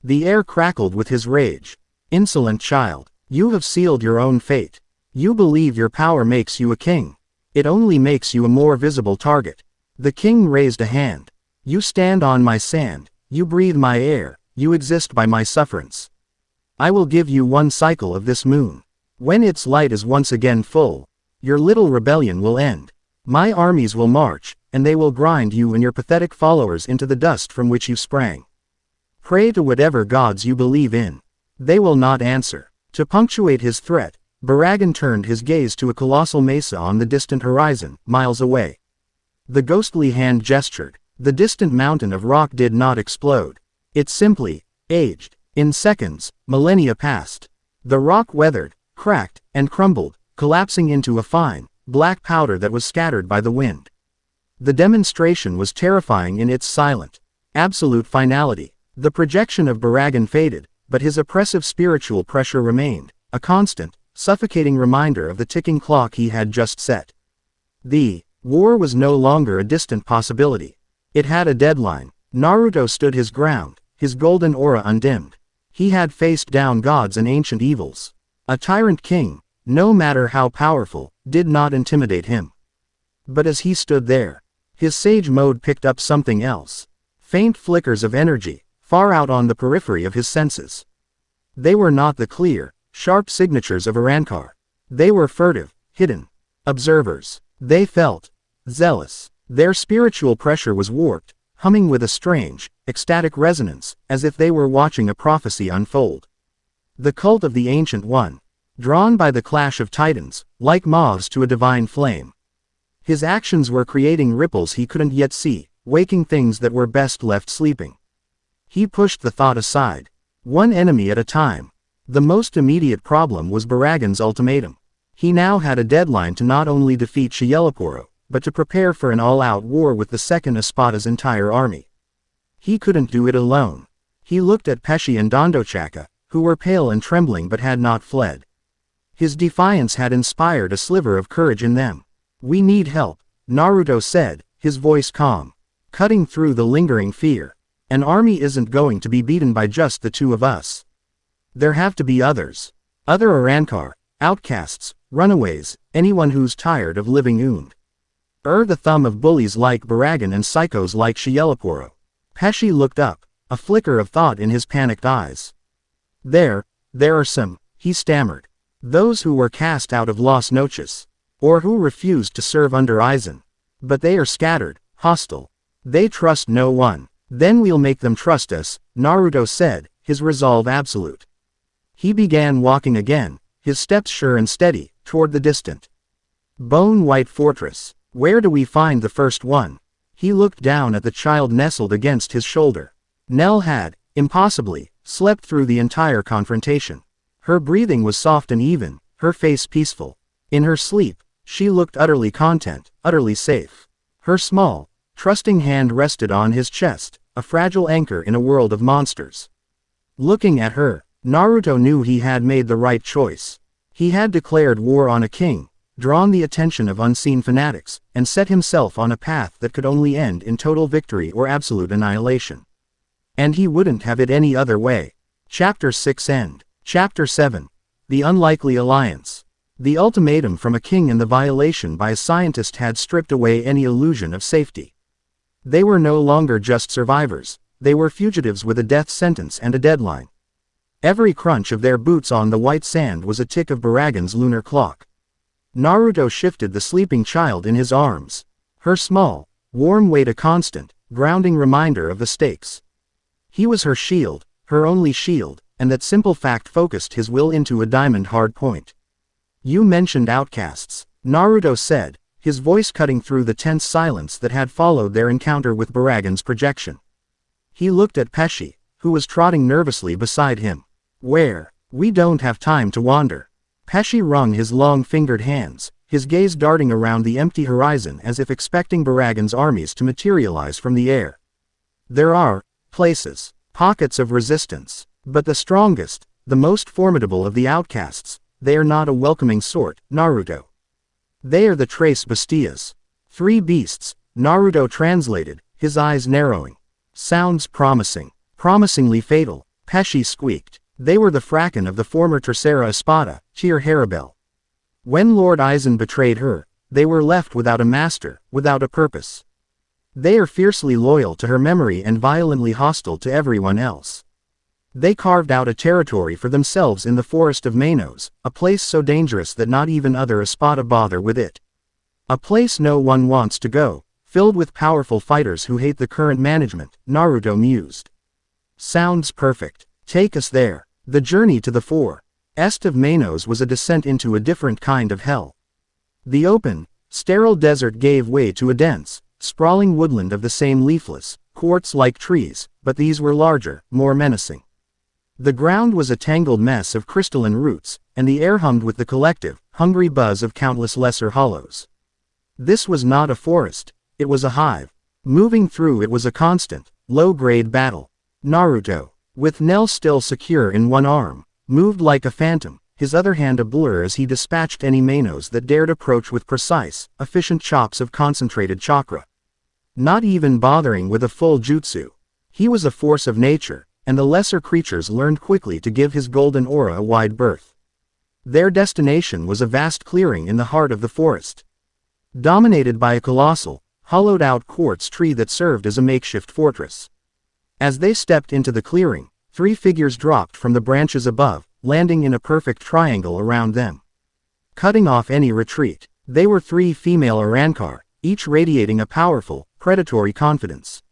The air crackled with his rage. Insolent child, you have sealed your own fate. You believe your power makes you a king. It only makes you a more visible target. The king raised a hand. You stand on my sand, you breathe my air, you exist by my sufferance. I will give you one cycle of this moon. When its light is once again full, your little rebellion will end. My armies will march, and they will grind you and your pathetic followers into the dust from which you sprang. Pray to whatever gods you believe in. They will not answer. To punctuate his threat, Baragan turned his gaze to a colossal mesa on the distant horizon, miles away. The ghostly hand gestured. The distant mountain of rock did not explode. It simply aged. In seconds, millennia passed. The rock weathered, cracked, and crumbled, collapsing into a fine, black powder that was scattered by the wind. The demonstration was terrifying in its silent, absolute finality. The projection of Baragan faded, but his oppressive spiritual pressure remained, a constant, suffocating reminder of the ticking clock he had just set. The war was no longer a distant possibility. It had a deadline. Naruto stood his ground, his golden aura undimmed. He had faced down gods and ancient evils. A tyrant king, no matter how powerful, did not intimidate him. But as he stood there, his sage mode picked up something else. Faint flickers of energy, far out on the periphery of his senses. They were not the clear, sharp signatures of Arankar. They were furtive, hidden observers. They felt zealous. Their spiritual pressure was warped, humming with a strange, ecstatic resonance, as if they were watching a prophecy unfold. The cult of the Ancient One, drawn by the clash of titans, like moths to a divine flame. His actions were creating ripples he couldn't yet see, waking things that were best left sleeping. He pushed the thought aside. One enemy at a time. The most immediate problem was Baragan's ultimatum. He now had a deadline to not only defeat Shielaporo, but to prepare for an all-out war with the Second Espada's entire army. He couldn't do it alone. He looked at Pesci and Dondochaka, who were pale and trembling but had not fled. His defiance had inspired a sliver of courage in them. We need help, Naruto said, his voice calm, cutting through the lingering fear. An army isn't going to be beaten by just the two of us. There have to be others. Other Arankar, outcasts, runaways, anyone who's tired of living ooned. The thumb of bullies like Baragan and psychos like Shielaporo. Pesci looked up, a flicker of thought in his panicked eyes. There are some, he stammered. Those who were cast out of Las Noches, or who refused to serve under Aizen. But they are scattered, hostile. They trust no one. Then we'll make them trust us, Naruto said, his resolve absolute. He began walking again, his steps sure and steady, toward the distant bone-white fortress. Where do we find the first one? He looked down at the child nestled against his shoulder. Nell had, impossibly, slept through the entire confrontation. Her breathing was soft and even, her face peaceful. In her sleep, she looked utterly content, utterly safe. Her small, trusting hand rested on his chest, a fragile anchor in a world of monsters. Looking at her, Naruto knew he had made the right choice. He had declared war on a king, drawn the attention of unseen fanatics, and set himself on a path that could only end in total victory or absolute annihilation. And he wouldn't have it any other way. Chapter 6 End. Chapter 7. The Unlikely Alliance. The ultimatum from a king and the violation by a scientist had stripped away any illusion of safety. They were no longer just survivors, they were fugitives with a death sentence and a deadline. Every crunch of their boots on the white sand was a tick of Baragan's lunar clock. Naruto shifted the sleeping child in his arms. Her small, warm weight a constant, grounding reminder of the stakes. He was her shield, her only shield, and that simple fact focused his will into a diamond-hard point. You mentioned outcasts, Naruto said, his voice cutting through the tense silence that had followed their encounter with Baragan's projection. He looked at Pesci, who was trotting nervously beside him. "Where? We don't have time to wander." Pesci wrung his long-fingered hands, his gaze darting around the empty horizon as if expecting Baragan's armies to materialize from the air. "There are places, pockets of resistance, but the strongest, the most formidable of the outcasts, they are not a welcoming sort, Naruto. They are the Tres Bestias. 3 beasts," Naruto translated, his eyes narrowing. "Sounds promising. Promisingly fatal," Pesci squeaked. They were the Fracken of the former Tercera Espada, Cheer Haribel. When Lord Aizen betrayed her, they were left without a master, without a purpose. They are fiercely loyal to her memory and violently hostile to everyone else. They carved out a territory for themselves in the forest of Manos, a place so dangerous that not even other Espada bother with it. A place no one wants to go, filled with powerful fighters who hate the current management, Naruto mused. "Sounds perfect. Take us there." The journey to the forest of Manos was a descent into a different kind of hell. The open, sterile desert gave way to a dense, sprawling woodland of the same leafless, quartz-like trees, but these were larger, more menacing. The ground was a tangled mess of crystalline roots, and the air hummed with the collective, hungry buzz of countless lesser hollows. This was not a forest, it was a hive. Moving through it was a constant, low-grade battle. Naruto, with Nell still secure in one arm, moved like a phantom, his other hand a blur as he dispatched any Manos that dared approach with precise, efficient chops of concentrated chakra. Not even bothering with a full jutsu. He was a force of nature, and the lesser creatures learned quickly to give his golden aura a wide berth. Their destination was a vast clearing in the heart of the forest, dominated by a colossal, hollowed-out quartz tree that served as a makeshift fortress. As they stepped into the clearing, 3 figures dropped from the branches above, landing in a perfect triangle around them, cutting off any retreat. They were 3 female Arankar, each radiating a powerful, predatory confidence.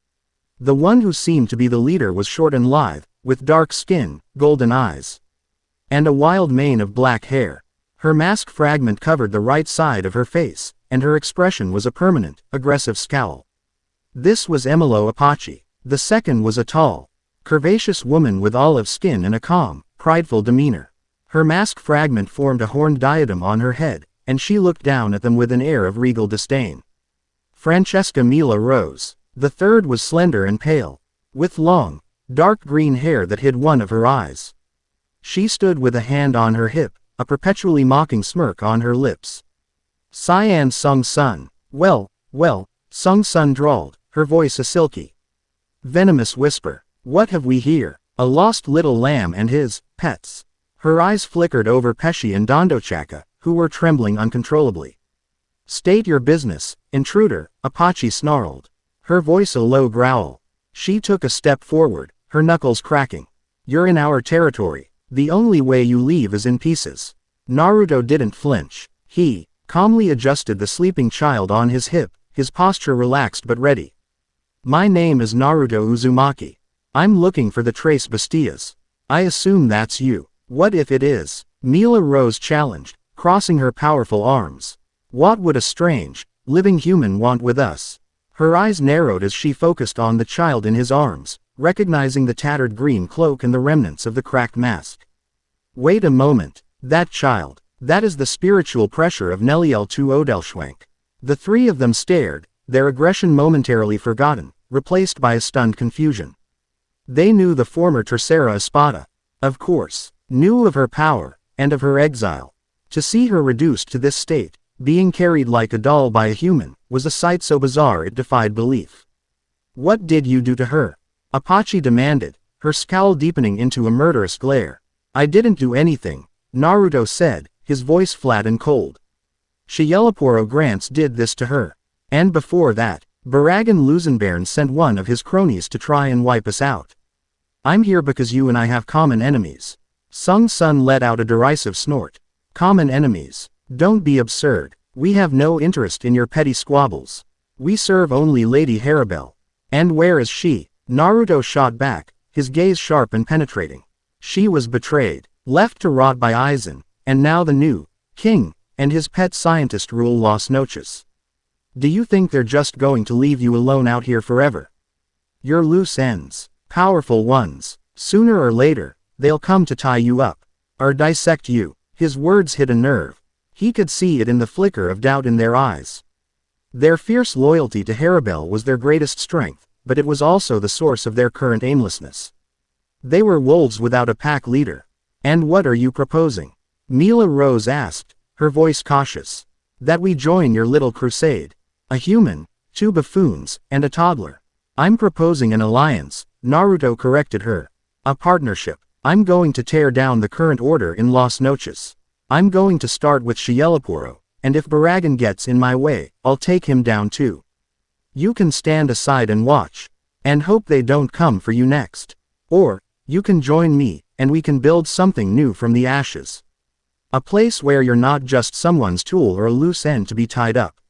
The one who seemed to be the leader was short and lithe, with dark skin, golden eyes, and a wild mane of black hair. Her mask fragment covered the right side of her face, and her expression was a permanent, aggressive scowl. This was Emilo Apache. The second was a tall, curvaceous woman with olive skin and a calm, prideful demeanor. Her mask fragment formed a horned diadem on her head, and she looked down at them with an air of regal disdain. Francesca Mila Rose. The third was slender and pale, with long, dark green hair that hid one of her eyes. She stood with a hand on her hip, a perpetually mocking smirk on her lips. Cyan Sung Sun. Well, Sung Sun drawled, her voice a silky, venomous whisper. "What have we here? A lost little lamb and his pets." Her eyes flickered over Pesci and Dondochaka, who were trembling uncontrollably. "State your business, intruder," Apache snarled, her voice a low growl. She took a step forward, her knuckles cracking. "You're in our territory. The only way you leave is in pieces." Naruto didn't flinch. He calmly adjusted the sleeping child on his hip, his posture relaxed but ready. "My name is Naruto Uzumaki. I'm looking for the Tres Bestias. I assume that's you." "What if it is?" Mila Rose challenged, crossing her powerful arms. "What would a strange, living human want with us?" Her eyes narrowed as she focused on the child in his arms, recognizing the tattered green cloak and the remnants of the cracked mask. "Wait a moment. That child. That is the spiritual pressure of Nelliel to Odelschwenk." The 3 of them stared, their aggression momentarily forgotten, replaced by a stunned confusion. They knew the former Tercera Espada. Of course, knew of her power, and of her exile. To see her reduced to this state, being carried like a doll by a human, was a sight so bizarre it defied belief. "What did you do to her?" Apache demanded, her scowl deepening into a murderous glare. "I didn't do anything," Naruto said, his voice flat and cold. "Shielaporo Grants did this to her. And before that, Baragan Lusenbairn sent one of his cronies to try and wipe us out. I'm here because you and I have common enemies." Sung Sun let out a derisive snort. "Common enemies? Don't be absurd. We have no interest in your petty squabbles. We serve only Lady Haribel." "And where is she?" Naruto shot back, his gaze sharp and penetrating. "She was betrayed, left to rot by Aizen, and now the new king and his pet scientist rule Las Noches. Do you think they're just going to leave you alone out here forever? You're loose ends. Powerful ones. Sooner or later, they'll come to tie you up. Or dissect you. His words hit a nerve. He could see it in the flicker of doubt in their eyes. Their fierce loyalty to Haribel was their greatest strength, but it was also the source of their current aimlessness. They were wolves without a pack leader. And what are you proposing? Mila Rose asked, her voice cautious. That we join your little crusade. A human, 2 buffoons, and a toddler. I'm proposing an alliance, Naruto corrected her. A partnership. I'm going to tear down the current order in Las Noches. I'm going to start with Shielapuro, and if Baragan gets in my way, I'll take him down too. You can stand aside and watch. And hope they don't come for you next. Or, you can join me, and we can build something new from the ashes. A place where you're not just someone's tool or a loose end to be tied up.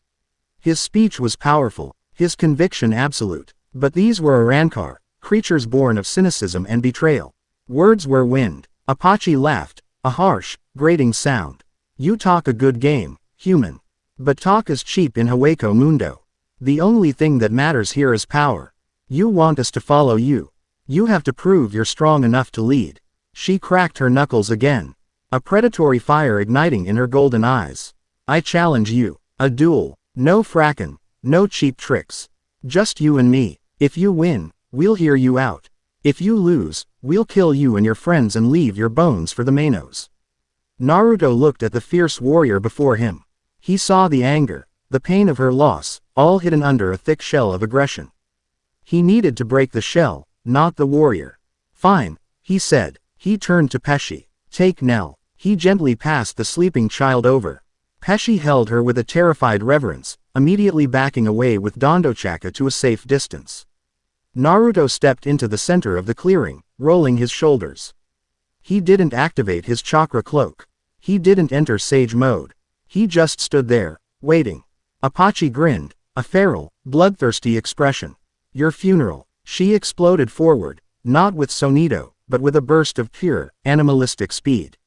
His speech was powerful, his conviction absolute, but these were Arankar, creatures born of cynicism and betrayal. Words were wind. Apache laughed, a harsh, grating sound. You talk a good game, human. But talk is cheap in Hueco Mundo. The only thing that matters here is power. You want us to follow you. You have to prove you're strong enough to lead. She cracked her knuckles again. A predatory fire igniting in her golden eyes. I challenge you. A duel. No frackin', no cheap tricks. Just you and me. If you win, we'll hear you out. If you lose, we'll kill you and your friends and leave your bones for the Manos. Naruto looked at the fierce warrior before him. He saw the anger, the pain of her loss, all hidden under a thick shell of aggression. He needed to break the shell, not the warrior. Fine, he said. He turned to Pesci. Take Nell. He gently passed the sleeping child over. Pesci held her with a terrified reverence, immediately backing away with Dondochaka to a safe distance. Naruto stepped into the center of the clearing, rolling his shoulders. He didn't activate his chakra cloak. He didn't enter sage mode. He just stood there, waiting. Apache grinned, a feral, bloodthirsty expression. Your funeral. She exploded forward, not with Sonito, but with a burst of pure, animalistic speed.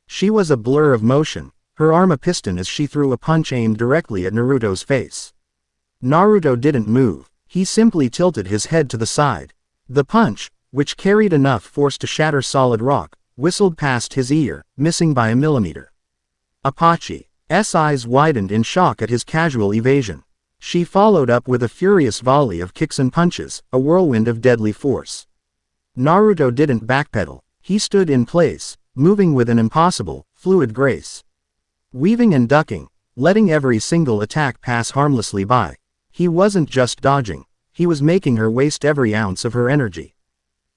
She was a blur of motion, her arm a piston as she threw a punch aimed directly at Naruto's face. Naruto didn't move, he simply tilted his head to the side. The punch, which carried enough force to shatter solid rock, whistled past his ear, missing by a millimeter. Apache's eyes widened in shock at his casual evasion. She followed up with a furious volley of kicks and punches, a whirlwind of deadly force. Naruto didn't backpedal, he stood in place, moving with an impossible, fluid grace. Weaving and ducking, letting every single attack pass harmlessly by. He wasn't just dodging, he was making her waste every ounce of her energy.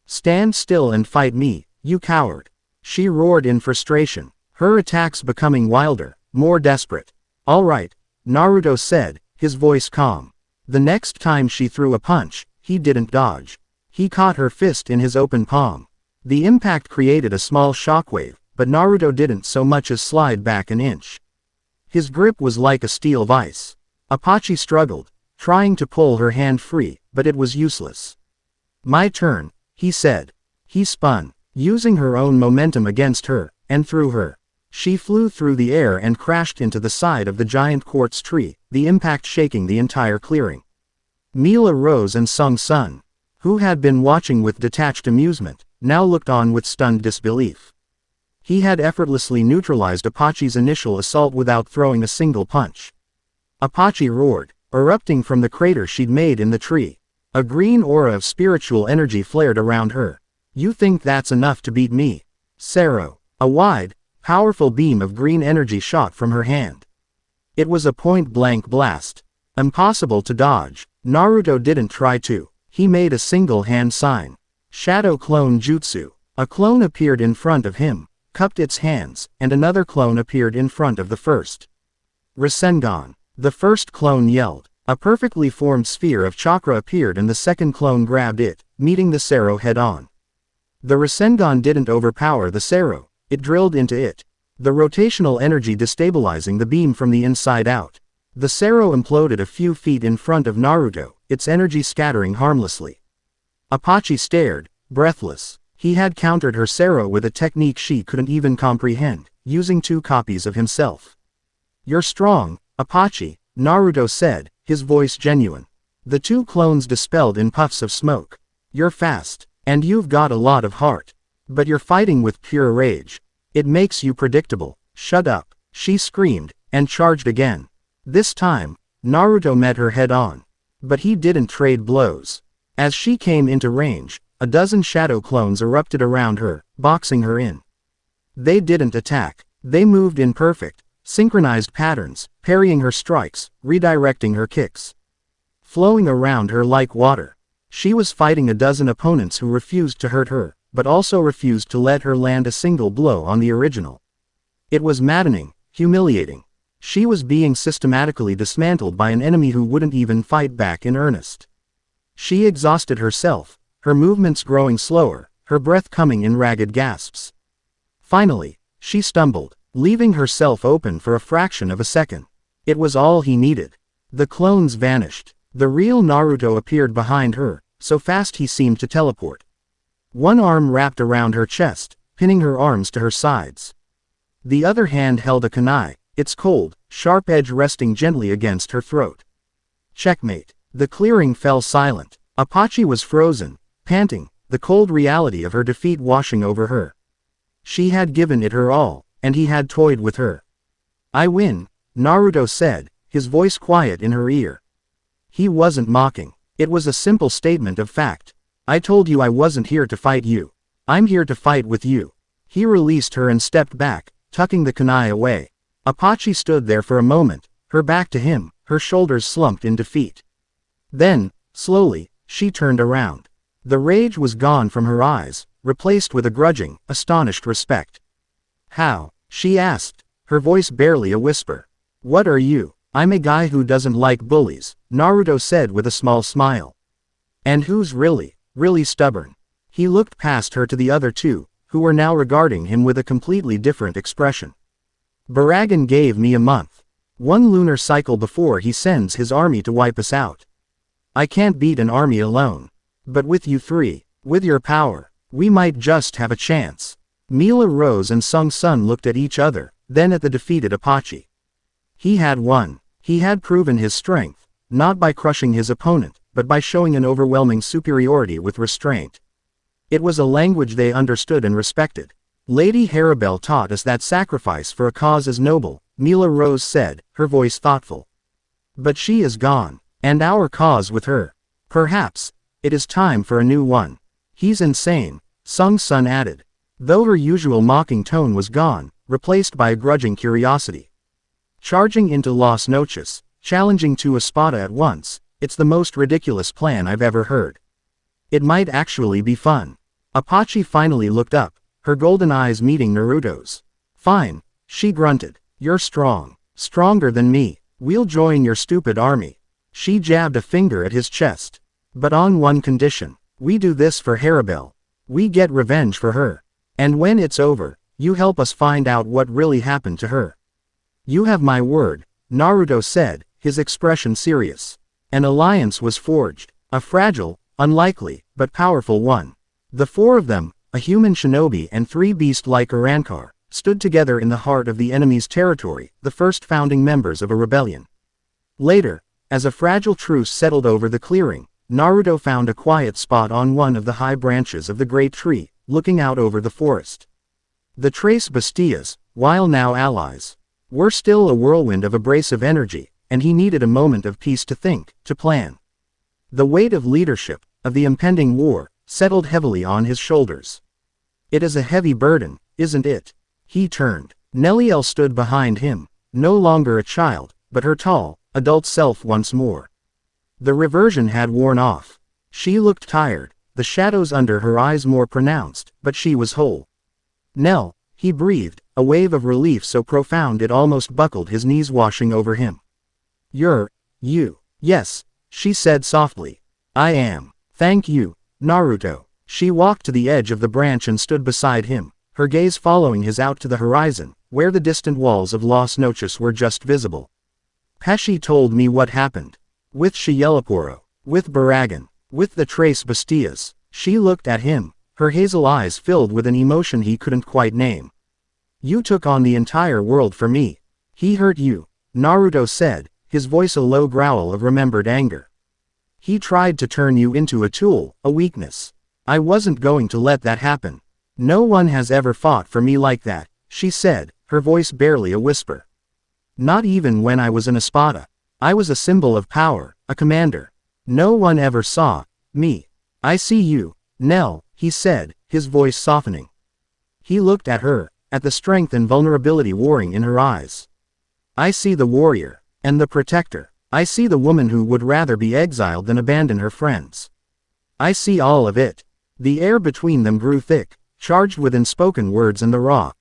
Stand still and fight me, you coward. She roared in frustration, her attacks becoming wilder, more desperate. All right, Naruto said, his voice calm. The next time she threw a punch, he didn't dodge. He caught her fist in his open palm. The impact created a small shockwave, but Naruto didn't so much as slide back an inch. His grip was like a steel vice. Apache struggled, trying to pull her hand free, but it was useless. My turn, he said. He spun, using her own momentum against her, and threw her. She flew through the air and crashed into the side of the giant quartz tree, the impact shaking the entire clearing. Mila Rose and Sung Sun, who had been watching with detached amusement, now looked on with stunned disbelief. He had effortlessly neutralized Apache's initial assault without throwing a single punch. Apache roared, erupting from the crater she'd made in the tree. A green aura of spiritual energy flared around her. You think that's enough to beat me? Sero. A wide, powerful beam of green energy shot from her hand. It was a point-blank blast. Impossible to dodge. Naruto didn't try to. He made a single hand sign. Shadow Clone Jutsu. A clone appeared in front of him, cupped its hands, and another clone appeared in front of the first. Rasengan. The first clone yelled. A perfectly formed sphere of chakra appeared and the second clone grabbed it, meeting the Sero head-on. The Rasengan didn't overpower the Sero, it drilled into it. The rotational energy destabilizing the beam from the inside out. The Sero imploded a few feet in front of Naruto, its energy scattering harmlessly. Apache stared, breathless. He had countered her Sero with a technique she couldn't even comprehend, using 2 copies of himself. You're strong, Apache, Naruto said, his voice genuine. The two clones dispelled in puffs of smoke. You're fast, and you've got a lot of heart. But you're fighting with pure rage. It makes you predictable. Shut up, she screamed, and charged again. This time, Naruto met her head-on. But he didn't trade blows. As she came into range, a dozen shadow clones erupted around her, boxing her in. They didn't attack. They moved in perfect, synchronized patterns, parrying her strikes, redirecting her kicks. Flowing around her like water. She was fighting a dozen opponents who refused to hurt her, but also refused to let her land a single blow on the original. It was maddening, humiliating. She was being systematically dismantled by an enemy who wouldn't even fight back in earnest. She exhausted herself, her movements growing slower, her breath coming in ragged gasps. Finally, she stumbled, leaving herself open for a fraction of a second. It was all he needed. The clones vanished. The real Naruto appeared behind her, so fast he seemed to teleport. One arm wrapped around her chest, pinning her arms to her sides. The other hand held a kunai, its cold, sharp edge resting gently against her throat. Checkmate. The clearing fell silent. Apache was frozen, panting, the cold reality of her defeat washing over her. She had given it her all, and he had toyed with her. I win, Naruto said, his voice quiet in her ear. He wasn't mocking. It was a simple statement of fact. I told you I wasn't here to fight you. I'm here to fight with you. He released her and stepped back, tucking the kunai away. Apache stood there for a moment, her back to him, her shoulders slumped in defeat. Then, slowly, she turned around. The rage was gone from her eyes, replaced with a grudging, astonished respect. How? She asked, her voice barely a whisper. What are you? I'm a guy who doesn't like bullies, Naruto said with a small smile. And who's really stubborn? He looked past her to the other two, who were now regarding him with a completely different expression. Baragan gave me a month. One lunar cycle before he sends his army to wipe us out. I can't beat an army alone. But with you three, with your power, we might just have a chance. Mila Rose and Sung Sun looked at each other, then at the defeated Apache. He had won. He had proven his strength, not by crushing his opponent, but by showing an overwhelming superiority with restraint. It was a language they understood and respected. Lady Harabelle taught us that sacrifice for a cause is noble, Mila Rose said, her voice thoughtful. But she is gone, and our cause with her. Perhaps, it is time for a new one. He's insane, Sung Sun added. Though her usual mocking tone was gone, replaced by a grudging curiosity. Charging into Las Noches, challenging two Espada at once, it's the most ridiculous plan I've ever heard. It might actually be fun. Apache finally looked up, her golden eyes meeting Naruto's. Fine, she grunted. You're strong. Stronger than me. We'll join your stupid army. She jabbed a finger at his chest. But on one condition. We do this for Harabelle. We get revenge for her. And when it's over, you help us find out what really happened to her. You have my word, Naruto said, his expression serious. An alliance was forged. A fragile, unlikely, but powerful one. The four of them, a human shinobi and three beast-like Arankar, stood together in the heart of the enemy's territory, the first founding members of a rebellion. Later, as a fragile truce settled over the clearing, Naruto found a quiet spot on one of the high branches of the great tree, looking out over the forest. The Tres Bastillas, while now allies, were still a whirlwind of abrasive energy, and he needed a moment of peace to think, to plan. The weight of leadership, of the impending war, settled heavily on his shoulders. It is a heavy burden, isn't it? He turned. Nelliel stood behind him, no longer a child, but her tall, adult self once more. The reversion had worn off. She looked tired, the shadows under her eyes more pronounced, but she was whole. Nell, he breathed, a wave of relief so profound it almost buckled his knees washing over him. You. Yes, she said softly. I am. Thank you, Naruto. She walked to the edge of the branch and stood beside him, her gaze following his out to the horizon, where the distant walls of Las Noches were just visible. Pesci told me what happened. With Shiyelaporo, with Baragan, with the Tres Bastillas. She looked at him, her hazel eyes filled with an emotion he couldn't quite name. You took on the entire world for me. He hurt you, Naruto said, his voice a low growl of remembered anger. He tried to turn you into a tool, a weakness. I wasn't going to let that happen. No one has ever fought for me like that, she said, her voice barely a whisper. Not even when I was an Espada. I was a symbol of power, a commander. No one ever saw me. I see you, Nell, he said, his voice softening. He looked at her, at the strength and vulnerability warring in her eyes. I see the warrior, and the protector. I see the woman who would rather be exiled than abandon her friends. I see all of it. The air between them grew thick, charged with unspoken words and the raw,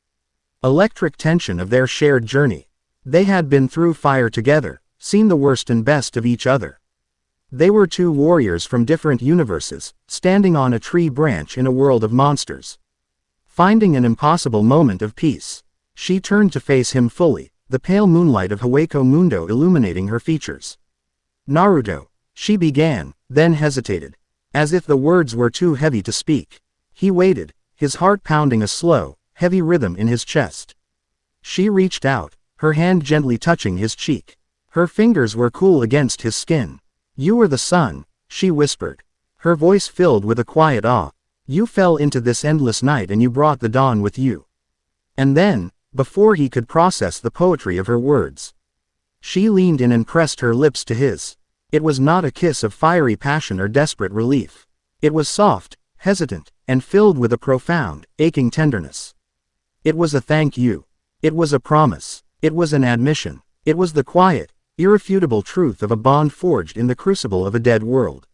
electric tension of their shared journey. They had been through fire together, seen the worst and best of each other. They were two warriors from different universes, standing on a tree branch in a world of monsters. Finding an impossible moment of peace, she turned to face him fully, the pale moonlight of Hueco Mundo illuminating her features. Naruto, she began, then hesitated. As if the words were too heavy to speak. He waited, his heart pounding a slow, heavy rhythm in his chest. She reached out, her hand gently touching his cheek. Her fingers were cool against his skin. You were the sun, she whispered. Her voice filled with a quiet awe. You fell into this endless night and you brought the dawn with you. And then, before he could process the poetry of her words, she leaned in and pressed her lips to his. It was not a kiss of fiery passion or desperate relief. It was soft, hesitant, and filled with a profound, aching tenderness. It was a thank you. It was a promise. It was an admission. It was the quiet, irrefutable truth of a bond forged in the crucible of a dead world.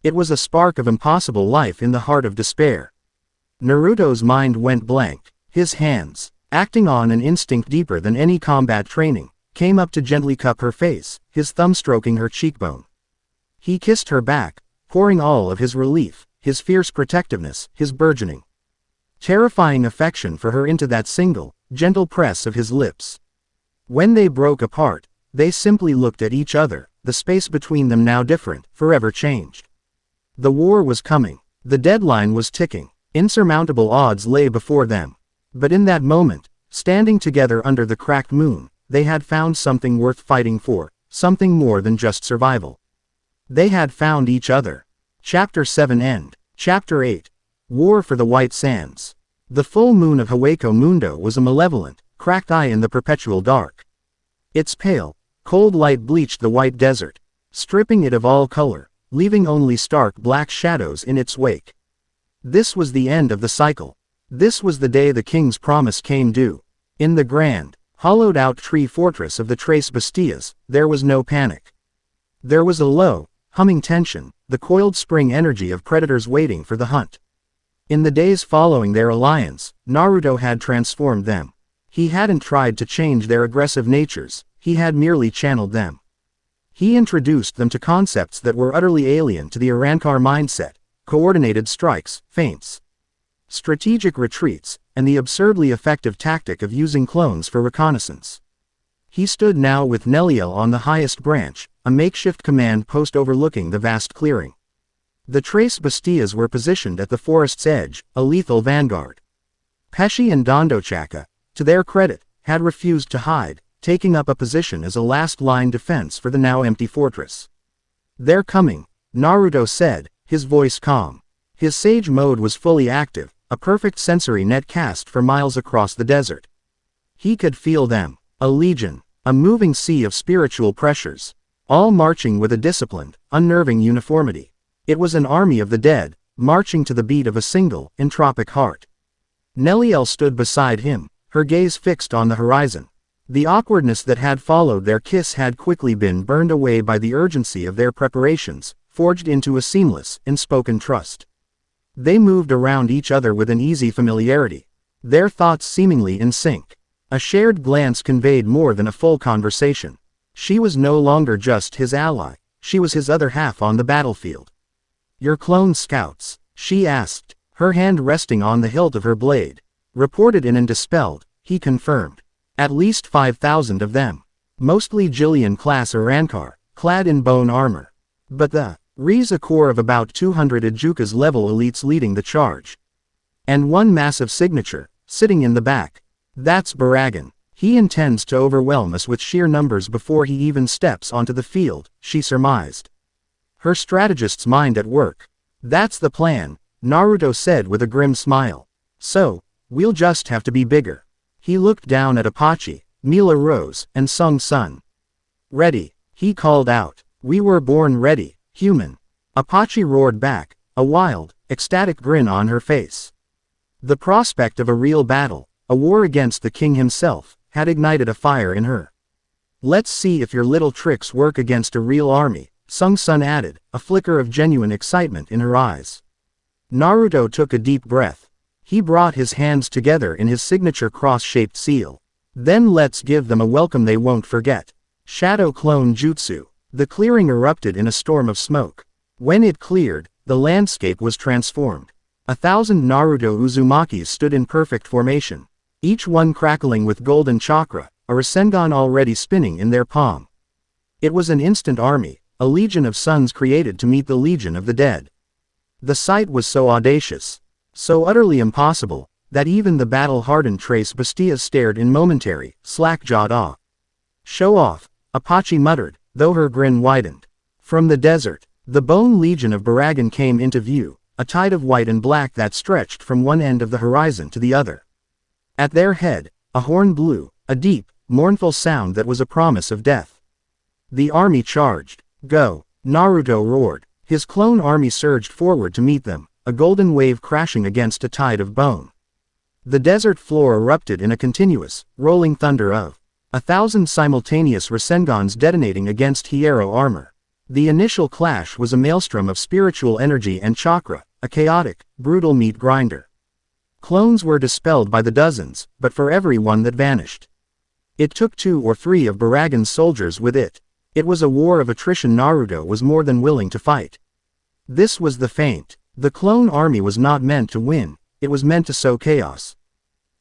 It was a spark of impossible life in the heart of despair. Naruto's mind went blank. His hands, acting on an instinct deeper than any combat training, came up to gently cup her face, his thumb stroking her cheekbone. He kissed her back, pouring all of his relief, his fierce protectiveness, his burgeoning, terrifying affection for her into that single, gentle press of his lips. When they broke apart, they simply looked at each other, the space between them now different, forever changed. The war was coming. The deadline was ticking. Insurmountable odds lay before them. But in that moment, standing together under the cracked moon, they had found something worth fighting for, something more than just survival. They had found each other. Chapter 7 End. Chapter 8. War for the White Sands. The full moon of Hueco Mundo was a malevolent, cracked eye in the perpetual dark. Its pale, cold light bleached the white desert, stripping it of all color, leaving only stark black shadows in its wake. This was the end of the cycle. This was the day the king's promise came due. In the grand, hollowed-out tree fortress of the Tres Bastillas, there was no panic. There was a low, humming tension, the coiled spring energy of predators waiting for the hunt. In the days following their alliance, Naruto had transformed them. He hadn't tried to change their aggressive natures, he had merely channeled them. He introduced them to concepts that were utterly alien to the Arrancar mindset: coordinated strikes, feints, strategic retreats, and the absurdly effective tactic of using clones for reconnaissance. He stood now with Nelliel on the highest branch, a makeshift command post overlooking the vast clearing. The Tres Bastillas were positioned at the forest's edge, a lethal vanguard. Pesci and Dondochaka, to their credit, had refused to hide, taking up a position as a last-line defense for the now empty fortress. "They're coming," Naruto said, his voice calm. His sage mode was fully active, a perfect sensory net cast for miles across the desert. He could feel them, a legion, a moving sea of spiritual pressures, all marching with a disciplined, unnerving uniformity. It was an army of the dead, marching to the beat of a single, entropic heart. Nelliel stood beside him, her gaze fixed on the horizon. The awkwardness that had followed their kiss had quickly been burned away by the urgency of their preparations, forged into a seamless, unspoken trust. They moved around each other with an easy familiarity, their thoughts seemingly in sync. A shared glance conveyed more than a full conversation. She was no longer just his ally, she was his other half on the battlefield. "Your clone scouts?" she asked, her hand resting on the hilt of her blade. "Reported in and dispelled," he confirmed. "At least 5,000 of them. Mostly Jillian-class Arrancar, clad in bone armor. But the Riza corps of about 200 Ijuka's level elites leading the charge. And one massive signature, sitting in the back. That's Baragan." He intends to overwhelm us with sheer numbers before he even steps onto the field, she surmised. Her strategist's mind at work. That's the plan, Naruto said with a grim smile. So, we'll just have to be bigger. He looked down at Apache, Mila Rose, and Sung Sun. Ready, he called out. We were born ready, human. Apache roared back, a wild, ecstatic grin on her face. The prospect of a real battle, a war against the king himself, had ignited a fire in her. Let's see if your little tricks work against a real army, Sung Sun added, a flicker of genuine excitement in her eyes. Naruto took a deep breath. He brought his hands together in his signature cross-shaped seal. Then let's give them a welcome they won't forget. Shadow Clone Jutsu. The clearing erupted in a storm of smoke. When it cleared, the landscape was transformed. 1,000 Naruto Uzumakis stood in perfect formation, each one crackling with golden chakra, a Rasengan already spinning in their palm. It was an instant army, a legion of suns created to meet the legion of the dead. The sight was so audacious, so utterly impossible, that even the battle-hardened Tres Bastias stared in momentary, slack-jawed awe. Show off, Apache muttered, though her grin widened. From the desert, the Bone Legion of Baragan came into view, a tide of white and black that stretched from one end of the horizon to the other. At their head, a horn blew, a deep, mournful sound that was a promise of death. The army charged. Go! Naruto roared. His clone army surged forward to meet them, a golden wave crashing against a tide of bone. The desert floor erupted in a continuous, rolling thunder of 1,000 simultaneous Rasengans detonating against Hiero armor. The initial clash was a maelstrom of spiritual energy and chakra, a chaotic, brutal meat grinder. Clones were dispelled by the dozens, but for every one that vanished. It took 2 or 3 of Baragan's soldiers with it. It was a war of attrition Naruto was more than willing to fight. This was the feint. The clone army was not meant to win, it was meant to sow chaos.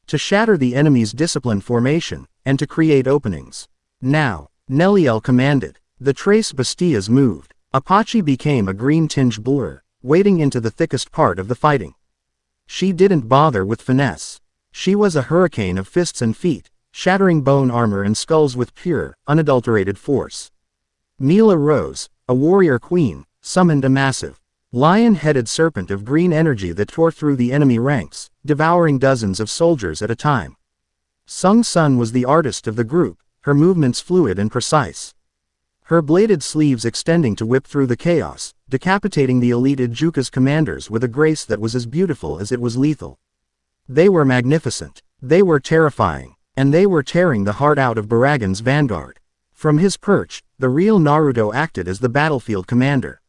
To shatter the enemy's disciplined formation, and to create openings. Now, Nelliel commanded. The Tres Bastias moved. Apache became a green-tinged blur, wading into the thickest part of the fighting. She didn't bother with finesse. She was a hurricane of fists and feet, shattering bone armor and skulls with pure, unadulterated force. Mila Rose, a warrior queen, summoned a massive, lion-headed serpent of green energy that tore through the enemy ranks, devouring dozens of soldiers at a time. Sung Sun was the artist of the group, her movements fluid and precise. Her bladed sleeves extending to whip through the chaos, decapitating the elite Ijuka's commanders with a grace that was as beautiful as it was lethal. They were magnificent, they were terrifying, and they were tearing the heart out of Baragan's vanguard. From his perch, the real Naruto acted as the battlefield commander.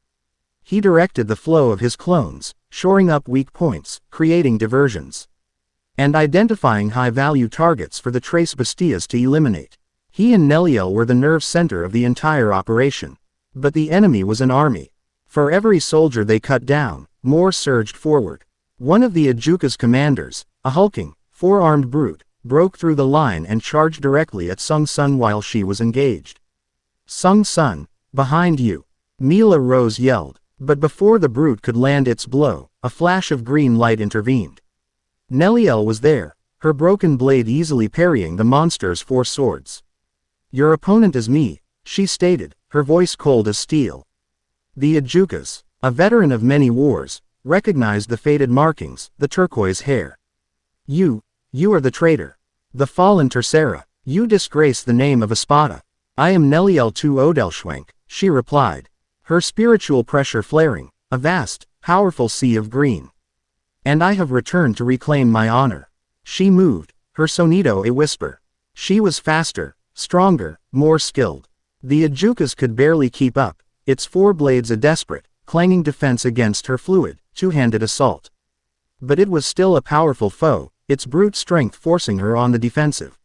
He directed the flow of his clones, shoring up weak points, creating diversions, and identifying high-value targets for the Tres Bastias to eliminate. He and Nelliel were the nerve center of the entire operation. But the enemy was an army. For every soldier they cut down, more surged forward. One of the Ijuka's commanders, a hulking, four-armed brute, broke through the line and charged directly at Sung Sun while she was engaged. Sung Sun, behind you! Mila Rose yelled. But before the brute could land its blow, a flash of green light intervened. Nelliel was there, her broken blade easily parrying the monster's 4 swords. Your opponent is me, she stated, her voice cold as steel. The Ijukas, a veteran of many wars, recognized the faded markings, the turquoise hair. You are the traitor. The fallen Tercera, you disgrace the name of Espada. I am Nelliel II Odelschwenk, she replied, her spiritual pressure flaring, a vast, powerful sea of green. And I have returned to reclaim my honor. She moved, her sonido a whisper. She was faster, stronger, more skilled. The Ijukas could barely keep up, its 4 blades a desperate, clanging defense against her fluid, two-handed assault. But it was still a powerful foe, its brute strength forcing her on the defensive.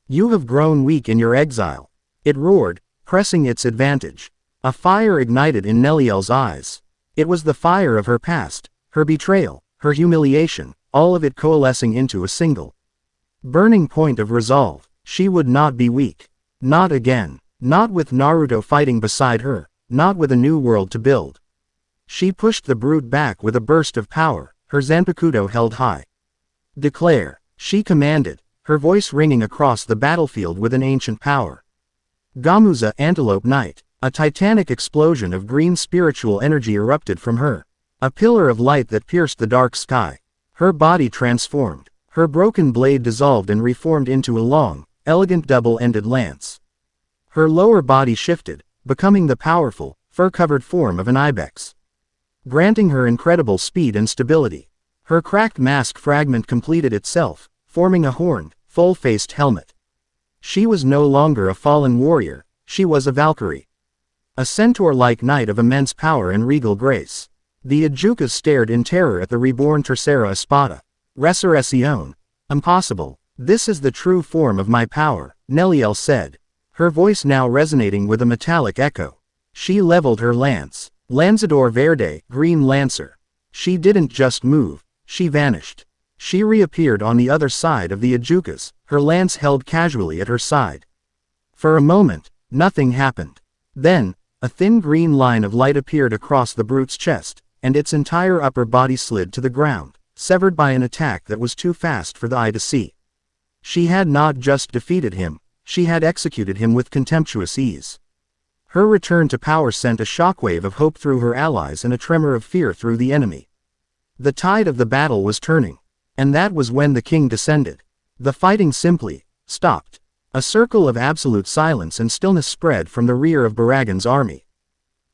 You have grown weak in your exile. It roared, pressing its advantage. A fire ignited in Nelliel's eyes. It was the fire of her past, her betrayal, her humiliation, all of it coalescing into a single burning point of resolve. She would not be weak. Not again. Not with Naruto fighting beside her, not with a new world to build. She pushed the brute back with a burst of power, her Zanpakuto held high. Declare, she commanded, her voice ringing across the battlefield with an ancient power. Gamuza, Antelope Night. A titanic explosion of green spiritual energy erupted from her. A pillar of light that pierced the dark sky. Her body transformed. Her broken blade dissolved and reformed into a long, elegant double-ended lance. Her lower body shifted, becoming the powerful, fur-covered form of an ibex, granting her incredible speed and stability. Her cracked mask fragment completed itself, forming a horned, full-faced helmet. She was no longer a fallen warrior, she was a Valkyrie. A centaur-like knight of immense power and regal grace. The Ajukas stared in terror at the reborn Tercera Espada. Resurrección. Impossible. This is the true form of my power, Nelliel said, her voice now resonating with a metallic echo. She leveled her lance. Lanzador Verde, Green Lancer. She didn't just move, she vanished. She reappeared on the other side of the Ajukas, her lance held casually at her side. For a moment, nothing happened. Then, a thin green line of light appeared across the brute's chest, and its entire upper body slid to the ground, severed by an attack that was too fast for the eye to see. She had not just defeated him, she had executed him with contemptuous ease. Her return to power sent a shockwave of hope through her allies and a tremor of fear through the enemy. The tide of the battle was turning, and that was when the king descended. The fighting simply stopped. A circle of absolute silence and stillness spread from the rear of Baragan's army.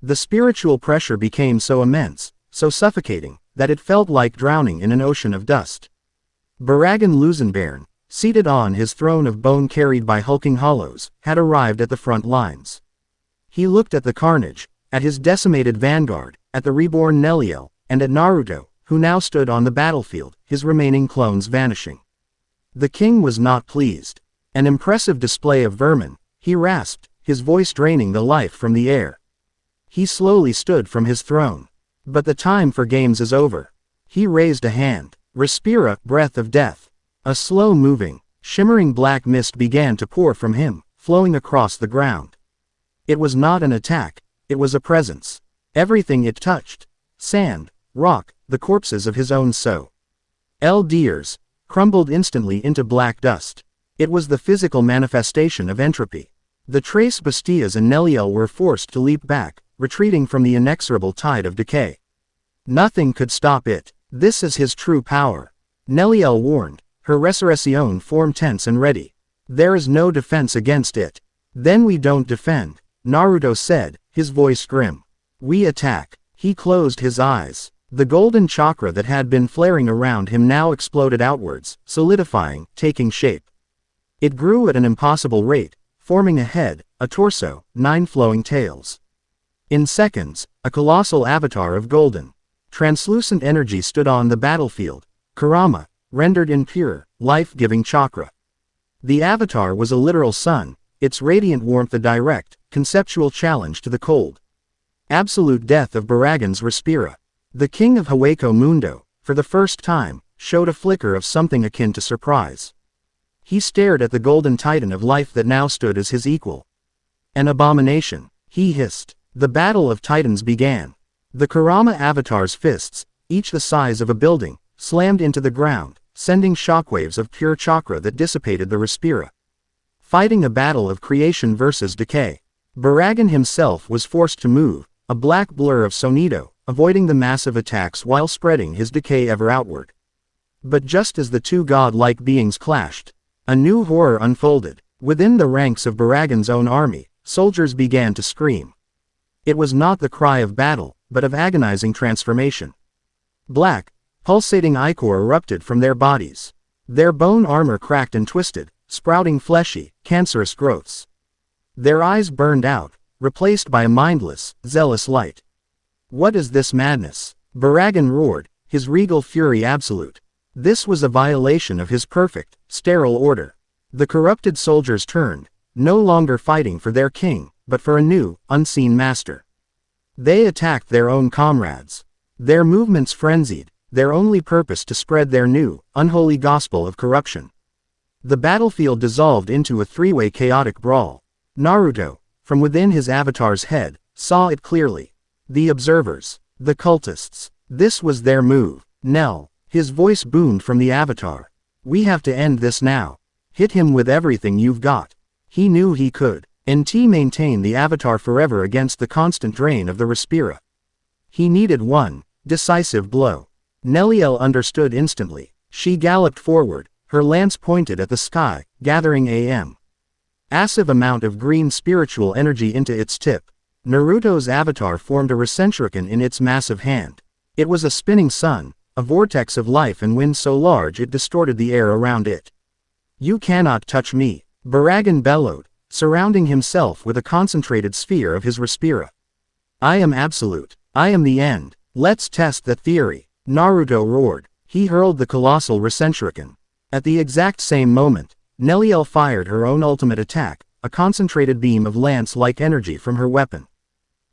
The spiritual pressure became so immense, so suffocating, that it felt like drowning in an ocean of dust. Baragan Lusenbairn, seated on his throne of bone carried by hulking hollows, had arrived at the front lines. He looked at the carnage, at his decimated vanguard, at the reborn Nelliel, and at Naruto, who now stood on the battlefield, his remaining clones vanishing. The king was not pleased. An impressive display of vermin, he rasped, his voice draining the life from the air. He slowly stood from his throne. But the time for games is over. He raised a hand. Respira, breath of death. A slow-moving, shimmering black mist began to pour from him, flowing across the ground. It was not an attack, it was a presence. Everything it touched, sand, rock, the corpses of his own Deers, crumbled instantly into black dust. It was the physical manifestation of entropy. The Tres Bastias and Nelliel were forced to leap back, retreating from the inexorable tide of decay. Nothing could stop it. This is his true power. Nelliel warned, her resurrección form tense and ready. There is no defense against it. Then we don't defend, Naruto said, his voice grim. We attack. He closed his eyes. The golden chakra that had been flaring around him now exploded outwards, solidifying, taking shape. It grew at an impossible rate, forming a head, a torso, 9 flowing tails. In seconds, a colossal avatar of golden, translucent energy stood on the battlefield, Kurama, rendered in pure, life-giving chakra. The avatar was a literal sun, its radiant warmth a direct, conceptual challenge to the cold, absolute death of Baragan's Respira. The king of Hueco Mundo, for the first time, showed a flicker of something akin to surprise. He stared at the golden titan of life that now stood as his equal. An abomination, he hissed. The battle of titans began. The Kurama avatar's fists, each the size of a building, slammed into the ground, sending shockwaves of pure chakra that dissipated the Respira. Fighting a battle of creation versus decay. Baragan himself was forced to move, a black blur of Sonido, avoiding the massive attacks while spreading his decay ever outward. But just as the two god-like beings clashed, a new horror unfolded. Within the ranks of Baragan's own army, soldiers began to scream. It was not the cry of battle, but of agonizing transformation. Black, pulsating ichor erupted from their bodies. Their bone armor cracked and twisted, sprouting fleshy, cancerous growths. Their eyes burned out, replaced by a mindless, zealous light. What is this madness? Baragan roared, his regal fury absolute. This was a violation of his perfect, sterile order. The corrupted soldiers turned, no longer fighting for their king, but for a new, unseen master. They attacked their own comrades. Their movements frenzied, their only purpose to spread their new, unholy gospel of corruption. The battlefield dissolved into a three-way chaotic brawl. Naruto, from within his avatar's head, saw it clearly. The observers, the cultists, this was their move. Nell, his voice boomed from the avatar. We have to end this now. Hit him with everything you've got. He knew he could. NT maintain the avatar forever against the constant drain of the Respira. He needed one decisive blow. Nelliel understood instantly. She galloped forward, her lance pointed at the sky, gathering massive amount of green spiritual energy into its tip. Naruto's avatar formed a Recentrican in its massive hand. It was a spinning sun, a vortex of life and wind so large it distorted the air around it. You cannot touch me, Baragan bellowed, surrounding himself with a concentrated sphere of his Respira. I am absolute. I am the end. Let's test that theory. Naruto roared. He hurled the colossal Recentrican. At the exact same moment, Nelliel fired her own ultimate attack, a concentrated beam of lance-like energy from her weapon.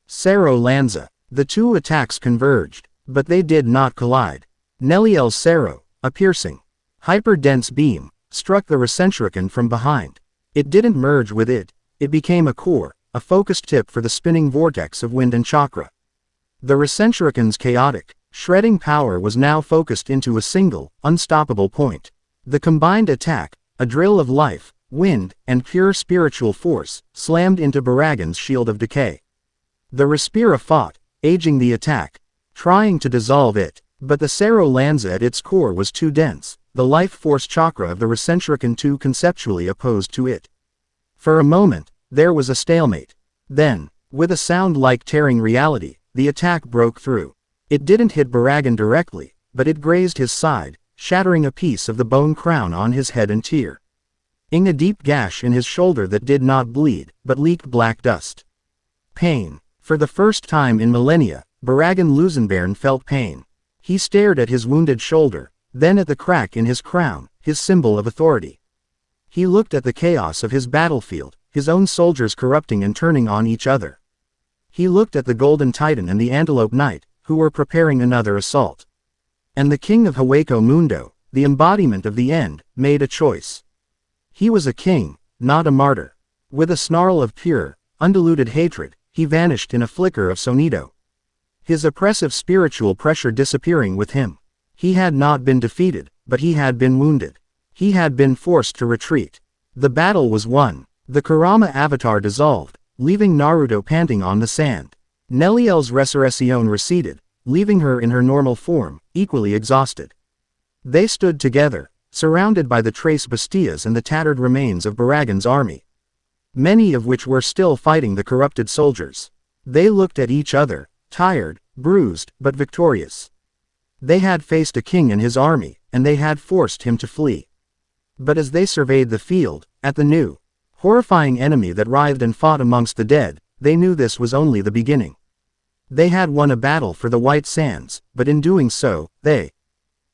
Sero Lanza. The two attacks converged, but they did not collide. Nelliel's Sero, a piercing, hyper-dense beam, struck the Recentrican from behind. It didn't merge with it, it became a core, a focused tip for the spinning vortex of wind and chakra. The Recentrican's chaotic, shredding power was now focused into a single, unstoppable point. The combined attack, a drill of life, wind, and pure spiritual force, slammed into Baragan's shield of decay. The Respira fought, aging the attack, trying to dissolve it, but the Sero Lanza at its core was too dense, the life force chakra of the Recentrican too conceptually opposed to it. For a moment, there was a stalemate. Then, with a sound like tearing reality, the attack broke through. It didn't hit Baragan directly, but it grazed his side, shattering a piece of the bone crown on his head and tearing a deep gash in his shoulder that did not bleed, but leaked black dust. Pain. For the first time in millennia, Baragan Lusenbairn felt pain. He stared at his wounded shoulder, then at the crack in his crown, his symbol of authority. He looked at the chaos of his battlefield, his own soldiers corrupting and turning on each other. He looked at the Golden Titan and the Antelope Knight, who were preparing another assault. And the king of Hueco Mundo, the embodiment of the end, made a choice. He was a king, not a martyr. With a snarl of pure, undiluted hatred, he vanished in a flicker of sonido. His oppressive spiritual pressure disappearing with him. He had not been defeated, but he had been wounded. He had been forced to retreat. The battle was won. The Kurama avatar dissolved, leaving Naruto panting on the sand. Nelliel's resurrection receded, leaving her in her normal form, equally exhausted. They stood together, surrounded by the Trace Bastias and the tattered remains of Baragan's army, many of which were still fighting the corrupted soldiers. They looked at each other, tired, bruised, but victorious. They had faced a king and his army, and they had forced him to flee. But as they surveyed the field, at the new, horrifying enemy that writhed and fought amongst the dead, they knew this was only the beginning. They had won a battle for the White Sands, but in doing so, they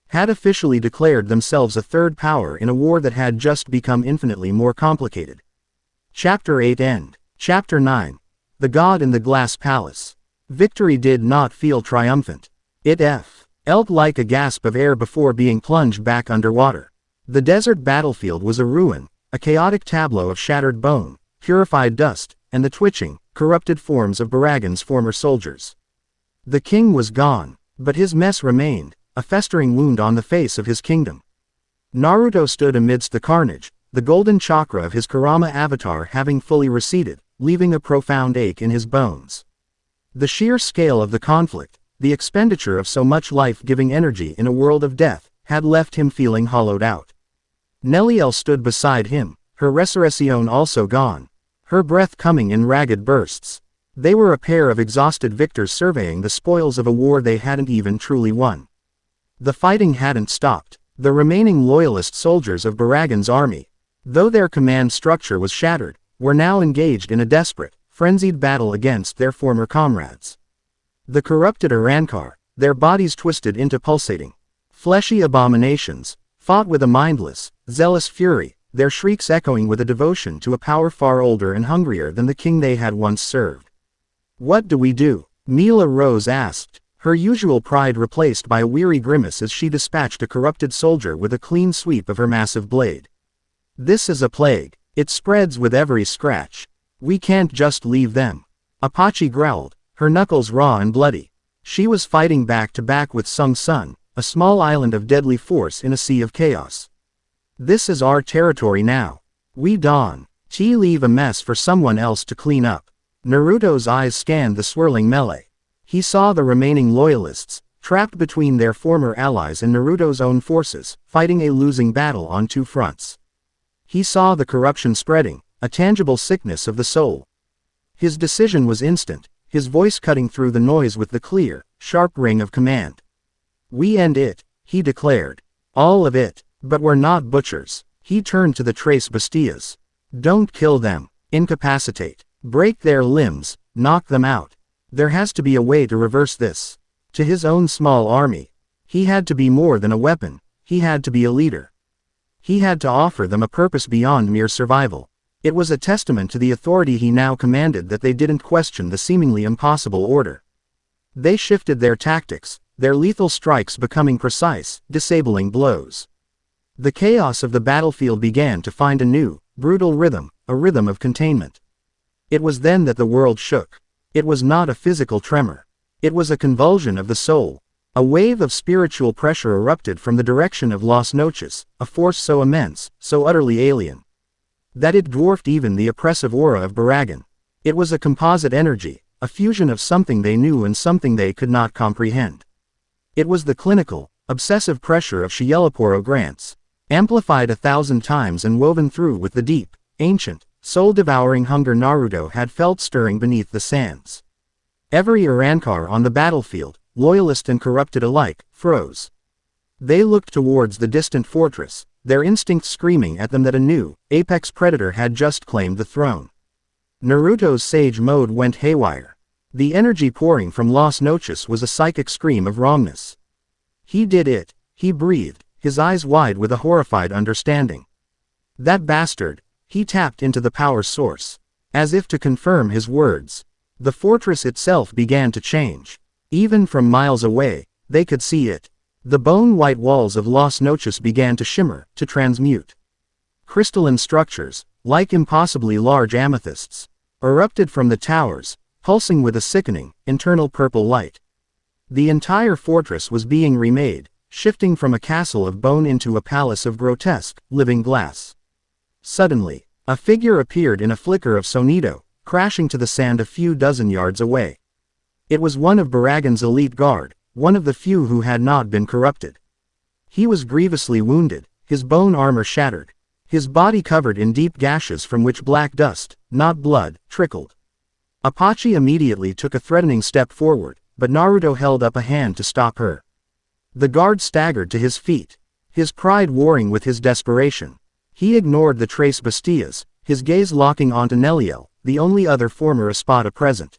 had officially declared themselves a third power in a war that had just become infinitely more complicated. Chapter 8 End. Chapter 9. The God in the Glass Palace. Victory did not feel triumphant. It felt like a gasp of air before being plunged back underwater. The desert battlefield was a ruin, a chaotic tableau of shattered bone, purified dust, and the twitching, corrupted forms of Baragan's former soldiers. The king was gone, but his mess remained, a festering wound on the face of his kingdom. Naruto stood amidst the carnage, the golden chakra of his Kurama avatar having fully receded, leaving a profound ache in his bones. The sheer scale of the conflict, the expenditure of so much life-giving energy in a world of death, had left him feeling hollowed out. Nelliel stood beside him, her resurrection also gone, her breath coming in ragged bursts. They were a pair of exhausted victors surveying the spoils of a war they hadn't even truly won. The fighting hadn't stopped. The remaining loyalist soldiers of Baragan's army, though their command structure was shattered, were now engaged in a desperate, frenzied battle against their former comrades. The corrupted Arankar, their bodies twisted into pulsating, fleshy abominations, fought with a mindless, zealous fury, their shrieks echoing with a devotion to a power far older and hungrier than the king they had once served. What do we do? Mila Rose asked, her usual pride replaced by a weary grimace as she dispatched a corrupted soldier with a clean sweep of her massive blade. This is a plague. It spreads with every scratch. We can't just leave them. Apache growled, her knuckles raw and bloody. She was fighting back to back with Sung Sun, a small island of deadly force in a sea of chaos. This is our territory now. We don't leave a mess for someone else to clean up. Naruto's eyes scanned the swirling melee. He saw the remaining loyalists, trapped between their former allies and Naruto's own forces, fighting a losing battle on two fronts. He saw the corruption spreading, a tangible sickness of the soul. His decision was instant, his voice cutting through the noise with the clear, sharp ring of command. We end it, he declared. All of it, but we're not butchers. He turned to the Tres Besties. Don't kill them, incapacitate, break their limbs, knock them out. There has to be a way to reverse this. To his own small army, he had to be more than a weapon, he had to be a leader. He had to offer them a purpose beyond mere survival. It was a testament to the authority he now commanded that they didn't question the seemingly impossible order. They shifted their tactics, their lethal strikes becoming precise, disabling blows. The chaos of the battlefield began to find a new, brutal rhythm, a rhythm of containment. It was then that the world shook. It was not a physical tremor. It was a convulsion of the soul. A wave of spiritual pressure erupted from the direction of Las Noches, a force so immense, so utterly alien, that it dwarfed even the oppressive aura of Baragan. It was a composite energy, a fusion of something they knew and something they could not comprehend. It was the clinical, obsessive pressure of Shielaporo Grants, amplified 1,000 times and woven through with the deep, ancient, soul-devouring hunger Naruto had felt stirring beneath the sands. Every Urankar on the battlefield, loyalist and corrupted alike, froze. They looked towards the distant fortress, their instincts screaming at them that a new, apex predator had just claimed the throne. Naruto's sage mode went haywire. The energy pouring from Las Noches was a psychic scream of wrongness. He did it, he breathed, his eyes wide with a horrified understanding. That bastard, he tapped into the power source. As if to confirm his words, the fortress itself began to change. Even from miles away, they could see it. The bone-white walls of Las Noches began to shimmer, to transmute. Crystalline structures, like impossibly large amethysts, erupted from the towers, pulsing with a sickening, internal purple light. The entire fortress was being remade, shifting from a castle of bone into a palace of grotesque, living glass. Suddenly, a figure appeared in a flicker of sonito, crashing to the sand a few dozen yards away. It was one of Baragan's elite guard, one of the few who had not been corrupted. He was grievously wounded, his bone armor shattered, his body covered in deep gashes from which black dust, not blood, trickled. Apache immediately took a threatening step forward, but Naruto held up a hand to stop her. The guard staggered to his feet, his pride warring with his desperation. He ignored the Tres Besties, his gaze locking onto Nelliel, the only other former Espada present.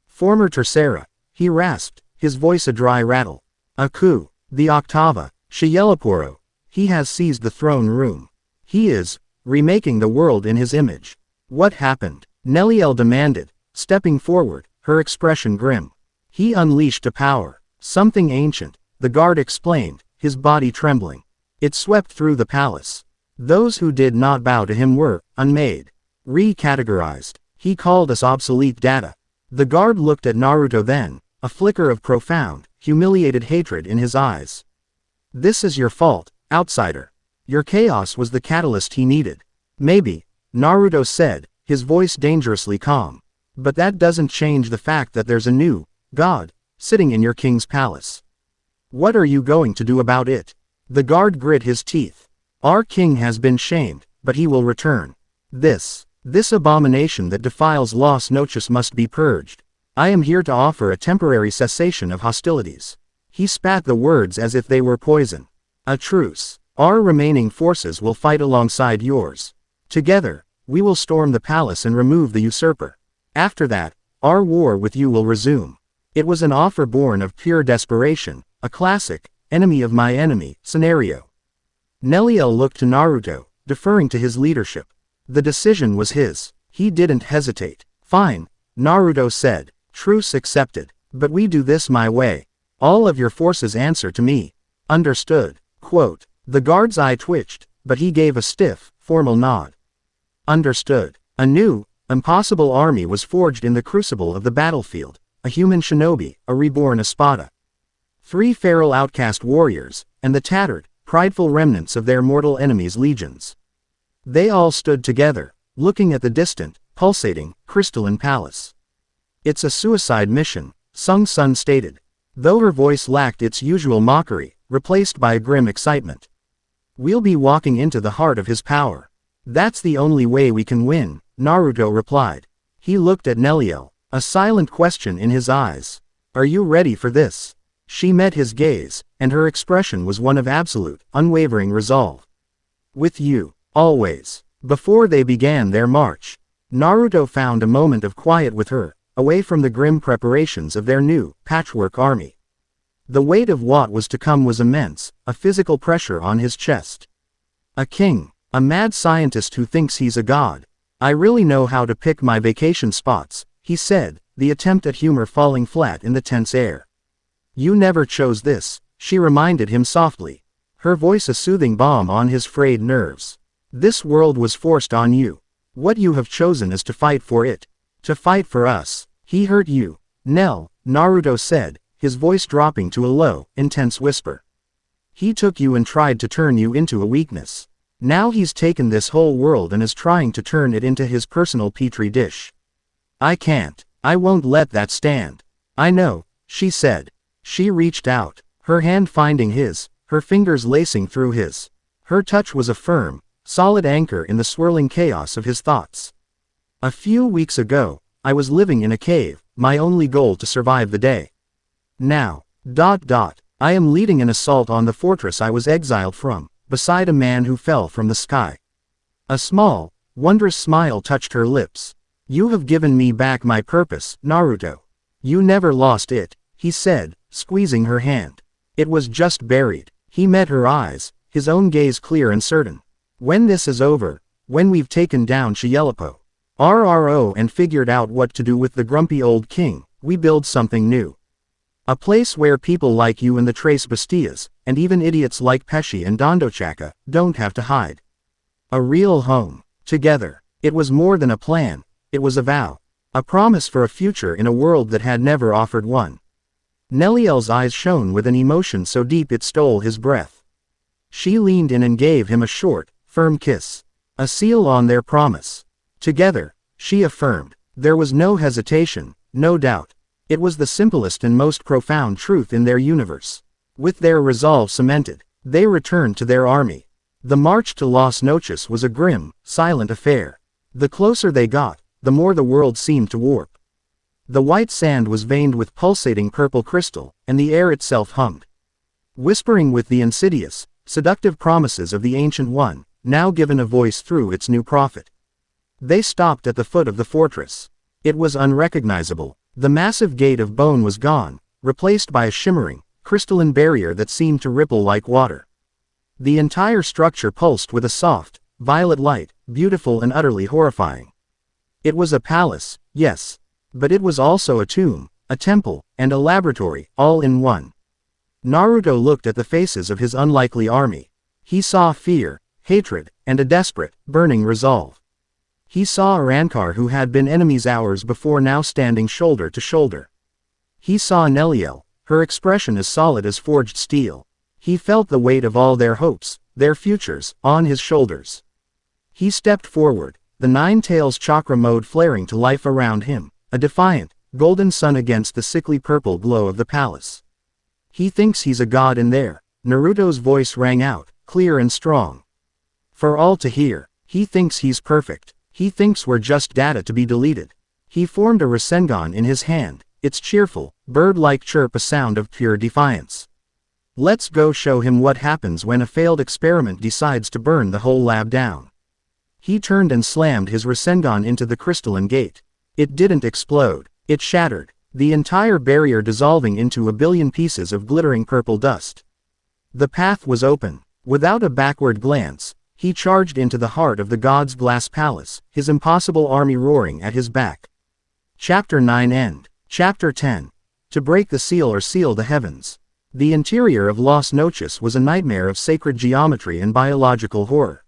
Former Tercera, he rasped, his voice a dry rattle. Aku, the Octava, Shielaporo, he has seized the throne room. He is remaking the world in his image. What happened? Nelliel demanded, stepping forward, her expression grim. He unleashed a power, something ancient, the guard explained, his body trembling. It swept through the palace. Those who did not bow to him were unmade, recategorized. He called us obsolete data. The guard looked at Naruto then, a flicker of profound, humiliated hatred in his eyes. This is your fault, outsider. Your chaos was the catalyst he needed. Maybe, Naruto said, his voice dangerously calm. But that doesn't change the fact that there's a new god sitting in your king's palace. What are you going to do about it? The guard grit his teeth. Our king has been shamed, but he will return. This abomination that defiles Las Noches must be purged. I am here to offer a temporary cessation of hostilities. He spat the words as if they were poison. A truce. Our remaining forces will fight alongside yours. Together, we will storm the palace and remove the usurper. After that, our war with you will resume. It was an offer born of pure desperation, a classic, enemy of my enemy, scenario. Nelliel looked to Naruto, deferring to his leadership. The decision was his. He didn't hesitate. Fine, Naruto said, truce accepted, but we do this my way. All of your forces answer to me. Understood. Quote. The guard's eye twitched, but he gave a stiff, formal nod. Understood. A new, impossible army was forged in the crucible of the battlefield, a human shinobi, a reborn Espada. 3 feral outcast warriors, and the tattered, prideful remnants of their mortal enemies' legions. They all stood together, looking at the distant, pulsating, crystalline palace. "It's a suicide mission," Sung Sun stated, though her voice lacked its usual mockery, replaced by a grim excitement. "We'll be walking into the heart of his power. That's the only way we can win," Naruto replied. He looked at Nelliel, a silent question in his eyes. "Are you ready for this?" She met his gaze, and her expression was one of absolute, unwavering resolve. "With you, always." Before they began their march, Naruto found a moment of quiet with her, away from the grim preparations of their new, patchwork army. The weight of what was to come was immense, a physical pressure on his chest. "A king, a mad scientist who thinks he's a god. I really know how to pick my vacation spots," he said, the attempt at humor falling flat in the tense air. "You never chose this," she reminded him softly, her voice a soothing balm on his frayed nerves. "This world was forced on you. What you have chosen is to fight for it. To fight for us. He hurt you, Nell," Naruto said, his voice dropping to a low, intense whisper. "He took you and tried to turn you into a weakness. Now he's taken this whole world and is trying to turn it into his personal petri dish. I can't. I won't let that stand." "I know," she said. She reached out, her hand finding his, her fingers lacing through his. Her touch was a firm, solid anchor in the swirling chaos of his thoughts. "A few weeks ago, I was living in a cave, my only goal to survive the day. Now, I am leading an assault on the fortress I was exiled from, beside a man who fell from the sky." A small, wondrous smile touched her lips. "You have given me back my purpose, Naruto. You never lost it," he said, squeezing her hand. "It was just buried." He met her eyes, his own gaze clear and certain. "When this is over, when we've taken down Chielipo, RRO and figured out what to do with the grumpy old king, we build something new. A place where people like you and the Trace Bastias, and even idiots like Pesci and Dondochaka, don't have to hide. A real home. Together." It was more than a plan, it was a vow. A promise for a future in a world that had never offered one. Nelliel's eyes shone with an emotion so deep it stole his breath. She leaned in and gave him a short, firm kiss. A seal on their promise. Together, she affirmed. There was no hesitation, no doubt. It was the simplest and most profound truth in their universe. With their resolve cemented, they returned to their army. The march to Las Noches was a grim, silent affair. The closer they got, the more the world seemed to warp. The white sand was veined with pulsating purple crystal, and the air itself hummed, whispering with the insidious, seductive promises of the Ancient One, now given a voice through its new prophet. They stopped at the foot of the fortress. It was unrecognizable. The massive gate of bone was gone, replaced by a shimmering, crystalline barrier that seemed to ripple like water. The entire structure pulsed with a soft, violet light, beautiful and utterly horrifying. It was a palace, yes, but it was also a tomb, a temple, and a laboratory, all in one. Naruto looked at the faces of his unlikely army. He saw fear, hatred, and a desperate, burning resolve. He saw Arankar, who had been enemies hours before, now standing shoulder to shoulder. He saw Nelliel, her expression as solid as forged steel. He felt the weight of all their hopes, their futures, on his shoulders. He stepped forward, the Nine Tails chakra mode flaring to life around him, a defiant, golden sun against the sickly purple glow of the palace. "He thinks he's a god in there," Naruto's voice rang out, clear and strong. For all to hear. "He thinks he's perfect. He thinks we're just data to be deleted." He formed a Rasengan in his hand, its cheerful, bird-like chirp a sound of pure defiance. "Let's go show him what happens when a failed experiment decides to burn the whole lab down." He turned and slammed his Rasengan into the crystalline gate. It didn't explode. It shattered, the entire barrier dissolving into a billion pieces of glittering purple dust. The path was open. Without a backward glance, he charged into the heart of the god's glass palace, his impossible army roaring at his back. Chapter 9 End. Chapter 10. To break the seal or seal the heavens. The interior of Las Noches was a nightmare of sacred geometry and biological horror.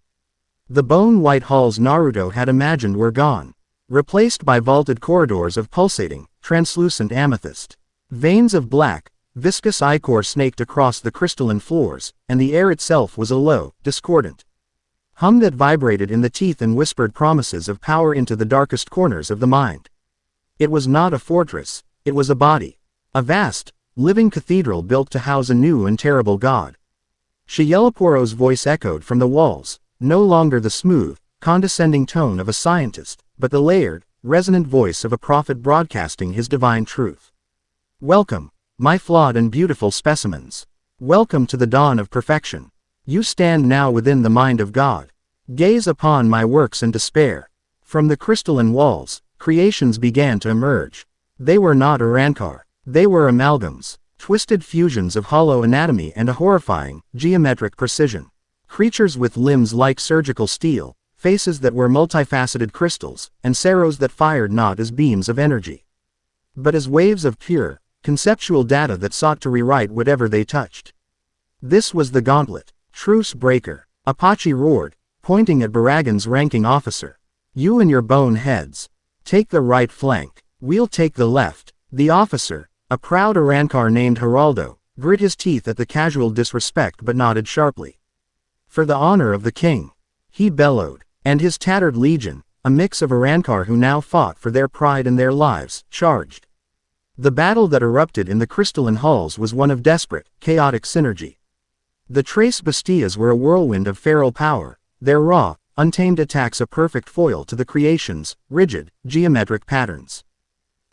The bone-white halls Naruto had imagined were gone, replaced by vaulted corridors of pulsating, translucent amethyst. Veins of black, viscous ichor snaked across the crystalline floors, and the air itself was a low, discordant hum that vibrated in the teeth and whispered promises of power into the darkest corners of the mind. It was not a fortress, it was a body. A vast, living cathedral built to house a new and terrible god. Shiyelaporo's voice echoed from the walls, no longer the smooth, condescending tone of a scientist, but the layered, resonant voice of a prophet broadcasting his divine truth. Welcome, my flawed and beautiful specimens. Welcome to the dawn of perfection. You stand now within the mind of God. Gaze upon my works and despair. From the crystalline walls, creations began to emerge. They were not Urankar. They were amalgams, twisted fusions of hollow anatomy and a horrifying, geometric precision. Creatures with limbs like surgical steel, faces that were multifaceted crystals, and sarrows that fired not as beams of energy, but as waves of pure, conceptual data that sought to rewrite whatever they touched. This was the gauntlet. Truce breaker. Apache roared, pointing at Baragan's ranking officer. You and your bone heads. Take the right flank. We'll take the left. The officer, a proud Urankar named Geraldo, grit his teeth at the casual disrespect but nodded sharply. For the honor of the king, he bellowed, and his tattered legion, a mix of Urankar who now fought for their pride and their lives, charged. The battle that erupted in the crystalline halls was one of desperate, chaotic synergy. The Trace Bastias were a whirlwind of feral power, their raw, untamed attacks a perfect foil to the creation's rigid, geometric patterns.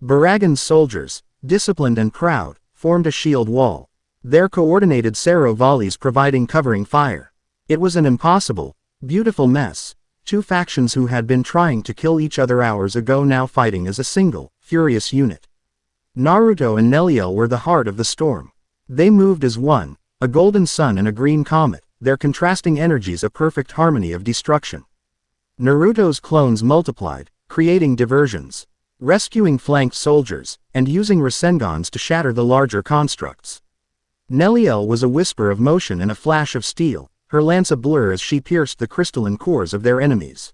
Baragan's soldiers, disciplined and proud, formed a shield wall, their coordinated sarrow volleys providing covering fire. It was an impossible, beautiful mess, two factions who had been trying to kill each other hours ago now fighting as a single, furious unit. Naruto and Nelliel were the heart of the storm. They moved as one, a golden sun and a green comet, their contrasting energies a perfect harmony of destruction. Naruto's clones multiplied, creating diversions, rescuing flanked soldiers, and using Rasengans to shatter the larger constructs. Nelliel was a whisper of motion and a flash of steel, her lance a blur as she pierced the crystalline cores of their enemies.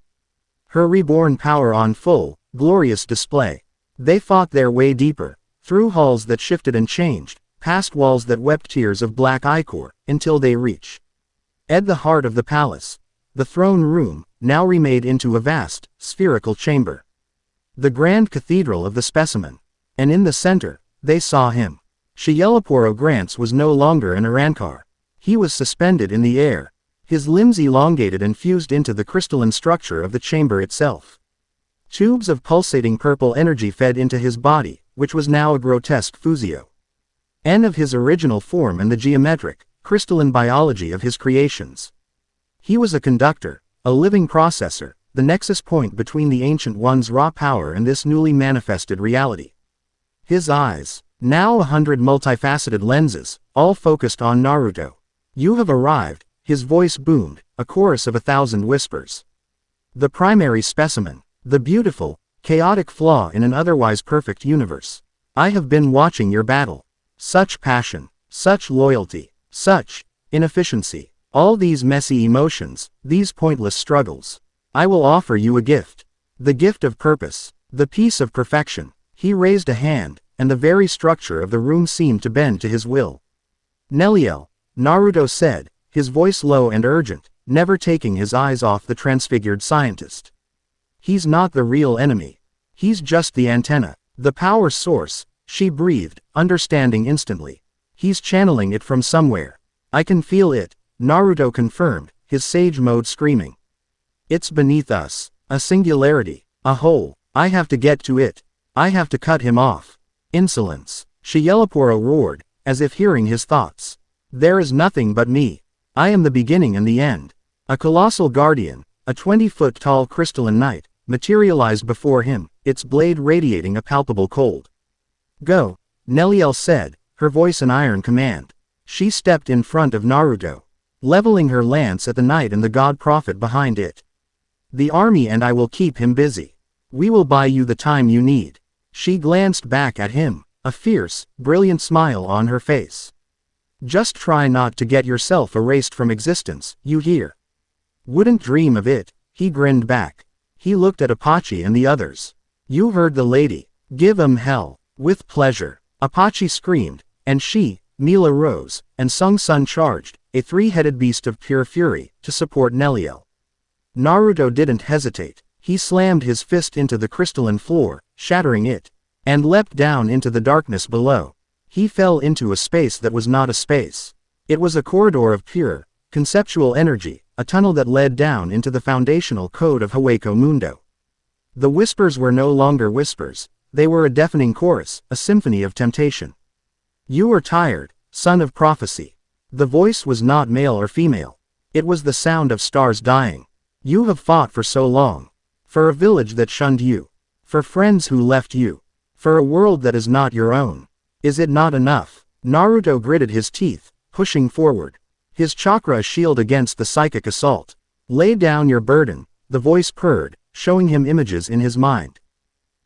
Her reborn power on full, glorious display. They fought their way deeper, through halls that shifted and changed, past walls that wept tears of black ichor, until they reached the heart of the palace. The throne room, now remade into a vast, spherical chamber. The grand cathedral of the specimen. And in the center, they saw him. Shiyelaporo Grants was no longer an Urankar. He was suspended in the air, his limbs elongated and fused into the crystalline structure of the chamber itself. Tubes of pulsating purple energy fed into his body, which was now a grotesque fusio. Of his original form and the geometric, crystalline biology of his creations. He was a conductor, a living processor, the nexus point between the Ancient One's raw power and this newly manifested reality. His eyes, now 100 multifaceted lenses, all focused on Naruto. You have arrived, his voice boomed, a chorus of 1,000 whispers. The primary specimen, the beautiful, chaotic flaw in an otherwise perfect universe. I have been watching your battle. Such passion, such loyalty, such inefficiency, all these messy emotions, these pointless struggles. I will offer you a gift. The gift of purpose, the peace of perfection. He raised a hand, and the very structure of the room seemed to bend to his will. Nelliel, Naruto said, his voice low and urgent, never taking his eyes off the transfigured scientist. He's not the real enemy. He's just the antenna, the power source, she breathed, understanding instantly. He's channeling it from somewhere. I can feel it, Naruto confirmed, his sage mode screaming. It's beneath us, a singularity, a hole. I have to get to it. I have to cut him off. Insolence, Shiyelaporo roared, as if hearing his thoughts. There is nothing but me. I am the beginning and the end. A colossal guardian, a 20-foot-tall crystalline knight, materialized before him, its blade radiating a palpable cold. Go, Nelliel said, her voice an iron command. She stepped in front of Naruto, leveling her lance at the knight and the god prophet behind it. The army and I will keep him busy. We will buy you the time you need. She glanced back at him, a fierce, brilliant smile on her face. Just try not to get yourself erased from existence, you hear? Wouldn't dream of it, he grinned back. He looked at Apache and the others. You heard the lady. Give 'em hell. With pleasure. Apache screamed, And she, Mila rose, and Sung Sun charged, a three-headed beast of pure fury, to support Nelliel. Naruto didn't hesitate. He slammed his fist into the crystalline floor, shattering it, and leapt down into the darkness below. He fell into a space that was not a space. It was a corridor of pure, conceptual energy, a tunnel that led down into the foundational code of Hueco Mundo. The whispers were no longer whispers, they were a deafening chorus, a symphony of temptation. You are tired, son of prophecy. The voice was not male or female. It was the sound of stars dying. You have fought for so long. For a village that shunned you. For friends who left you. For a world that is not your own. Is it not enough? Naruto gritted his teeth, pushing forward. His chakra a shield against the psychic assault. Lay down your burden, the voice purred, showing him images in his mind.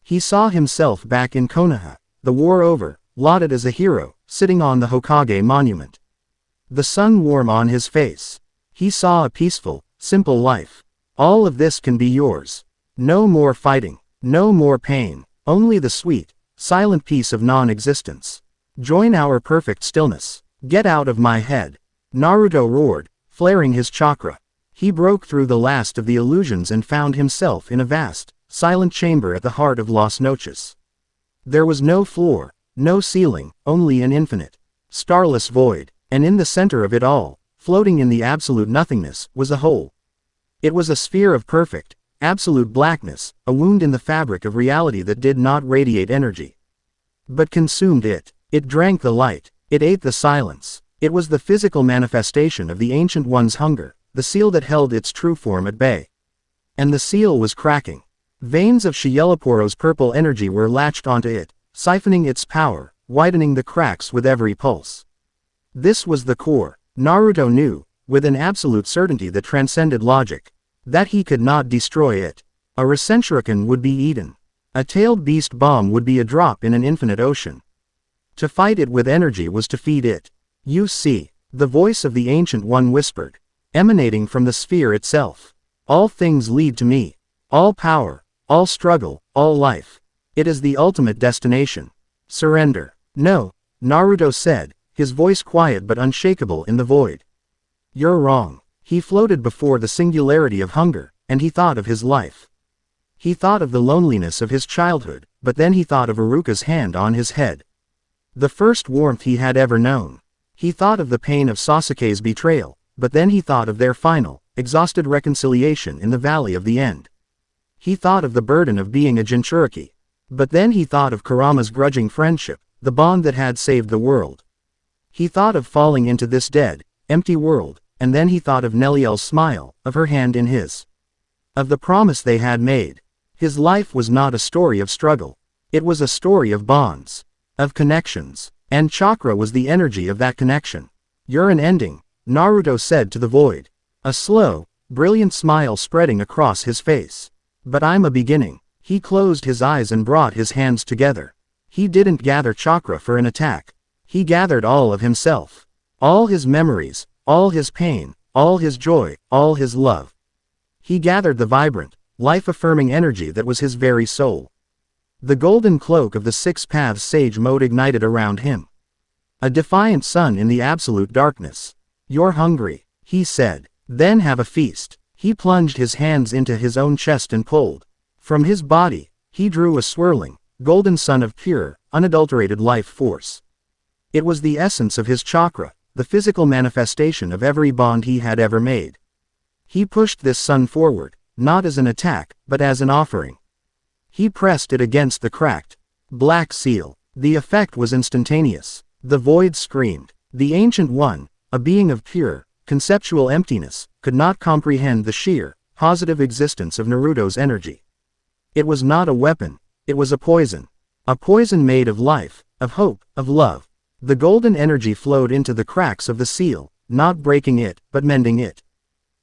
He saw himself back in Konoha, the war over, lauded as a hero, sitting on the Hokage monument. The sun warm on his face. He saw a peaceful, simple life. All of this can be yours. No more fighting, no more pain, only the sweet, silent peace of non-existence. Join our perfect stillness. Get out of my head. Naruto roared, flaring his chakra. He broke through the last of the illusions and found himself in a vast, silent chamber at the heart of Las Noches. There was no floor, no ceiling, only an infinite, starless void, and in the center of it all, floating in the absolute nothingness, was a hole. It was a sphere of perfect, absolute blackness, a wound in the fabric of reality that did not radiate energy, but consumed it. It drank the light, it ate the silence. It was the physical manifestation of the Ancient One's hunger, the seal that held its true form at bay. And the seal was cracking. Veins of Shieloporo's purple energy were latched onto it, siphoning its power, widening the cracks with every pulse. This was the core. Naruto knew, with an absolute certainty that transcended logic, that he could not destroy it. A Rasenshuriken would be eaten. A tailed beast bomb would be a drop in an infinite ocean. To fight it with energy was to feed it. You see, the voice of the Ancient One whispered, emanating from the sphere itself. All things lead to me. All power, all struggle, all life. It is the ultimate destination. Surrender. No, Naruto said, his voice quiet but unshakable in the void. You're wrong. He floated before the singularity of hunger, and he thought of his life. He thought of the loneliness of his childhood, but then he thought of Iruka's hand on his head. The first warmth he had ever known. He thought of the pain of Sasuke's betrayal, but then he thought of their final, exhausted reconciliation in the Valley of the End. He thought of the burden of being a Jinchuriki. But then he thought of Kurama's grudging friendship, the bond that had saved the world. He thought of falling into this dead, empty world, and then he thought of Nelliel's smile, of her hand in his. Of the promise they had made. His life was not a story of struggle. It was a story of bonds. Of connections. And chakra was the energy of that connection. You're an ending, Naruto said to the void. A slow, brilliant smile spreading across his face. But I'm a beginning. He closed his eyes and brought his hands together. He didn't gather chakra for an attack. He gathered all of himself. All his memories, all his pain, all his joy, all his love. He gathered the vibrant, life-affirming energy that was his very soul. The golden cloak of the Six Paths Sage Mode ignited around him. A defiant sun in the absolute darkness. You're hungry, he said. Then have a feast. He plunged his hands into his own chest and pulled. From his body, he drew a swirling, golden sun of pure, unadulterated life force. It was the essence of his chakra, the physical manifestation of every bond he had ever made. He pushed this sun forward, not as an attack, but as an offering. He pressed it against the cracked, black seal. The effect was instantaneous. The void screamed. The Ancient One, a being of pure, conceptual emptiness, could not comprehend the sheer, positive existence of Naruto's energy. It was not a weapon, it was a poison. A poison made of life, of hope, of love. The golden energy flowed into the cracks of the seal, not breaking it, but mending it.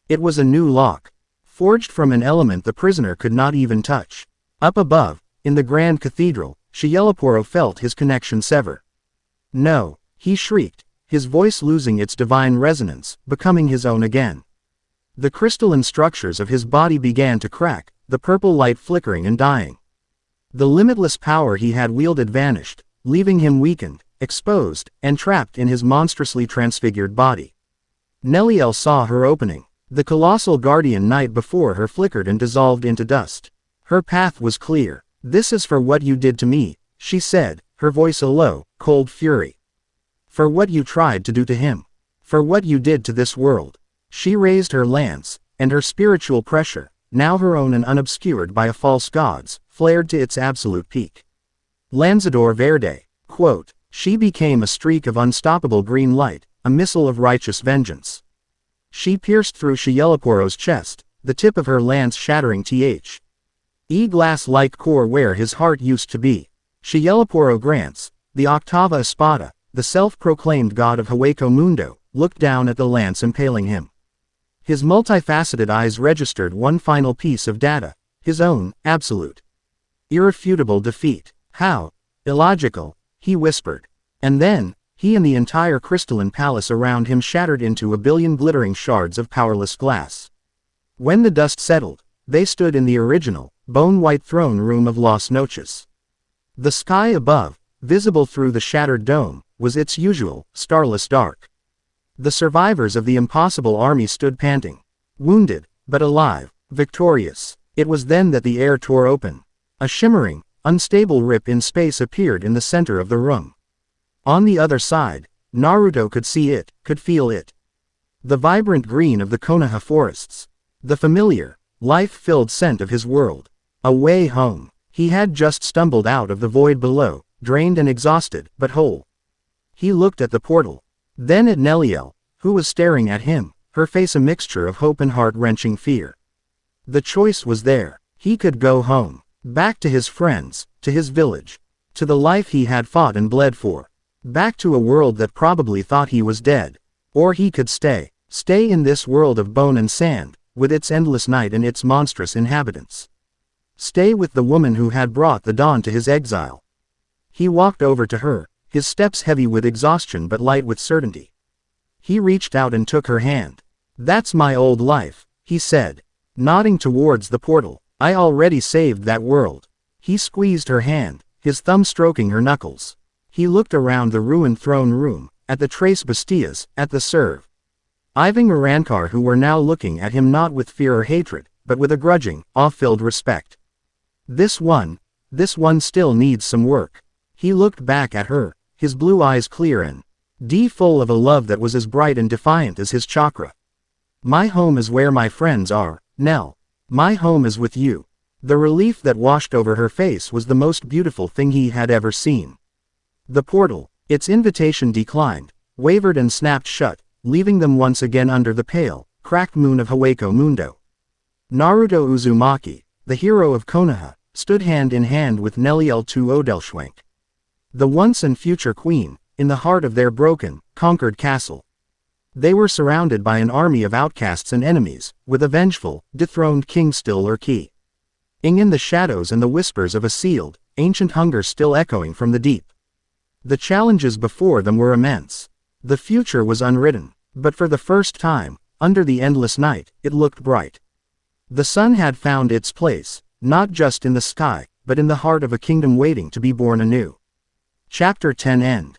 It was a new lock, forged from an element the prisoner could not even touch. Up above, in the Grand Cathedral, Shieloporo felt his connection sever. No, he shrieked, his voice losing its divine resonance, becoming his own again. The crystalline structures of his body began to crack, the purple light flickering and dying. The limitless power he had wielded vanished, leaving him weakened, exposed, and trapped in his monstrously transfigured body. Nelliel saw her opening. The colossal guardian knight before her flickered and dissolved into dust. Her path was clear. "This is for what you did to me," she said, her voice a low, cold fury. "For what you tried to do to him. For what you did to this world." She raised her lance, and her spiritual pressure, now her own and unobscured by a false gods, flared to its absolute peak. Lanzador Verde. Quote, she became a streak of unstoppable green light, a missile of righteous vengeance. She pierced through Shielaporo's chest, the tip of her lance shattering glass-like core where his heart used to be. Shielaporo grants, the Octava Espada, the self-proclaimed god of Hueco Mundo, looked down at the lance impaling him. His multifaceted eyes registered one final piece of data, his own, absolute, irrefutable defeat. "How illogical," he whispered. And then, he and the entire crystalline palace around him shattered into a billion glittering shards of powerless glass. When the dust settled, they stood in the original, bone-white throne room of Las Noches. The sky above, visible through the shattered dome, was its usual, starless dark. The survivors of the impossible army stood panting. Wounded, but alive, victorious. It was then that the air tore open. A shimmering, unstable rip in space appeared in the center of the room. On the other side, Naruto could see it, could feel it. The vibrant green of the Konoha forests. The familiar, life-filled scent of his world. A way home. He had just stumbled out of the void below, drained and exhausted, but whole. He looked at the portal. Then at Nelliel, who was staring at him, her face a mixture of hope and heart-wrenching fear. The choice was there. He could go home. Back to his friends, to his village. To the life he had fought and bled for. Back to a world that probably thought he was dead. Or he could stay. Stay in this world of bone and sand, with its endless night and its monstrous inhabitants. Stay with the woman who had brought the dawn to his exile. He walked over to her, his steps heavy with exhaustion but light with certainty. He reached out and took her hand. "That's my old life," he said, nodding towards the portal. "I already saved that world." He squeezed her hand, his thumb stroking her knuckles. He looked around the ruined throne room, at the Tres Bastias, at the serve. Iving Arankar who were now looking at him not with fear or hatred, but with a grudging, awe-filled respect. This one still needs some work." He looked back at her, his blue eyes clear and full of a love that was as bright and defiant as his chakra. "My home is where my friends are, Nell. My home is with you." The relief that washed over her face was the most beautiful thing he had ever seen. The portal, its invitation declined, wavered and snapped shut, leaving them once again under the pale, cracked moon of Hueco Mundo. Naruto Uzumaki, the hero of Konoha, stood hand in hand with Nelliel to Odelschwenk. The once and future queen, in the heart of their broken, conquered castle. They were surrounded by an army of outcasts and enemies, with a vengeful, dethroned king still lurking in the shadows and the whispers of a sealed, ancient hunger still echoing from the deep. The challenges before them were immense. The future was unwritten, but for the first time, under the endless night, it looked bright. The sun had found its place, not just in the sky, but in the heart of a kingdom waiting to be born anew. Chapter 10 End.